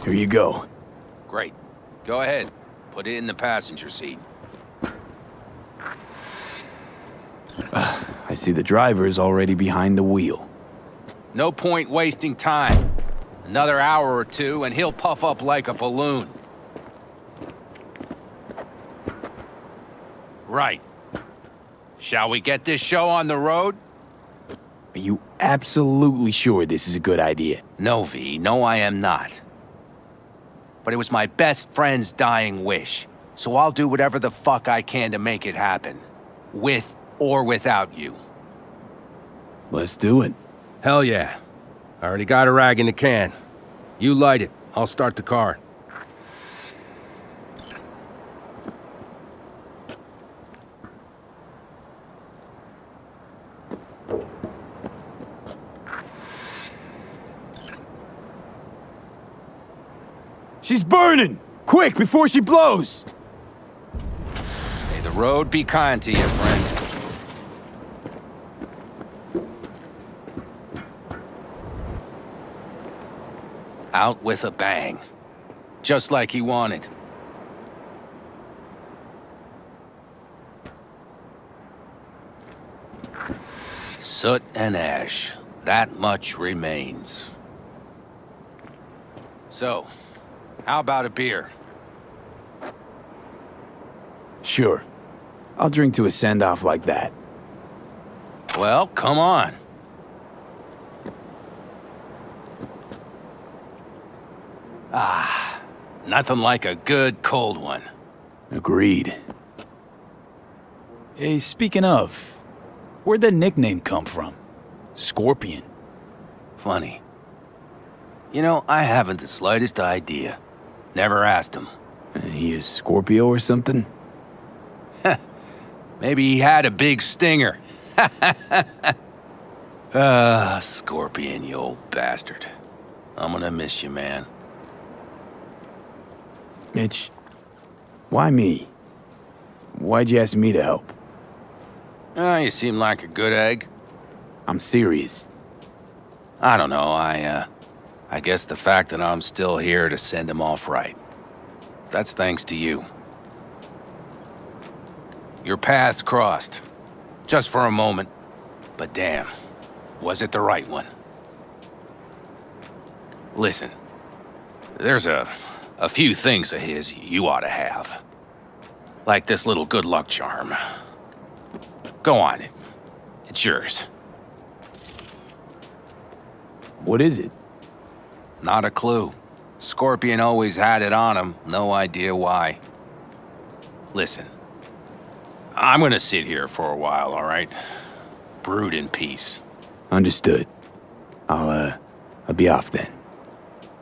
Here you go. Great. Go ahead. Put it in the passenger seat. I see the driver is already behind the wheel. No point wasting time. Another hour or two and he'll puff up like a balloon. Right. Shall we get this show on the road? Are you absolutely sure this is a good idea? No, V. No, I am not. But it was my best friend's dying wish. So I'll do whatever the fuck I can to make it happen. With or without you. Let's do it. Hell yeah. I already got a rag in the can. You light it. I'll start the car. She's burning! Quick, before she blows! May the road be kind to you, friend. Out with a bang. Just like he wanted. Soot and ash. That much remains. So, how about a beer? Sure. I'll drink to a send-off like that. Well, come on. Ah, nothing like a good cold one. Agreed. Hey, speaking of, where'd that nickname come from? Scorpion. Funny. You know, I haven't the slightest idea. Never asked him. He is Scorpio or something? Maybe he had a big stinger. Scorpion, you old bastard. I'm gonna miss you, man. Mitch, why me? Why'd you ask me to help? You seem like a good egg. I'm serious. I don't know, I guess the fact that I'm still here to send him off right. That's thanks to you. Your paths crossed. Just for a moment. But damn, was it the right one? Listen, there's a few things of his you ought to have. Like this little good luck charm. Go on, it's yours. What is it? Not a clue. Scorpion always had it on him, no idea why. Listen, I'm gonna sit here for a while, all right? Brood in peace. Understood. I'll be off then.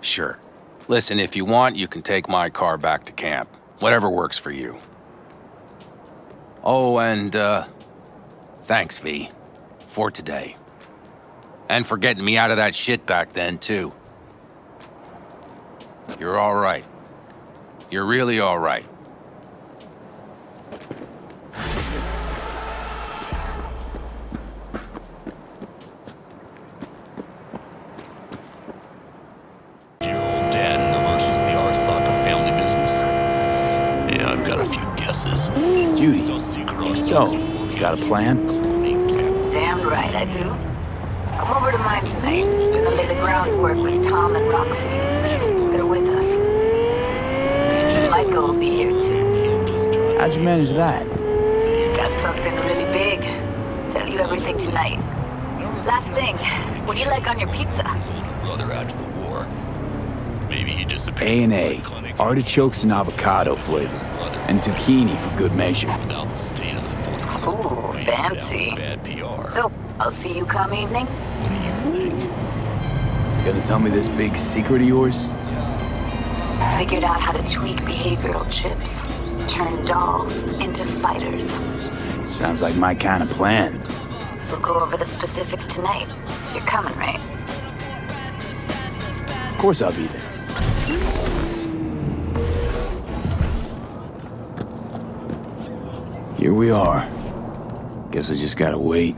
Sure. Listen, if you want, you can take my car back to camp. Whatever works for you. Oh, and, thanks, V. For today. And for getting me out of that shit back then, too. You're all right. You're really all right. Your old dad versus the Arasaka family business. Yeah, I've got a few guesses. Judy, so, got a plan? Damn right I do. Come over to mine tonight. We're gonna lay the groundwork with Tom and Roxy. They're with us. Michael will be here too. How'd you manage that? Got something really big. Tell you everything tonight. Last thing, what do you like on your pizza? Brother after the war. Maybe he disappeared. A&A. Artichokes and avocado flavor. And zucchini for good measure. Ooh, fancy. So, I'll see you come evening? You gonna tell me this big secret of yours? Figured out how to tweak behavioral chips. Turn dolls into fighters. Sounds like my kind of plan. We'll go over the specifics tonight. You're coming, right? Of course I'll be there. Here we are. Guess I just gotta wait.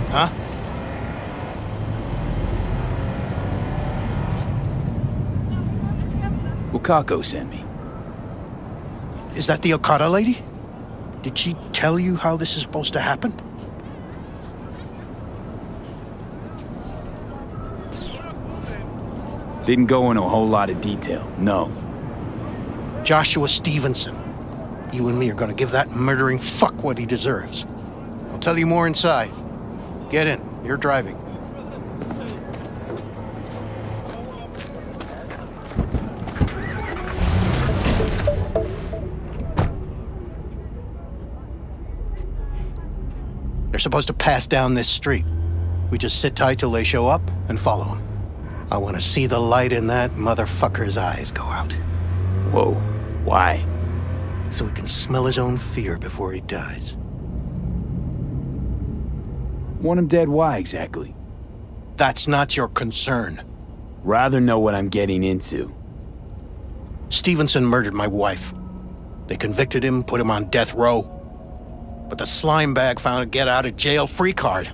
Huh? Wakako sent me. Is that the Okada lady? Did she tell you how this is supposed to happen? Didn't go into a whole lot of detail, no. Joshua Stevenson. You and me are gonna give that murdering fuck what he deserves. I'll tell you more inside. Get in. You're driving. They're supposed to pass down this street. We just sit tight till they show up and follow them. I want to see the light in that motherfucker's eyes go out. Whoa, why? So he can smell his own fear before he dies. Want him dead, why exactly? That's not your concern. Rather know what I'm getting into. Stevenson murdered my wife. They convicted him, put him on death row. But the slime bag found a get-out-of-jail-free card.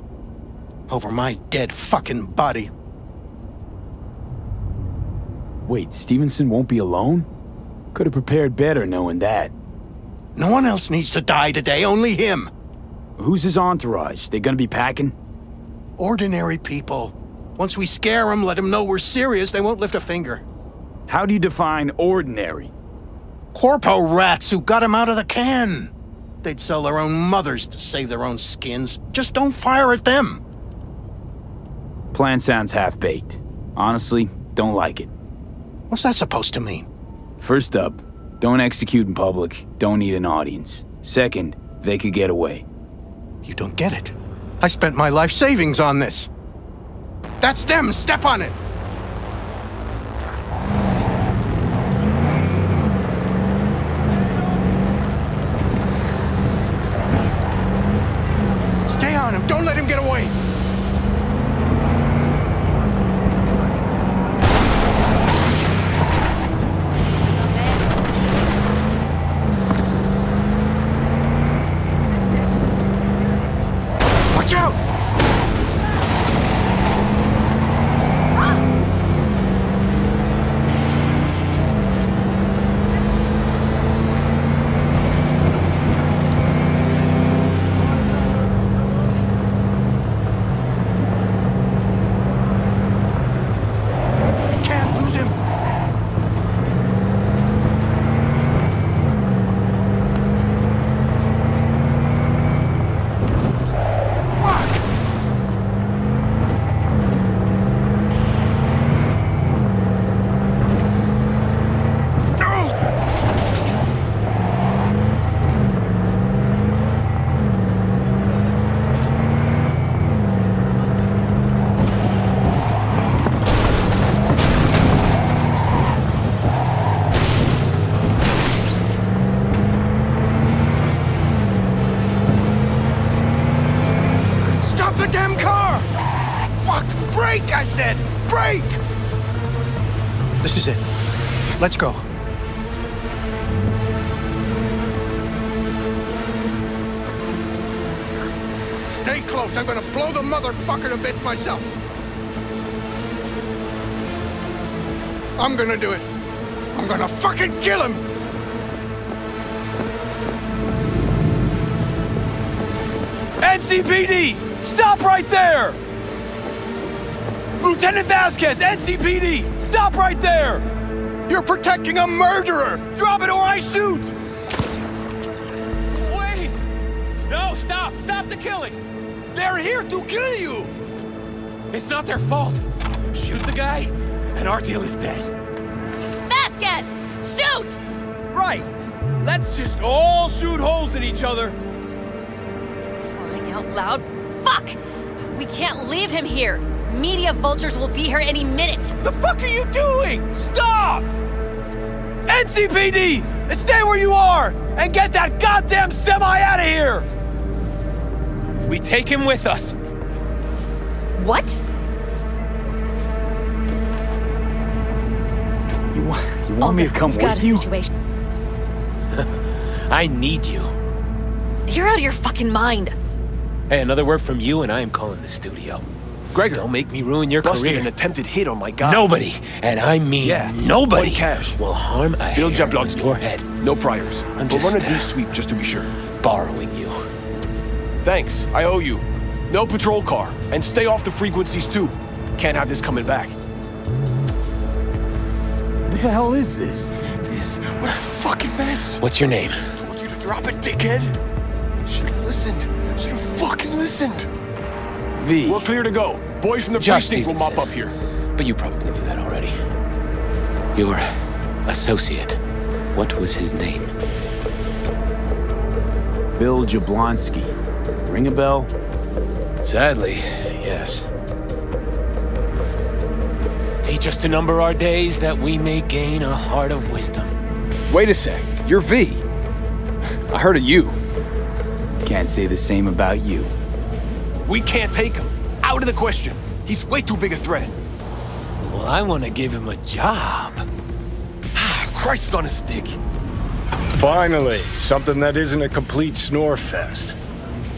Over my dead fucking body. Wait, Stevenson won't be alone? Could have prepared better knowing that. No one else needs to die today, only him. Who's his entourage? They gonna be packing? Ordinary people. Once we scare them, let them know we're serious, they won't lift a finger. How do you define ordinary? Corpo rats who got him out of the can. They'd sell their own mothers to save their own skins. Just don't fire at them. Plan sounds half-baked. Honestly, don't like it. What's that supposed to mean? First up, don't execute in public, don't need an audience. Second, they could get away. You don't get it. I spent my life savings on this. That's them, step on it! Stay on him, don't let him get away! Watch out! Can't lose him! Stop the damn car! Fuck! Brake, I said! Brake! This is it. Let's go. Stay close. I'm gonna blow the motherfucker to bits myself. I'm gonna do it. I'm gonna fucking kill him! NCPD! Stop right there! Lieutenant Vasquez, NCPD! Stop right there! You're protecting a murderer! Drop it or I shoot! Wait! No, stop! Stop the killing! They're here to kill you! It's not their fault. Shoot the guy, and our deal is dead. Vasquez! Shoot! Right. Let's just all shoot holes in each other. Crying out loud. Fuck! We can't leave him here. Media vultures will be here any minute. The fuck are you doing? Stop! NCPD! Stay where you are! And get that goddamn semi out of here! We take him with us. What? You want me to come with you? I need you. You're out of your fucking mind. Hey, another word from you and I am calling the studio. Gregor, don't make me ruin your busted career. An attempted hit on my guy. Nobody, and I mean nobody, cash. will harm a hair on your head. No priors. We'll run a deep sweep just to be sure. Borrowing you. Thanks, I owe you. No patrol car, and stay off the frequencies too. Can't have this coming back. What the hell is this? What a fucking mess. What's your name? Told you to drop it, dickhead. Should've listened. Should've fucking listened. V. We're clear to go. Boys from the Josh precinct will mop Stevenson. up here. But you probably knew that already. Your associate. What was his name? Bill Jablonski. Ring a bell? Sadly, yes. Teach us to number our days that we may gain a heart of wisdom. Wait a sec. You're V. I heard of you. Can't say the same about you. We can't take him. Out of the question. He's way too big a threat. Well, I want to give him a job. Christ on a stick. Finally, something that isn't a complete snore fest.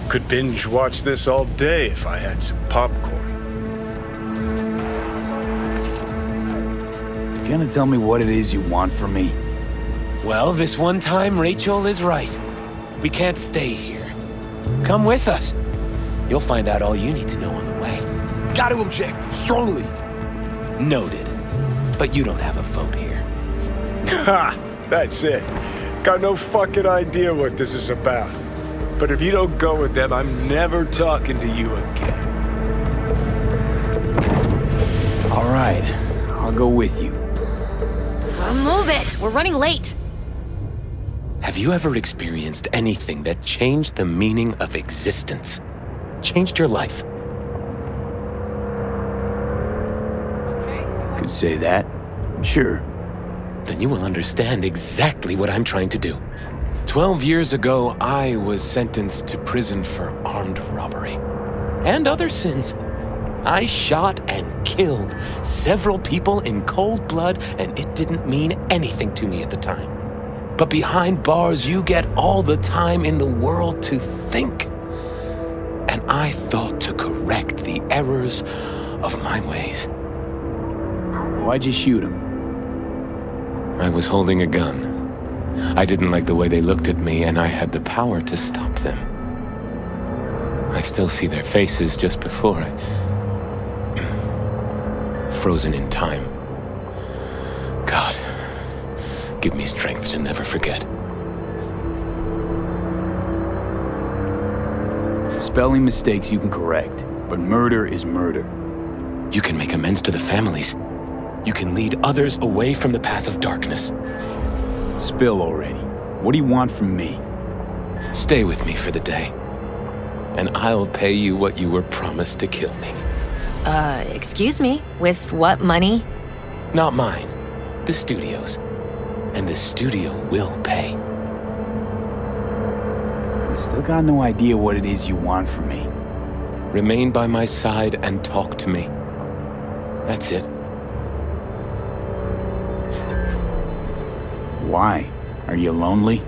Could binge watch this all day if I had some popcorn. You gonna tell me what it is you want from me? Well, this one time, Rachel is right. We can't stay here. Come with us. You'll find out all you need to know on the way. Gotta object, strongly. Noted. But you don't have a vote here. Ha! That's it. Got no fucking idea what this is about. But if you don't go with them, I'm never talking to you again. All right, I'll go with you. Move it! We're running late. Have you ever experienced anything that changed the meaning of existence? Changed your life? Could say that. Sure. Then you will understand exactly what I'm trying to do. 12 years ago, I was sentenced to prison for armed robbery. And other sins. I shot and killed several people in cold blood, and it didn't mean anything to me at the time. But behind bars, you get all the time in the world to think. And I thought to correct the errors of my ways. Why'd you shoot him? I was holding a gun. I didn't like the way they looked at me, and I had the power to stop them. I still see their faces just before I... frozen in time. God, give me strength to never forget. Spelling mistakes you can correct, but murder is murder. You can make amends to the families. You can lead others away from the path of darkness. Spill already. What do you want from me? Stay with me for the day, and I'll pay you what you were promised to kill me. Excuse me? With what money? Not mine. The studio's. And the studio will pay. I still got no idea what it is you want from me. Remain by my side and talk to me. That's it. Why? Are you lonely?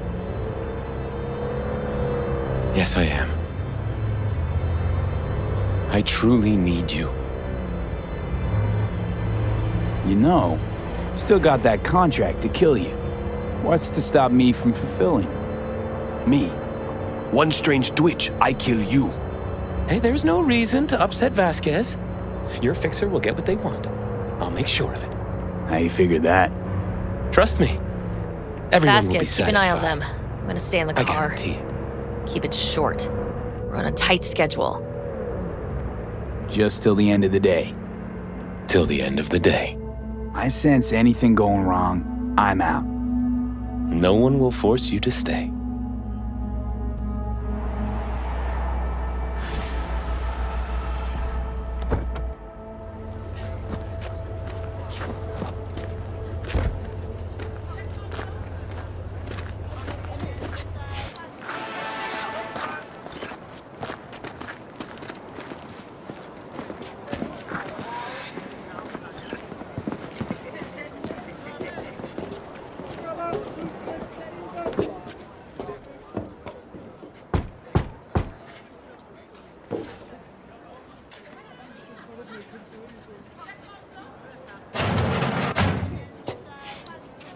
Yes, I am. I truly need you. You know, still got that contract to kill you. What's to stop me from fulfilling? Me. One strange twitch, I kill you. Hey, there's no reason to upset Vasquez. Your fixer will get what they want. I'll make sure of it. How you figure that? Trust me. Everyone will be Vasquez, keep satisfied. an eye on them. I'm gonna stay in the I car. guarantee it. Keep it short. We're on a tight schedule. Just till the end of the day. Till the end of the day. I sense anything going wrong, I'm out. No one will force you to stay.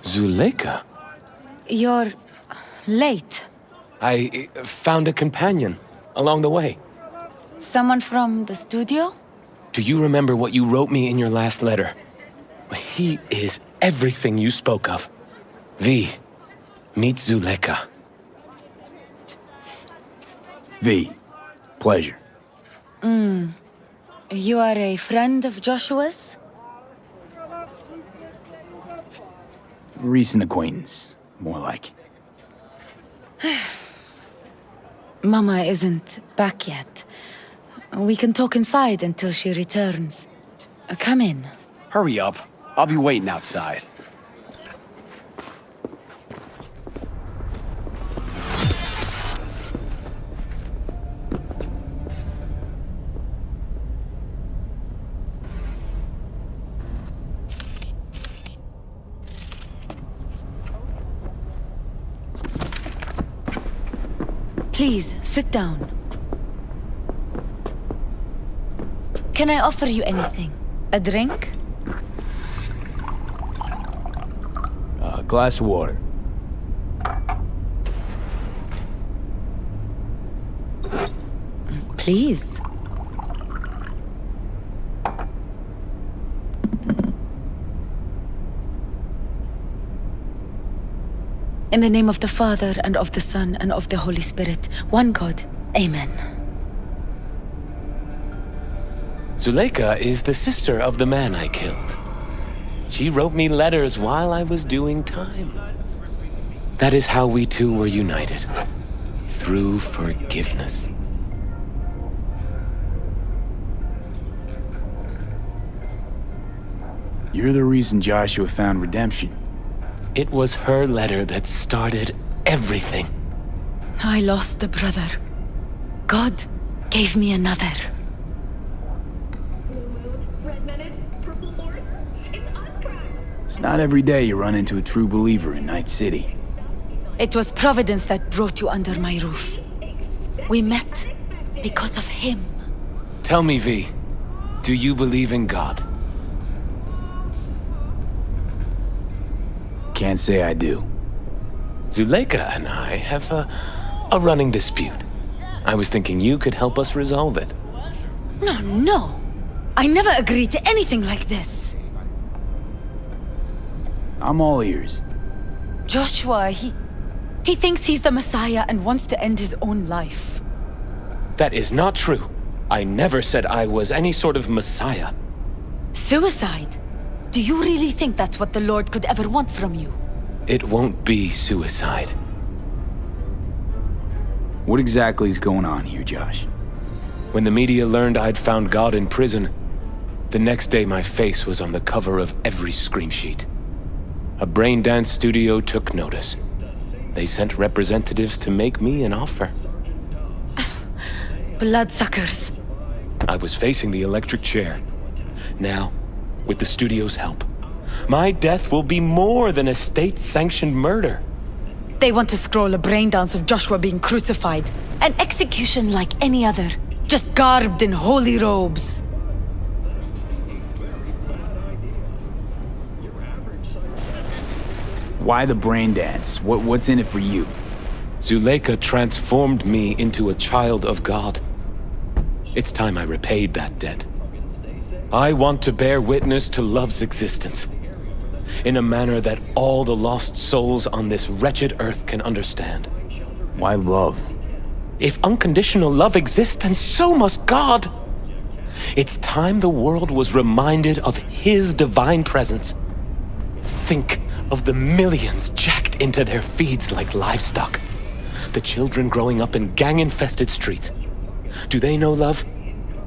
Zuleika? You're late. I found a companion along the way. Someone from the studio? Do you remember what you wrote me in your last letter? He is everything you spoke of. V, meet Zuleika. V, pleasure. You are a friend of Joshua's? Recent acquaintance, more like. Mama isn't back yet. We can talk inside until she returns. Come in. Hurry up. I'll be waiting outside. Please, sit down. Can I offer you anything? A drink? A glass of water. Please. In the name of the Father, and of the Son, and of the Holy Spirit, one God. Amen. Zuleika is the sister of the man I killed. She wrote me letters while I was doing time. That is how we two were united. Through forgiveness. You're the reason Joshua found redemption. It was her letter that started everything. I lost a brother. God gave me another. It's not every day you run into a true believer in Night City. It was Providence that brought you under my roof. We met because of him. Tell me, V, do you believe in God? Can't say I do. Zuleika and I have a running dispute. I was thinking you could help us resolve it. No. I never agreed to anything like this. I'm all ears. Joshua, he thinks he's the Messiah and wants to end his own life. That is not true. I never said I was any sort of Messiah. Suicide? Do you really think that's what the Lord could ever want from you? It won't be suicide. What exactly is going on here, Josh? When the media learned I'd found God in prison, the next day my face was on the cover of every scream sheet. A brain dance studio took notice. They sent representatives to make me an offer. Bloodsuckers. I was facing the electric chair. Now, with the studio's help, my death will be more than a state-sanctioned murder. They want to scroll a brain dance of Joshua being crucified. An execution like any other, just garbed in holy robes. Why the brain dance? What's in it for you? Zuleika transformed me into a child of God. It's time I repaid that debt. I want to bear witness to love's existence, in a manner that all the lost souls on this wretched earth can understand. Why love? If unconditional love exists, then so must God. It's time the world was reminded of his divine presence. Think of the millions jacked into their feeds like livestock. The children growing up in gang-infested streets. Do they know love?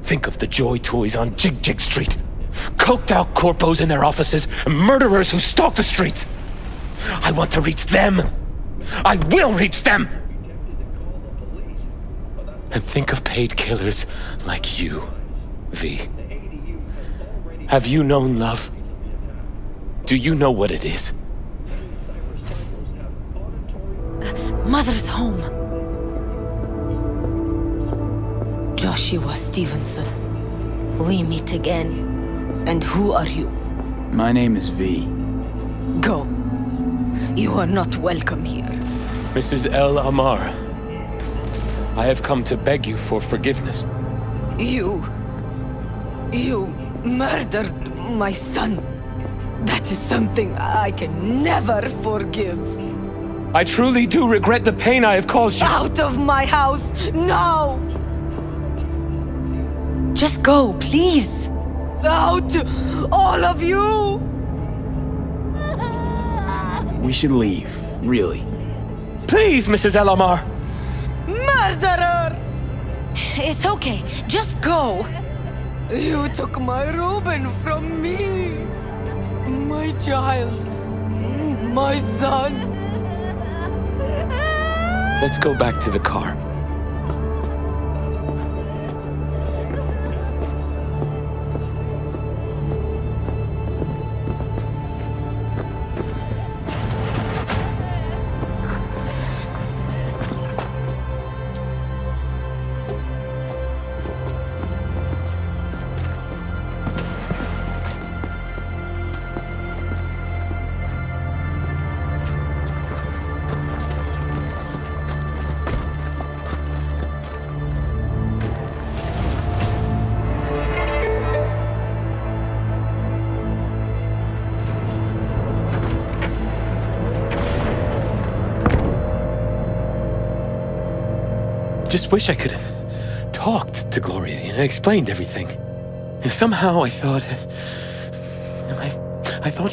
Think of the joy toys on Jig Jig Street. Coked out corpos in their offices and murderers who stalk the streets. I want to reach them. I will reach them! And think of paid killers like you, V. Have you known love? Do you know what it is? Mother's home. Joshua Stevenson. We meet again. And who are you? My name is V. Go. You are not welcome here. Mrs. El Amar, I have come to beg you for forgiveness. You murdered my son. That is something I can never forgive. I truly do regret the pain I have caused you. Out of my house, now! Just go, please. Out, all of you! We should leave, really. Please, Mrs. El Amar! Murderer! It's okay, just go. You took my Reuben from me. My child. My son. Let's go back to the car. Just wish I could have talked to Gloria and explained everything. Somehow I thought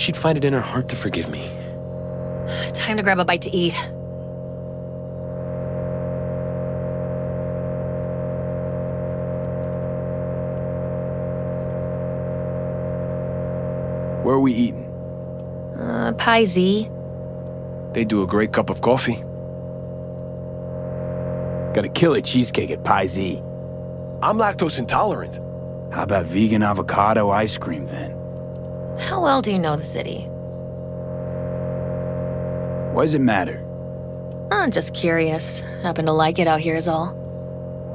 she'd find it in her heart to forgive me. Time to grab a bite to eat. Where are we eating? Pie Z. They do a great cup of coffee. Got a killer cheesecake at Pie Z. I'm lactose intolerant. How about vegan avocado ice cream then? How well do you know the city? Why does it matter? I'm just curious. Happen to like it out here is all.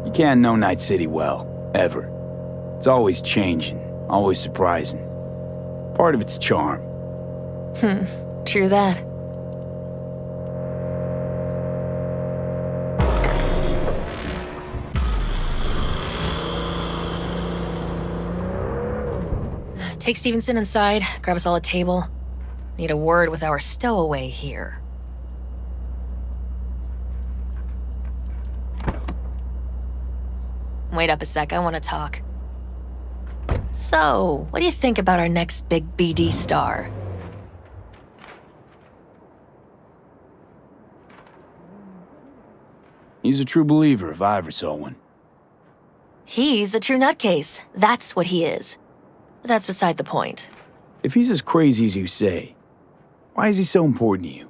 You can't know Night City well, ever. It's always changing, always surprising. Part of its charm. True that. Take Stevenson inside, grab us all a table. Need a word with our stowaway here. Wait up a sec, I want to talk. So, what do you think about our next big BD star? He's a true believer if I ever saw one. He's a true nutcase. That's what he is. But that's beside the point. If he's as crazy as you say, why is he so important to you?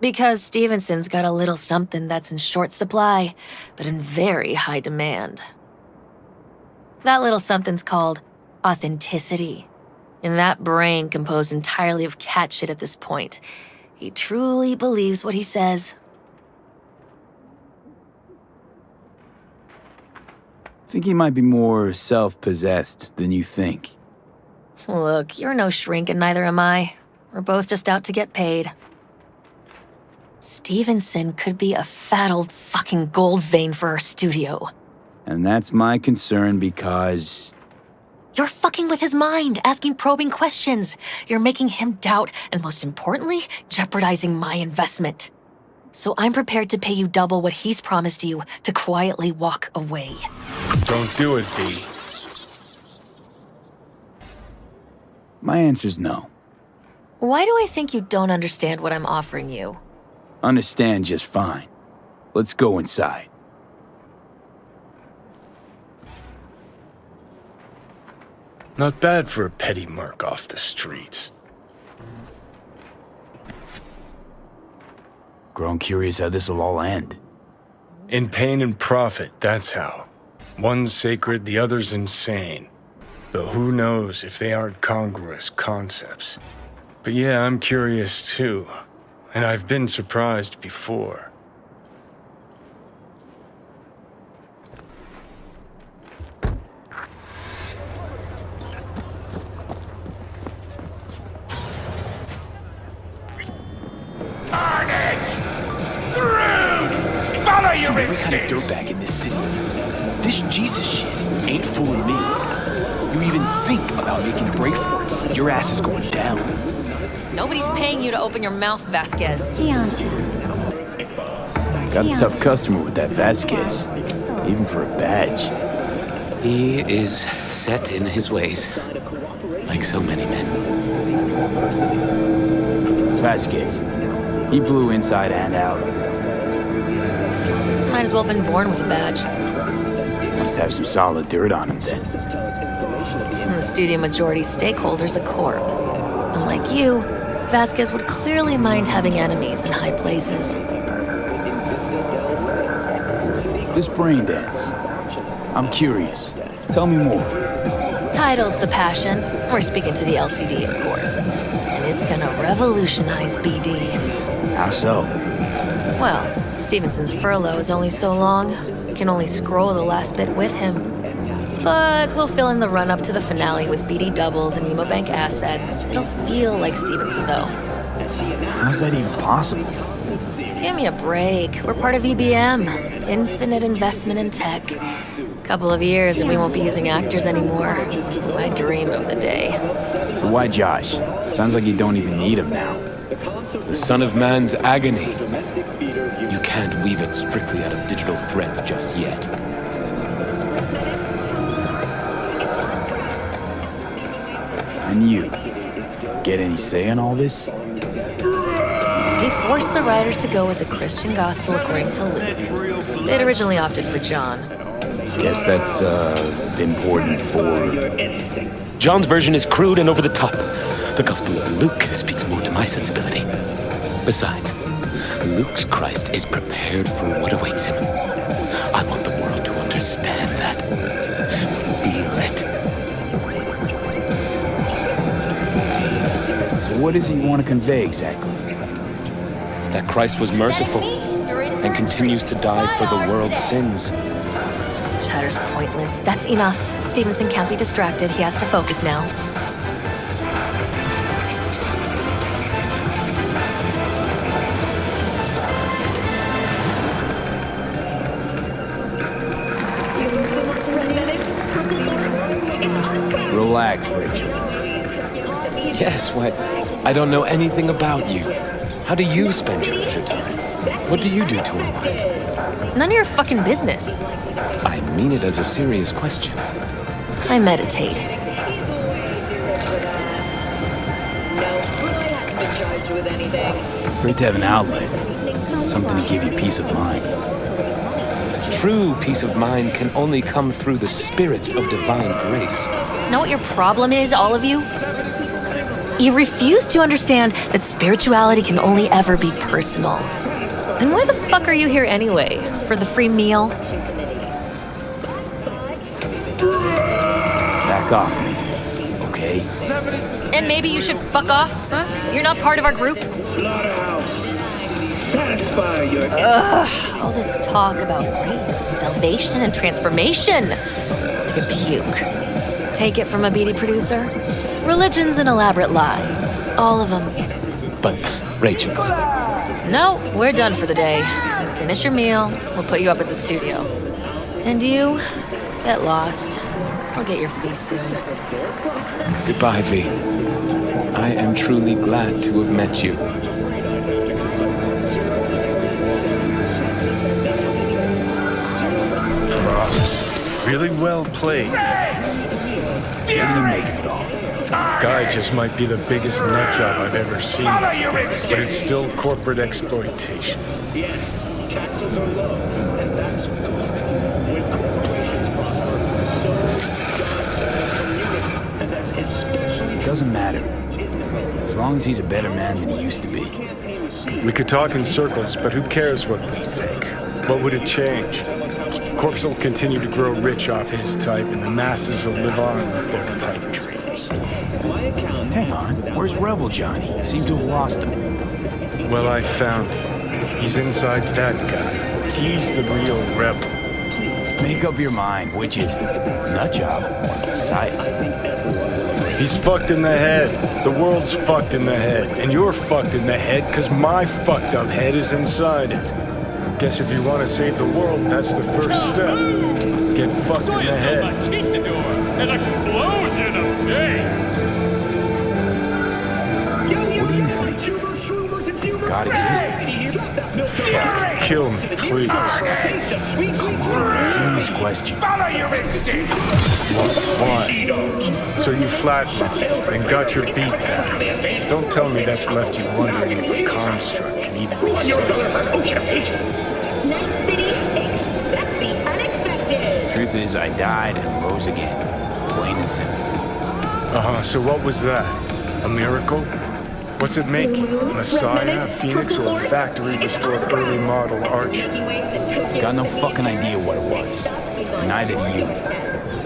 Because Stevenson's got a little something that's in short supply, but in very high demand. That little something's called authenticity. And that brain composed entirely of cat shit at this point. He truly believes what he says. I think he might be more self-possessed than you think. Look, you're no shrink and neither am I. We're both just out to get paid. Stevenson could be a fat old fucking gold vein for our studio. And that's my concern because... You're fucking with his mind, asking probing questions. You're making him doubt, and most importantly, jeopardizing my investment. So I'm prepared to pay you double what he's promised you to quietly walk away. Don't do it, V. My answer's no. Why do I think you don't understand what I'm offering you? Understand just fine. Let's go inside. Not bad for a petty merc off the streets. Grown curious how this'll all end. In pain and profit, that's how. One's sacred, the other's insane. Though who knows if they aren't congruous concepts. But yeah, I'm curious too. And I've been surprised before. I've seen every kind of dirtbag in this city. This Jesus shit ain't fooling me. You even think about making a break for it, your ass is going down. Nobody's paying you to open your mouth, Vasquez. Got a tough customer with that Vasquez, even for a badge. He is set in his ways, like so many men. Vasquez. He blew inside and out. Might as well have been born with a badge. Must have some solid dirt on him then. And the studio majority stakeholder's a corp. Unlike you, Vasquez would clearly mind having enemies in high places. This brain dance. I'm curious. Tell me more. Title's the passion. We're speaking to the LCD, of course. And it's gonna revolutionize BD. How so? Well, Stevenson's furlough is only so long. We can only scroll the last bit with him. But we'll fill in the run-up to the finale with BD doubles and Nemobank assets. It'll feel like Stevenson, though. How's that even possible? Give me a break. We're part of EBM. Infinite investment in tech. Couple of years and we won't be using actors anymore. I dream of the day. So why Josh? Sounds like you don't even need him now. The son of man's agony. You can't weave it strictly out of digital threads just yet. And you? Get any say in all this? He forced the writers to go with the Christian gospel according to Luke. They'd originally opted for John. Guess that's, important for... John's version is crude and over the top. The Gospel of Luke speaks more to my sensibility. Besides, Luke's Christ is prepared for what awaits him. I want the world to understand that. Feel it. So what does he want to convey exactly? That Christ was merciful and continues to die for the world's sins. Chatter's pointless. That's enough. Stevenson can't be distracted. He has to focus now. Relax, Rachel. Yes, why, I don't know anything about you. How do you spend your leisure time? What do you do to unwind? None of your fucking business. I mean it as a serious question. I meditate. Great to have an outlet. Something to give you peace of mind. True peace of mind can only come through the spirit of divine grace. Know what your problem is, all of you? You refuse to understand that spirituality can only ever be personal. And why the fuck are you here anyway? For the free meal? Back off me, okay? And maybe you should fuck off, huh? You're not part of our group? Ugh, all this talk about grace and salvation and transformation. I could puke. Take it from a BD producer? Religion's an elaborate lie. All of them. But, Rachel... No, we're done for the day. Finish your meal, we'll put you up at the studio. And you, get lost. I'll get your fee soon. Goodbye, V. I am truly glad to have met you. Really well played. What do you make of it all? Guy just might be the biggest nut job I've ever seen, but it's still corporate exploitation. Yes, taxes are low, and that's good. When corporations prosper, so and that's especially It doesn't matter. As long as he's a better man than he used to be. We could talk in circles, but who cares what we think? What would it change? Corpse will continue to grow rich off his type, and the masses will live on with their pipe dreams. Hang on, where's Rebel Johnny? Seem to have lost him. Well, I found him. He's inside that guy. He's the real rebel. Make up your mind, which is it? Nutjob or Messiah? He's fucked in the head. The world's fucked in the head. And you're fucked in the head because my fucked up head is inside it. Guess if you want to save the world, that's the first step. Get fucked in the head. An explosion of taste! What do you think? God exists? Fuck, kill me, please. Come on, serious question. Why? So you flatlined and got your beat back. Don't tell me that's left you wondering if a construct can even be saved. Truth is, I died and rose again. Plain and simple. So what was that? A miracle? What's it making? A Messiah, a Phoenix, or a factory-restored early model archer? Got no fucking idea what it was. Neither do you.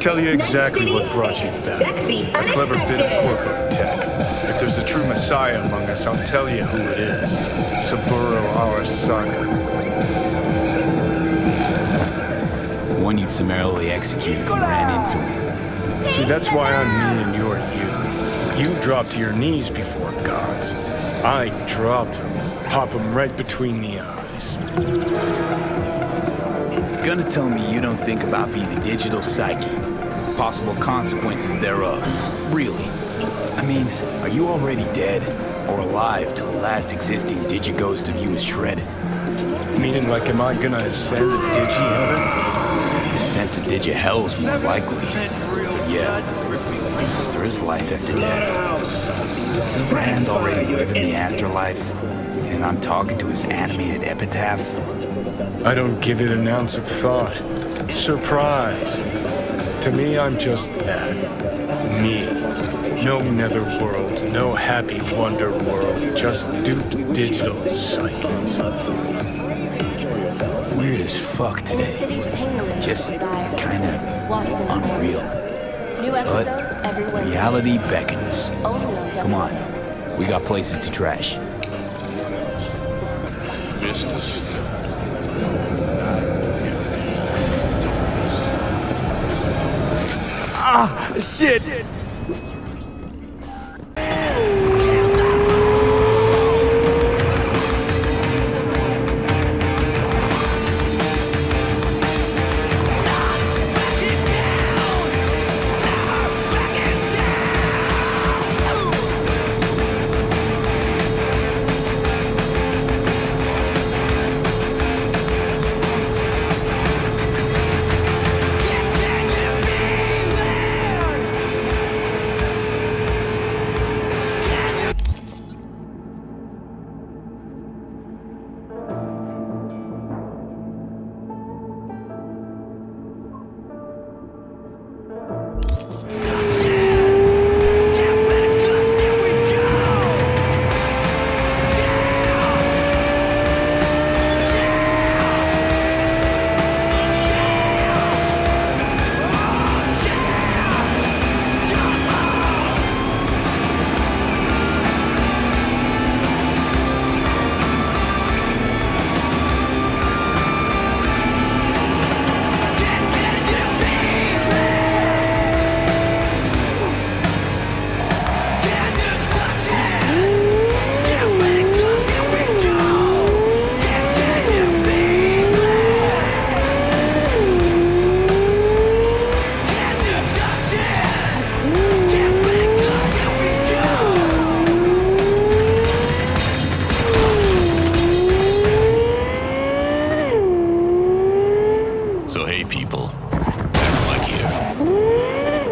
Tell you exactly what brought you back. A clever bit of corporate tech. If there's a true Messiah among us, I'll tell you who it is. Saburo Arasaka. One you'd summarily execute if you ran into him. See, that's why I'm me and you're you. You drop to your knees before gods. I drop them, pop them right between the eyes. Gonna tell me you don't think about being a digital psyche, possible consequences thereof. Really? I mean, are you already dead or alive till the last existing digighost of you is shredded? Meaning, like, am I gonna ascend to digi-heaven? Ascent to digi-hell's more likely. But yeah. There is life after death. Silverhand already living the afterlife, and I'm talking to his animated epitaph. I don't give it an ounce of thought. Surprise. To me, I'm just that. Me. No netherworld, no happy wonder world, just duped digital psyches. Weird as fuck today. Just kinda unreal. But reality beckons. Come on, we got places to trash. Ah, shit!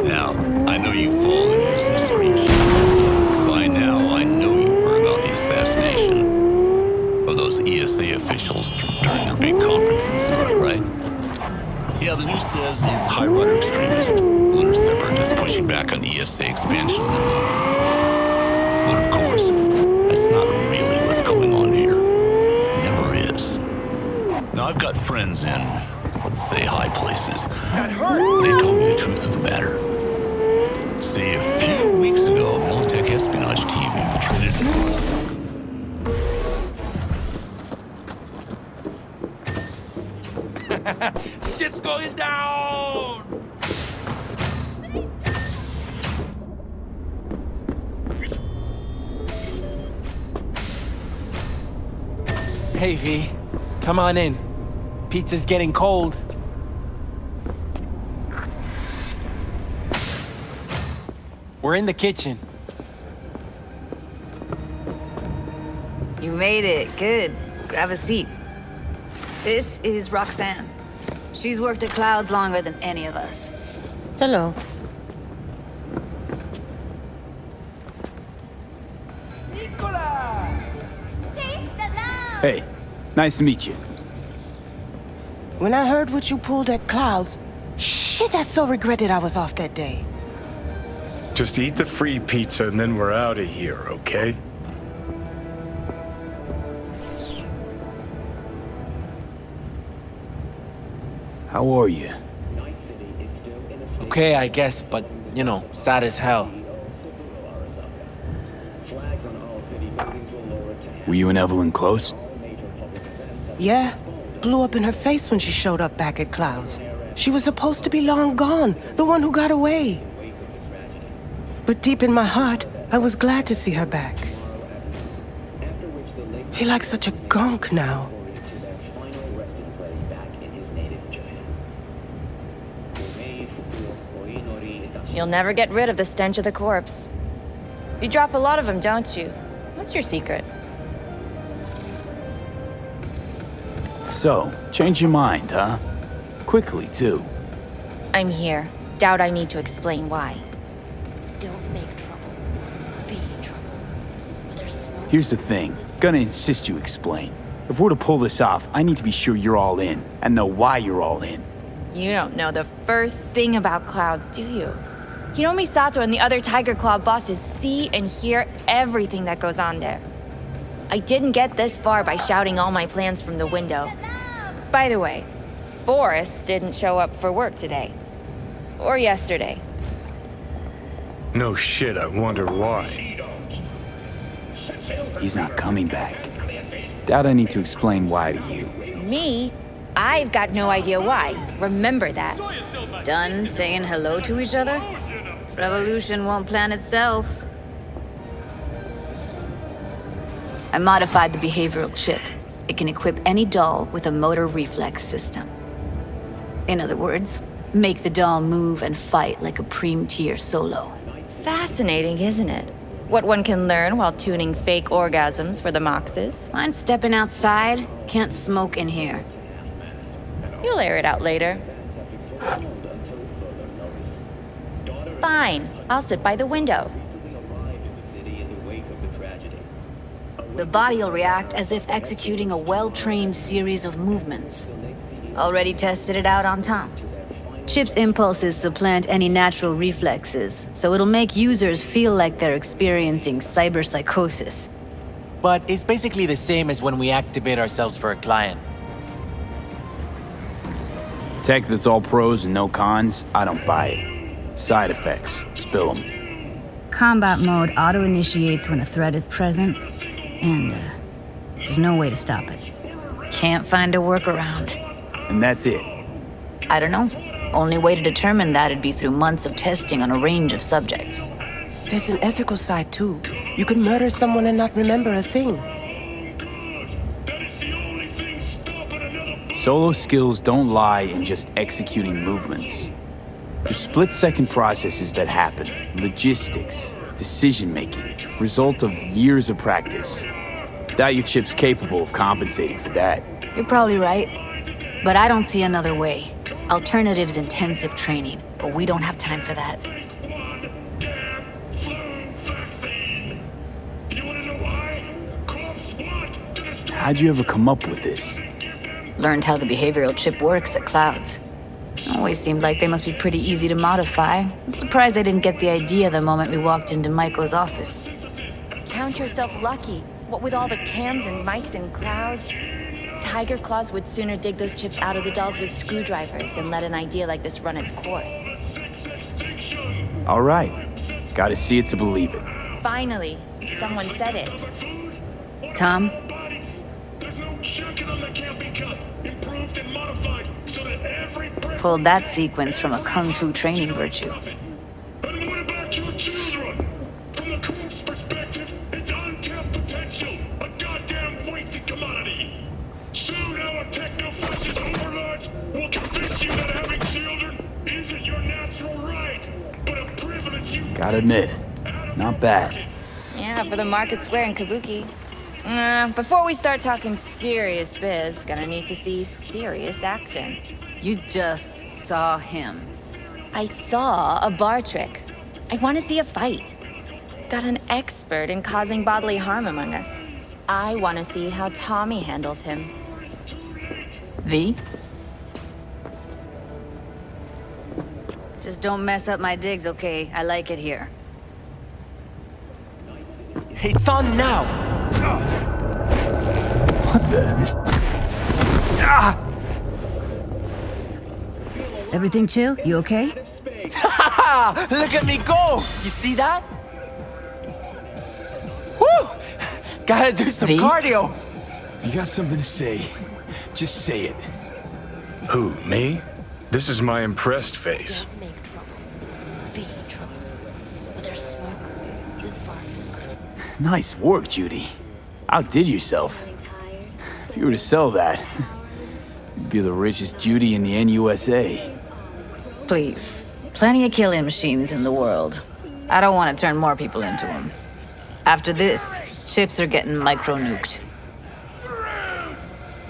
Now, I know you've fallen into some screech right? Yeah, the news says it's high rudder extremist, lunar separatist pushing back on ESA expansion on the moon. But of course, that's not really what's going on here. Never is. Now, I've got friends in, let's say, high places. That hurts! They told me the truth of the matter. See, a few weeks ago, a Militech espionage team infiltrated Shit's going down! Hey, V. Come on in. Pizza's getting cold. We're in the kitchen. You made it. Good. Grab a seat. This is Roxanne. She's worked at Clouds longer than any of us. Hello. Hey, nice to meet you. When I heard what you pulled at Clouds, shit, I so regretted I was off that day. Just eat the free pizza and then we're out of here, okay? How are you? Okay, I guess, but, you know, sad as hell. Were you and Evelyn close? Yeah, blew up in her face when she showed up back at Clouds. She was supposed to be long gone, the one who got away. But deep in my heart, I was glad to see her back. Feel like such a gunk now. You'll never get rid of the stench of the corpse. You drop a lot of them, don't you? What's your secret? So, change your mind, huh? Quickly, too. I'm here. Doubt I need to explain why. Don't make trouble. Be trouble. Here's the thing. Gonna insist you explain. If we're to pull this off, I need to be sure you're all in, and know why you're all in. You don't know the first thing about Clouds, do you? Hiromi Sato and the other Tiger Claw bosses see and hear everything that goes on there. I didn't get this far by shouting all my plans from the window. By the way, Forrest didn't show up for work today. Or yesterday. No shit, I wonder why. He's not coming back. Doubt I need to explain why to you. Me? I've got no idea why. Remember that. Done saying hello to each other? Revolution won't plan itself. I modified the behavioral chip. It can equip any doll with a motor reflex system. In other words, make the doll move and fight like a Prime-tier solo. Fascinating, isn't it? What one can learn while tuning fake orgasms for the Moxes. Mind stepping outside? Can't smoke in here. You'll air it out later. Fine, I'll sit by the window. The body will react as if executing a well-trained series of movements. Already tested it out on Tom. Chip's impulses supplant any natural reflexes, so it'll make users feel like they're experiencing cyberpsychosis. But it's basically the same as when we activate ourselves for a client. Tech that's all pros and no cons, I don't buy it. Side effects, spill them. Combat mode auto-initiates when a threat is present, and there's no way to stop it. Can't find a workaround. And that's it. I don't know. Only way to determine that'd be through months of testing on a range of subjects. There's an ethical side, too. You could murder someone and not remember a thing. Solo skills don't lie in just executing movements. They're split-second processes that happen. Logistics, decision-making, result of years of practice. Doubt your chip's capable of compensating for that. You're probably right. But I don't see another way. Alternative's intensive training, but we don't have time for that. How'd you ever come up with this? Learned how the behavioral chip works at Clouds. Always seemed like they must be pretty easy to modify. I'm surprised I didn't get the idea the moment we walked into Maiko's office. Count yourself lucky. What with all the cams and mics and Clouds? Tiger Claws would sooner dig those chips out of the dolls with screwdrivers than let an idea like this run its course. All right. Gotta see it to believe it. Finally, someone said it. Tom? Pulled that sequence from a kung fu training virtue. Gotta admit, not bad. Yeah, for the market square in Kabuki. Before we start talking serious biz, gonna need to see serious action. You just saw him. I saw a bar trick. I want to see a fight. Got an expert in causing bodily harm among us. I want to see how Tommy handles him. V? Just don't mess up my digs, okay? I like it here. It's on now! What the? Ah! Everything chill? You okay? Look at me go! You see that? Woo! Gotta do some cardio! You got something to say. Just say it. Who, me? This is my impressed face. Nice work, Judy. Outdid yourself. If you were to sell that, you'd be the richest Judy in the NUSA. Please. Plenty of killing machines in the world. I don't want to turn more people into them. After this, chips are getting micro-nuked.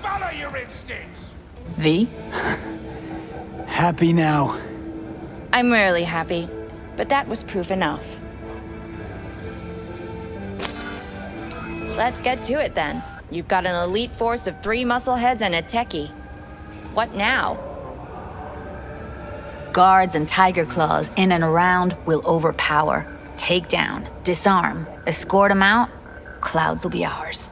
Follow your instincts. V? Happy now? I'm rarely happy, but that was proof enough. Let's get to it then. You've got an elite force of 3 muscleheads and a techie. What now? Guards and tiger claws in and around will overpower, take down, disarm, escort them out. Clouds will be ours.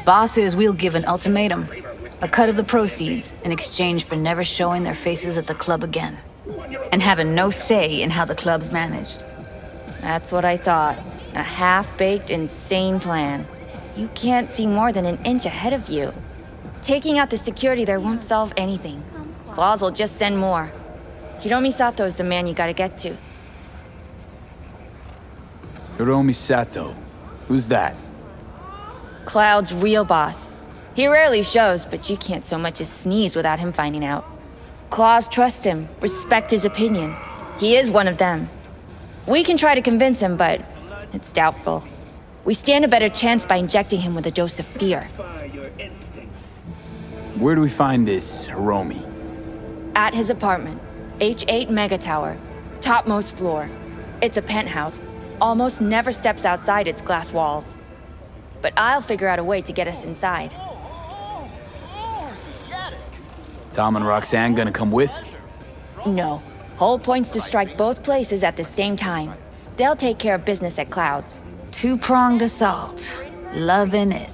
Bosses, we'll give an ultimatum. A cut of the proceeds in exchange for never showing their faces at the club again. And having no say in how the club's managed. That's what I thought. A half-baked, insane plan. You can't see more than an inch ahead of you. Taking out the security there won't solve anything. Claws will just send more. Hiromi Sato's the man you gotta get to. Hiromi Sato. Who's that? Cloud's real boss. He rarely shows, but you can't so much as sneeze without him finding out. Claws trust him, respect his opinion. He is one of them. We can try to convince him, but it's doubtful. We stand a better chance by injecting him with a dose of fear. Where do we find this Hiromi? At his apartment, H8 Mega Tower, topmost floor. It's a penthouse, almost never steps outside its glass walls. But I'll figure out a way to get us inside. Tom and Roxanne gonna come with? No. Whole point's to strike both places at the same time. They'll take care of business at Clouds. Two-pronged assault. Loving it.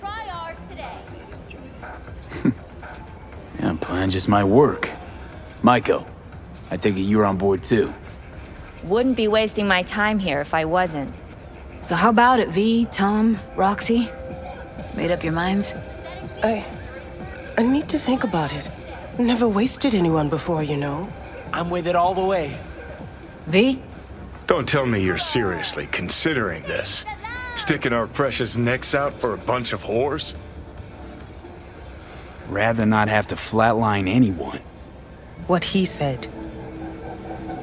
Yeah, plan just might work. Maiko, I take it you're on board too. Wouldn't be wasting my time here if I wasn't. So how about it, V, Tom, Roxy? Made up your minds? I need to think about it. Never wasted anyone before, you know. I'm with it all the way. V? Don't tell me you're seriously considering this. Sticking our precious necks out for a bunch of whores? Rather not have to flatline anyone. What he said.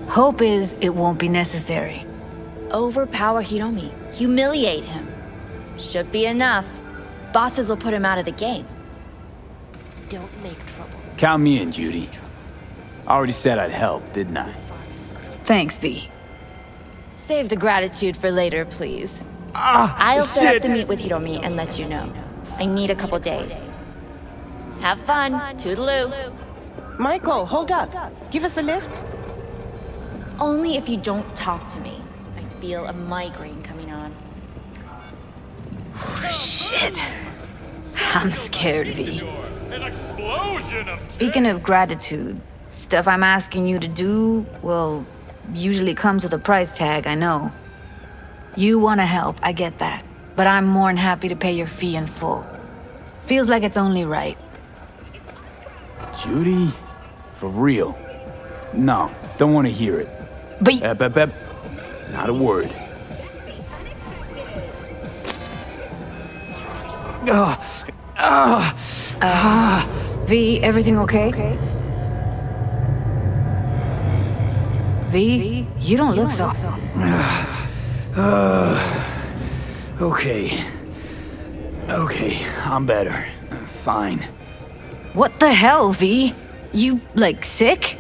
Hope is it won't be necessary. Overpower Hiromi. Humiliate him. Should be enough. Bosses will put him out of the game. Don't make trouble. Count me in, Judy. I already said I'd help, didn't I? Thanks, V. Save the gratitude for later, please. I'll set up the meet with Hiromi and let you know. I need a couple days. Have fun. Toodaloo. Michael, hold up. Give us a lift. Only if you don't talk to me. I feel a migraine coming on. Shit. I'm scared, V. An explosion of Speaking of gratitude, stuff I'm asking you to do, well, usually comes with a price tag, I know. You want to help, I get that. But I'm more than happy to pay your fee in full. Feels like it's only right. Judy? For real? No, don't want to hear it. But... Not a word. V, everything okay? V, you don't look so... Okay. Okay, I'm better. Fine. What the hell, V? You, like, sick?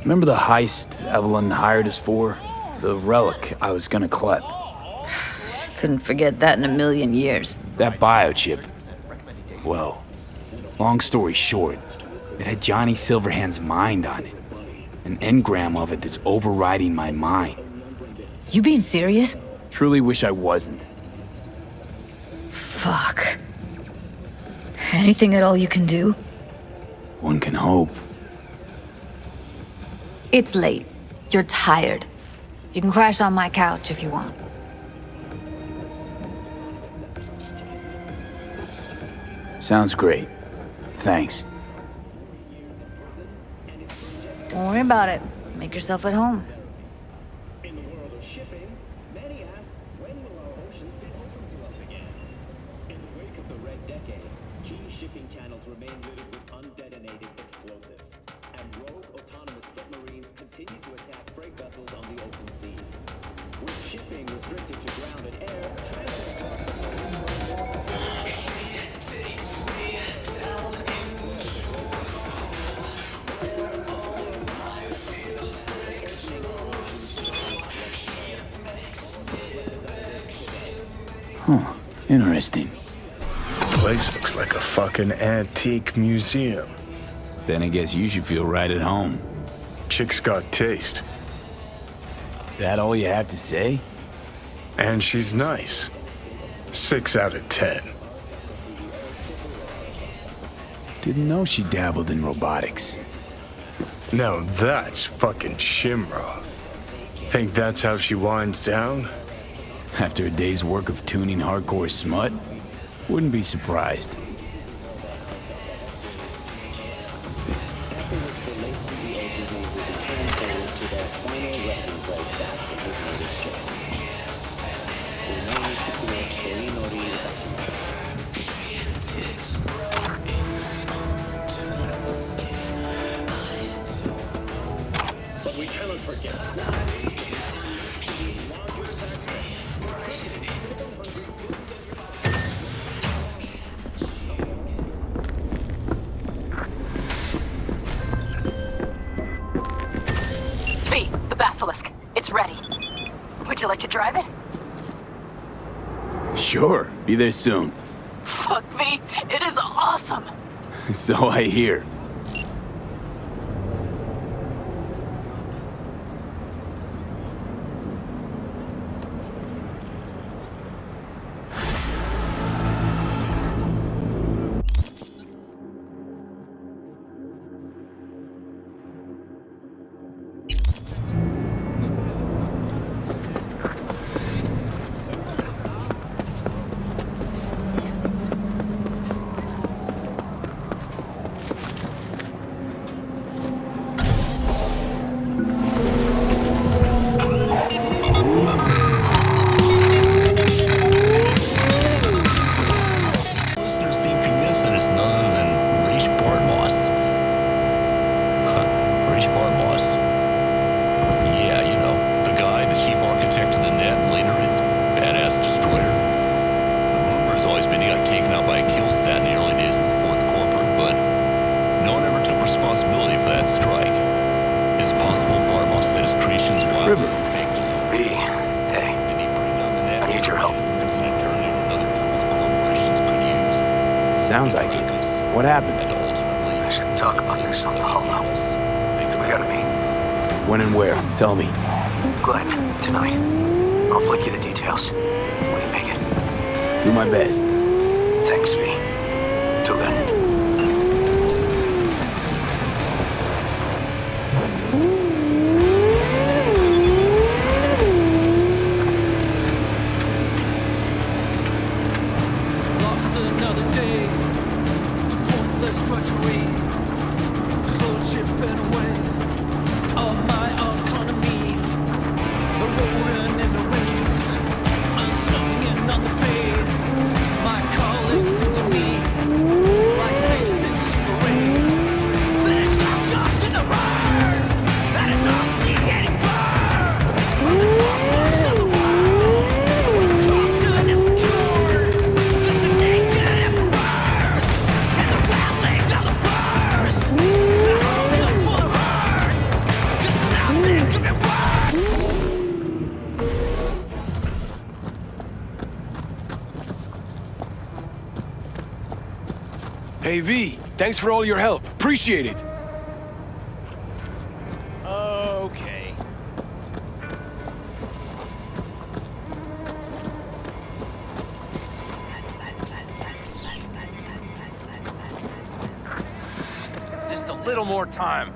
Remember the heist Evelyn hired us for? The relic I was gonna collect. Couldn't forget that in a million years. That biochip. Well, long story short, it had Johnny Silverhand's mind on it. An engram of it that's overriding my mind. You being serious? Truly wish I wasn't. Fuck. Anything at all you can do? One can hope. It's late. You're tired. You can crash on my couch if you want. Sounds great. Thanks. Don't worry about it. Make yourself at home. Huh. Interesting. Place looks like a fucking antique museum. Then I guess you should feel right at home. Chick's got taste. That all you have to say? And she's nice. 6 out of 10. Didn't know she dabbled in robotics. Now that's fucking Shimra. Think that's how she winds down? After a day's work of tuning hardcore smut? Wouldn't be surprised. It's ready. Would you like to drive it? Sure. Be there soon. Fuck V, it is awesome. So I hear. Sounds like it. What happened? I should talk about this on the holo. We gotta meet. When and where? Tell me. Glenn, tonight. I'll flick you the details. Will you make it? Do my best. Thanks, V. Till then. Lost another day to pointless drudgery, soul chipping away of my autonomy, a rolling in the race, unsung and underpaid. My colleagues seem to me like 6-inch parade. Then it's all lost in the road, and I don't see any burn. On the dark parts of the world, we're dropped and insecure. Just the naked emperors, and the rattling of the bars. The hunger for the hearse, 'cause nothing can be worse. Hey, V, thanks for all your help. Appreciate it. Okay. Just a little more time.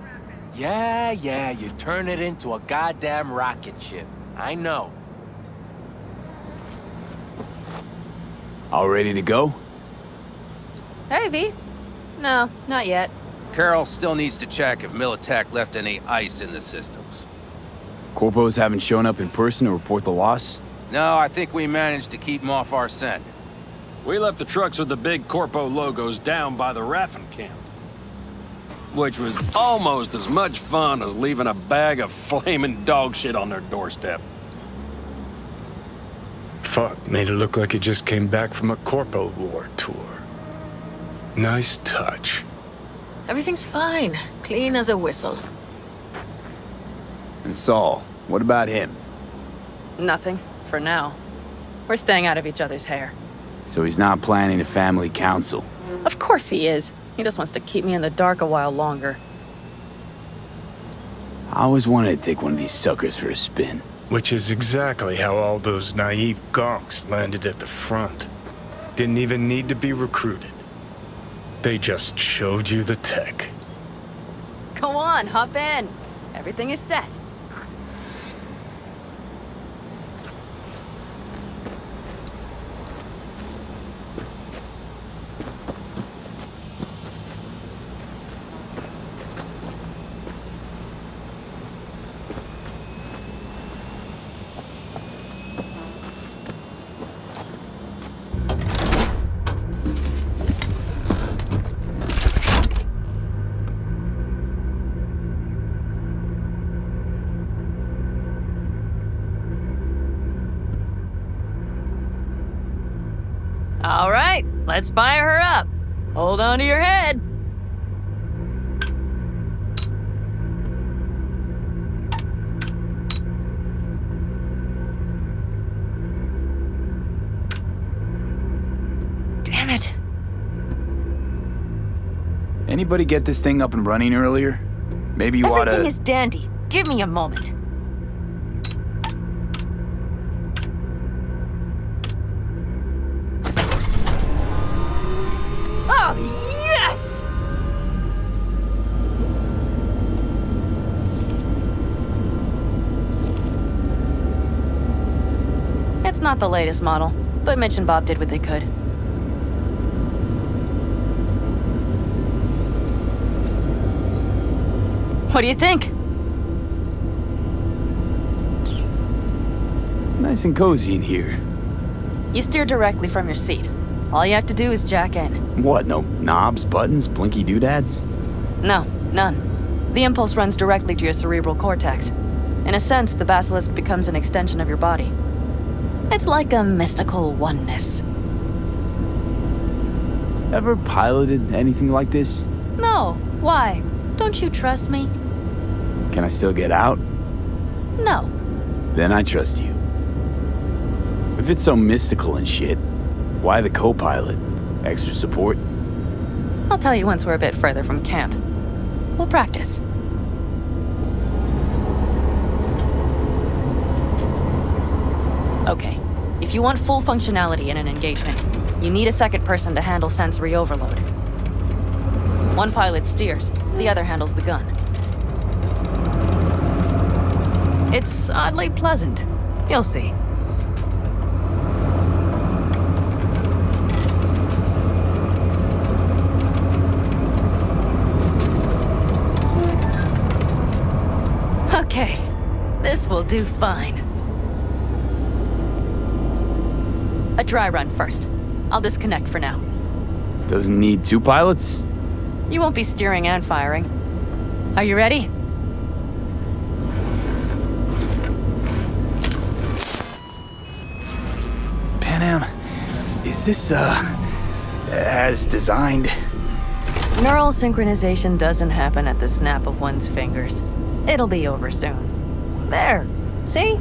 Yeah, you turn it into a goddamn rocket ship. I know. All ready to go? Hey, V. No, not yet. Carol still needs to check if Militech left any ice in the systems. Corpos haven't shown up in person to report the loss? No, I think we managed to keep them off our scent. We left the trucks with the big Corpo logos down by the Raffin camp, which was almost as much fun as leaving a bag of flaming dog shit on their doorstep. Fuck, made it look like it just came back from a Corpo War tour. Nice touch. Everything's fine. Clean as a whistle. And Saul, what about him? Nothing, for now. We're staying out of each other's hair. So he's not planning a family council? Of course he is. He just wants to keep me in the dark a while longer. I always wanted to take one of these suckers for a spin. Which is exactly how all those naive gonks landed at the front. Didn't even need to be recruited. They just showed you the tech. Go on, hop in. Everything is set. All right, let's fire her up. Hold on to your head. Damn it. Anybody get this thing up and running earlier? Maybe you oughta... Everything is dandy. Give me a moment. Oh, yes! It's not the latest model, but Mitch and Bob did what they could. What do you think? Nice and cozy in here. You steer directly from your seat. All you have to do is jack in. What, no knobs, buttons, blinky doodads? No, none. The impulse runs directly to your cerebral cortex. In a sense, the basilisk becomes an extension of your body. It's like a mystical oneness. Ever piloted anything like this? No, why? Don't you trust me? Can I still get out? No. Then I trust you. If it's so mystical and shit, why the co-pilot? Extra support? I'll tell you once we're a bit further from camp. We'll practice. Okay, if you want full functionality in an engagement, you need a second person to handle sensory overload. One pilot steers, the other handles the gun. It's oddly pleasant. You'll see. Okay, this will do fine. A dry run first. I'll disconnect for now. Doesn't need two pilots? You won't be steering and firing. Are you ready? Panam, is this, as designed? Neural synchronization doesn't happen at the snap of one's fingers. It'll be over soon. There, see?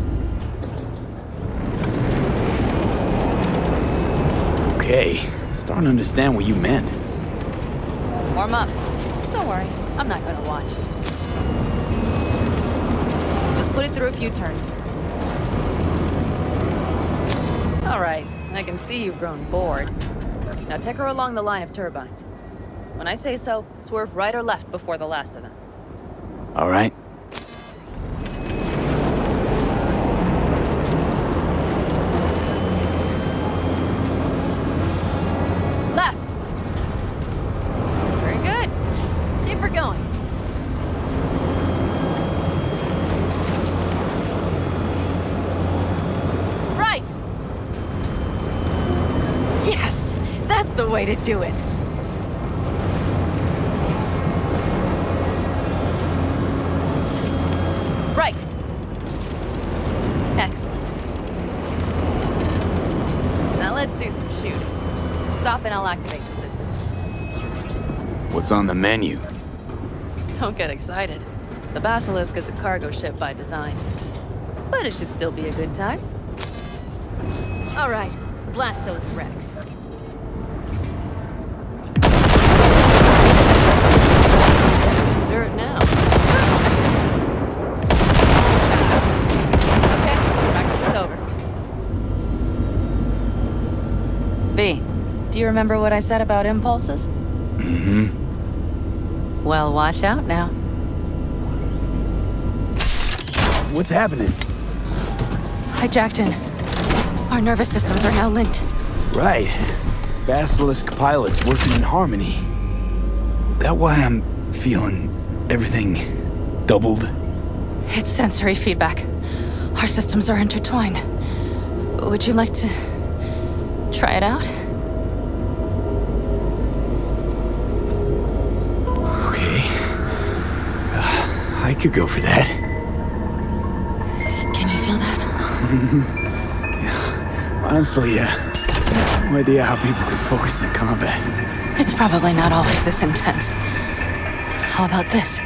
Okay, starting to understand what you meant. Warm up. Don't worry, I'm not gonna watch. Just put it through a few turns. All right, I can see you've grown bored. Now take her along the line of turbines. When I say so, swerve right or left before the last of them. All right. Left. Very good. Keep her going. Right. Yes, that's the way to do it. Right. Excellent. Now let's do some shooting. Stop and I'll activate the system. What's on the menu? Don't get excited. The Basilisk is a cargo ship by design. But it should still be a good time. All right, blast those wrecks. Do it now. Okay, practice is over. V, do you remember what I said about impulses? Mm-hmm. Well, watch out now. What's happening? Hijacked in. Our nervous systems are now linked. Right. Basilisk pilots working in harmony. That why I'm feeling everything doubled? It's sensory feedback. Our systems are intertwined. Would you like to try it out? Okay. I could go for that. Can you feel that? Honestly, no idea how people can focus in combat. It's probably not always this intense. How about this?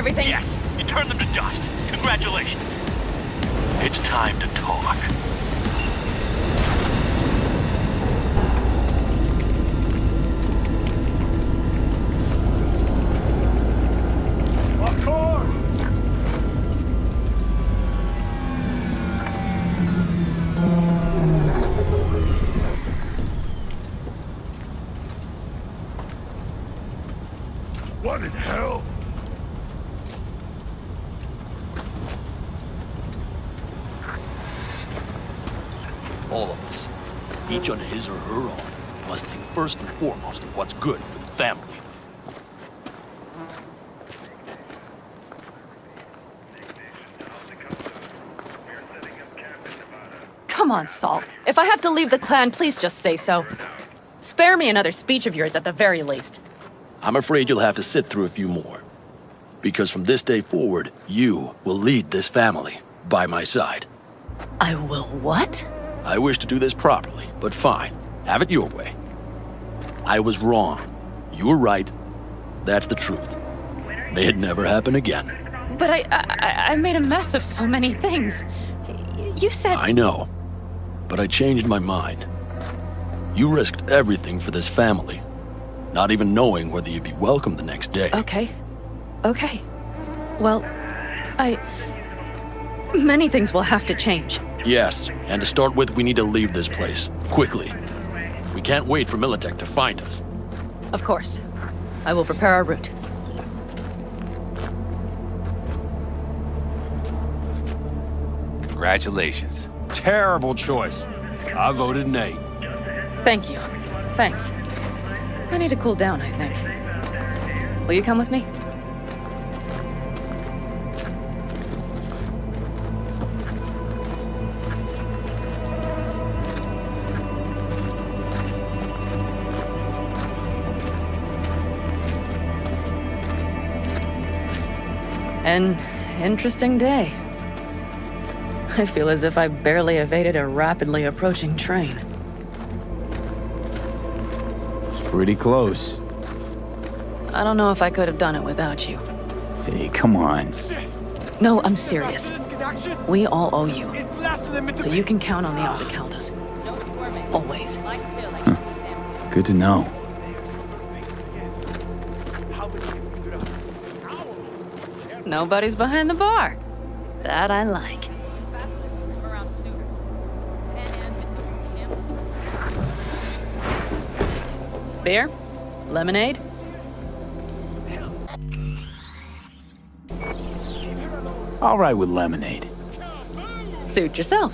everything? Yes, you turned them to dust. Congratulations. It's time to talk. Of course! What in hell? All of us, each on his or her own, must think first and foremost of what's good for the family. Come on, Saul. If I have to leave the clan, please just say so. Spare me another speech of yours at the very least. I'm afraid you'll have to sit through a few more. Because from this day forward, you will lead this family by my side. I will what? I wish to do this properly, but fine. Have it your way. I was wrong. You were right. That's the truth. May it never happen again. But I made a mess of so many things. You said... I know. But I changed my mind. You risked everything for this family, not even knowing whether you'd be welcome the next day. Okay. Well, many things will have to change. Yes, and to start with, we need to leave this place. Quickly. We can't wait for Militech to find us. Of course. I will prepare our route. Congratulations. Terrible choice. I voted nay. Thank you. Thanks. I need to cool down, I think. Will you come with me? An interesting day. I feel as if I barely evaded a rapidly approaching train. It's pretty close. I don't know if I could have done it without you. Hey, come on. No, I'm serious. We all owe you. So you can count on the Aldecaldos. Always. Good to know. Nobody's behind the bar. That I like. Beer? Lemonade? All right with lemonade. Suit yourself.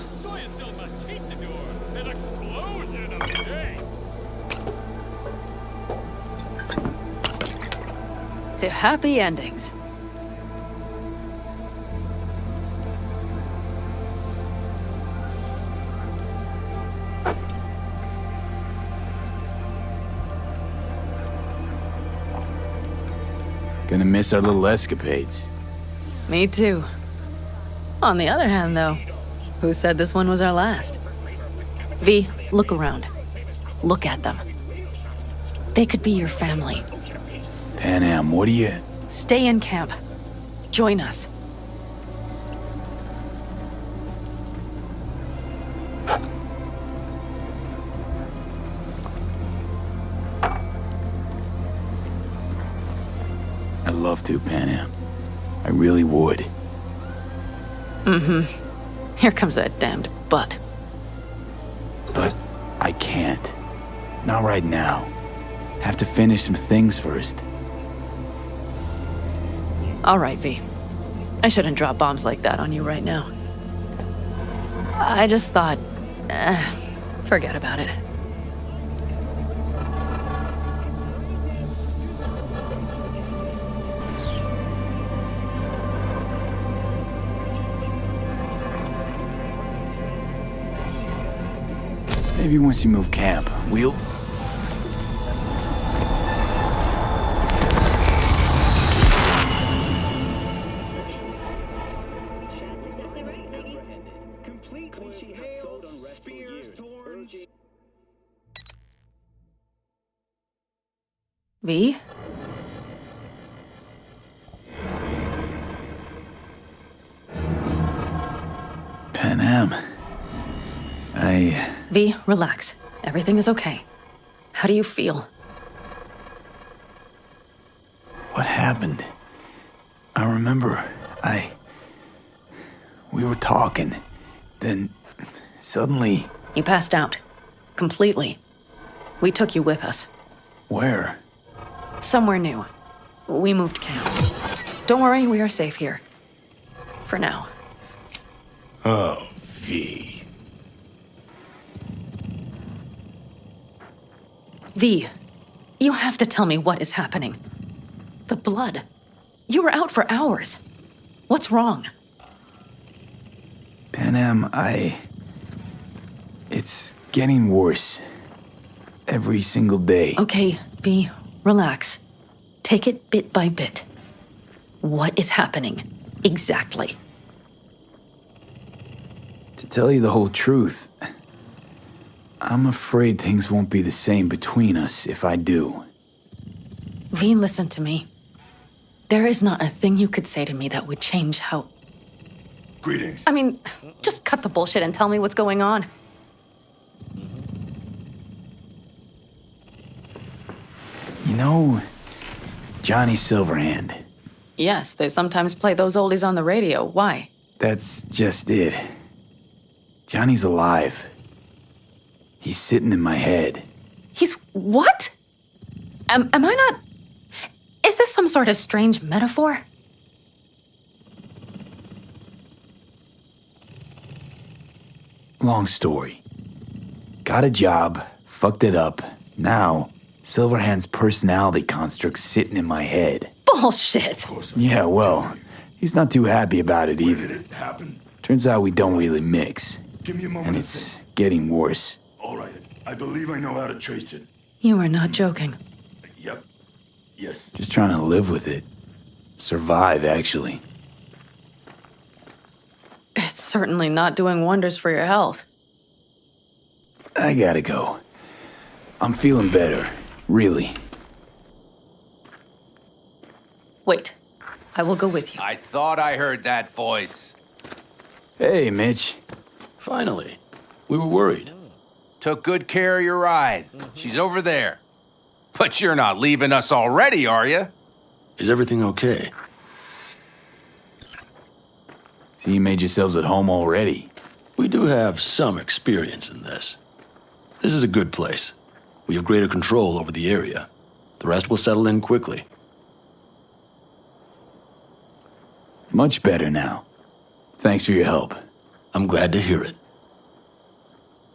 To happy endings. Gonna miss our little escapades. Me too. On the other hand, though, who said this one was our last? V, look around. Look at them. They could be your family. Panam, what do you... Stay in camp. Join us. I'd love to, Panam. I really would. Mm-hmm. Here comes that damned butt. But I can't. Not right now. Have to finish some things first. All right, V. I shouldn't drop bombs like that on you right now. I just thought... forget about it. Maybe once you move camp, we'll... V? V, relax. Everything is okay. How do you feel? What happened? I remember, we were talking. Then, suddenly... You passed out. Completely. We took you with us. Where? Somewhere new. We moved camp. Don't worry, we are safe here. For now. Oh, V. V, you have to tell me what is happening. The blood. You were out for hours. What's wrong? Panam, it's getting worse. Every single day. Okay, V, relax. Take it bit by bit. What is happening? Exactly. To tell you the whole truth, I'm afraid things won't be the same between us if I do. V, listen to me. There is not a thing you could say to me that would change how... Greetings. I mean, just cut the bullshit and tell me what's going on. You know, Johnny Silverhand. Yes, they sometimes play those oldies on the radio. Why? That's just it. Johnny's alive. He's sitting in my head. He's what? Am I not... Is this some sort of strange metaphor? Long story. Got a job, fucked it up. Now, Silverhand's personality construct's sitting in my head. Bullshit! Yeah, well, he's not too happy about it either. Turns out we don't really mix. Give me a moment. And it's getting worse. All right. I believe I know how to trace it. You are not joking. Yep. Yes. Just trying to live with it. Survive, actually. It's certainly not doing wonders for your health. I gotta go. I'm feeling better. Really. Wait. I will go with you. I thought I heard that voice. Hey, Mitch. Finally. We were worried. Took good care of your ride. She's over there. But you're not leaving us already, are you? Is everything okay? So you made yourselves at home already? We do have some experience in this. This is a good place. We have greater control over the area. The rest will settle in quickly. Much better now. Thanks for your help. I'm glad to hear it.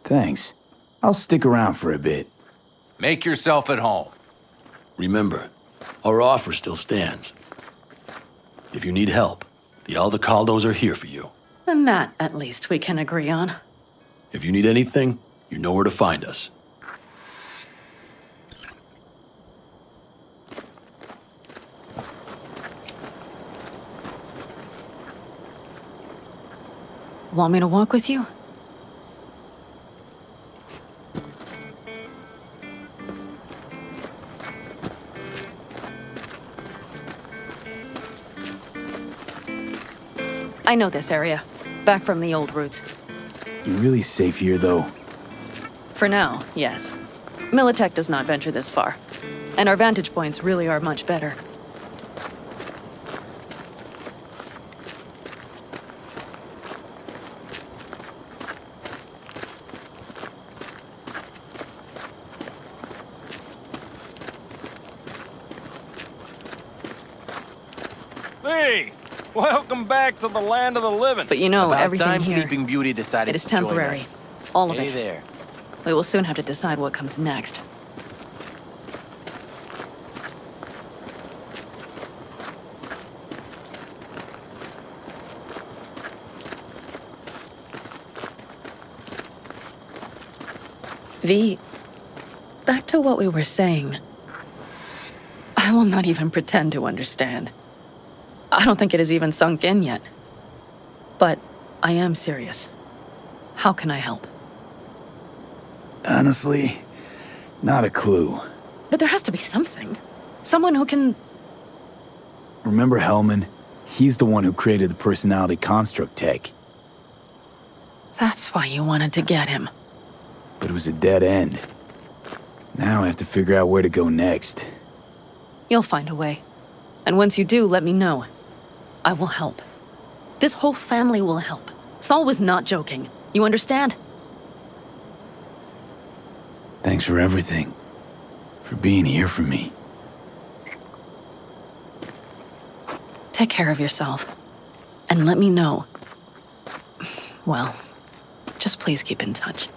Thanks. I'll stick around for a bit. Make yourself at home. Remember, our offer still stands. If you need help, the Aldecaldos are here for you. And that, at least, we can agree on. If you need anything, you know where to find us. Want me to walk with you? I know this area. Back from the old routes. You really safe here, though? For now, yes. Militech does not venture this far. And our vantage points really are much better. Hey! Welcome back to the land of the living. But you know, About everything time here, Sleeping Beauty decided it is to join temporary. us. All of Hey it. there. We will soon have to decide what comes next. V, back to what we were saying. I will not even pretend to understand. I don't think it has even sunk in yet. But I am serious. How can I help? Honestly, not a clue. But there has to be something. Someone who can... Remember Hellman? He's the one who created the personality construct tech. That's why you wanted to get him. but it was a dead end. Now I have to figure out where to go next. You'll find a way. And once you do, let me know. I will help. This whole family will help. Saul was not joking. You understand? Thanks for everything. For being here for me. Take care of yourself. And let me know. Well, just please keep in touch.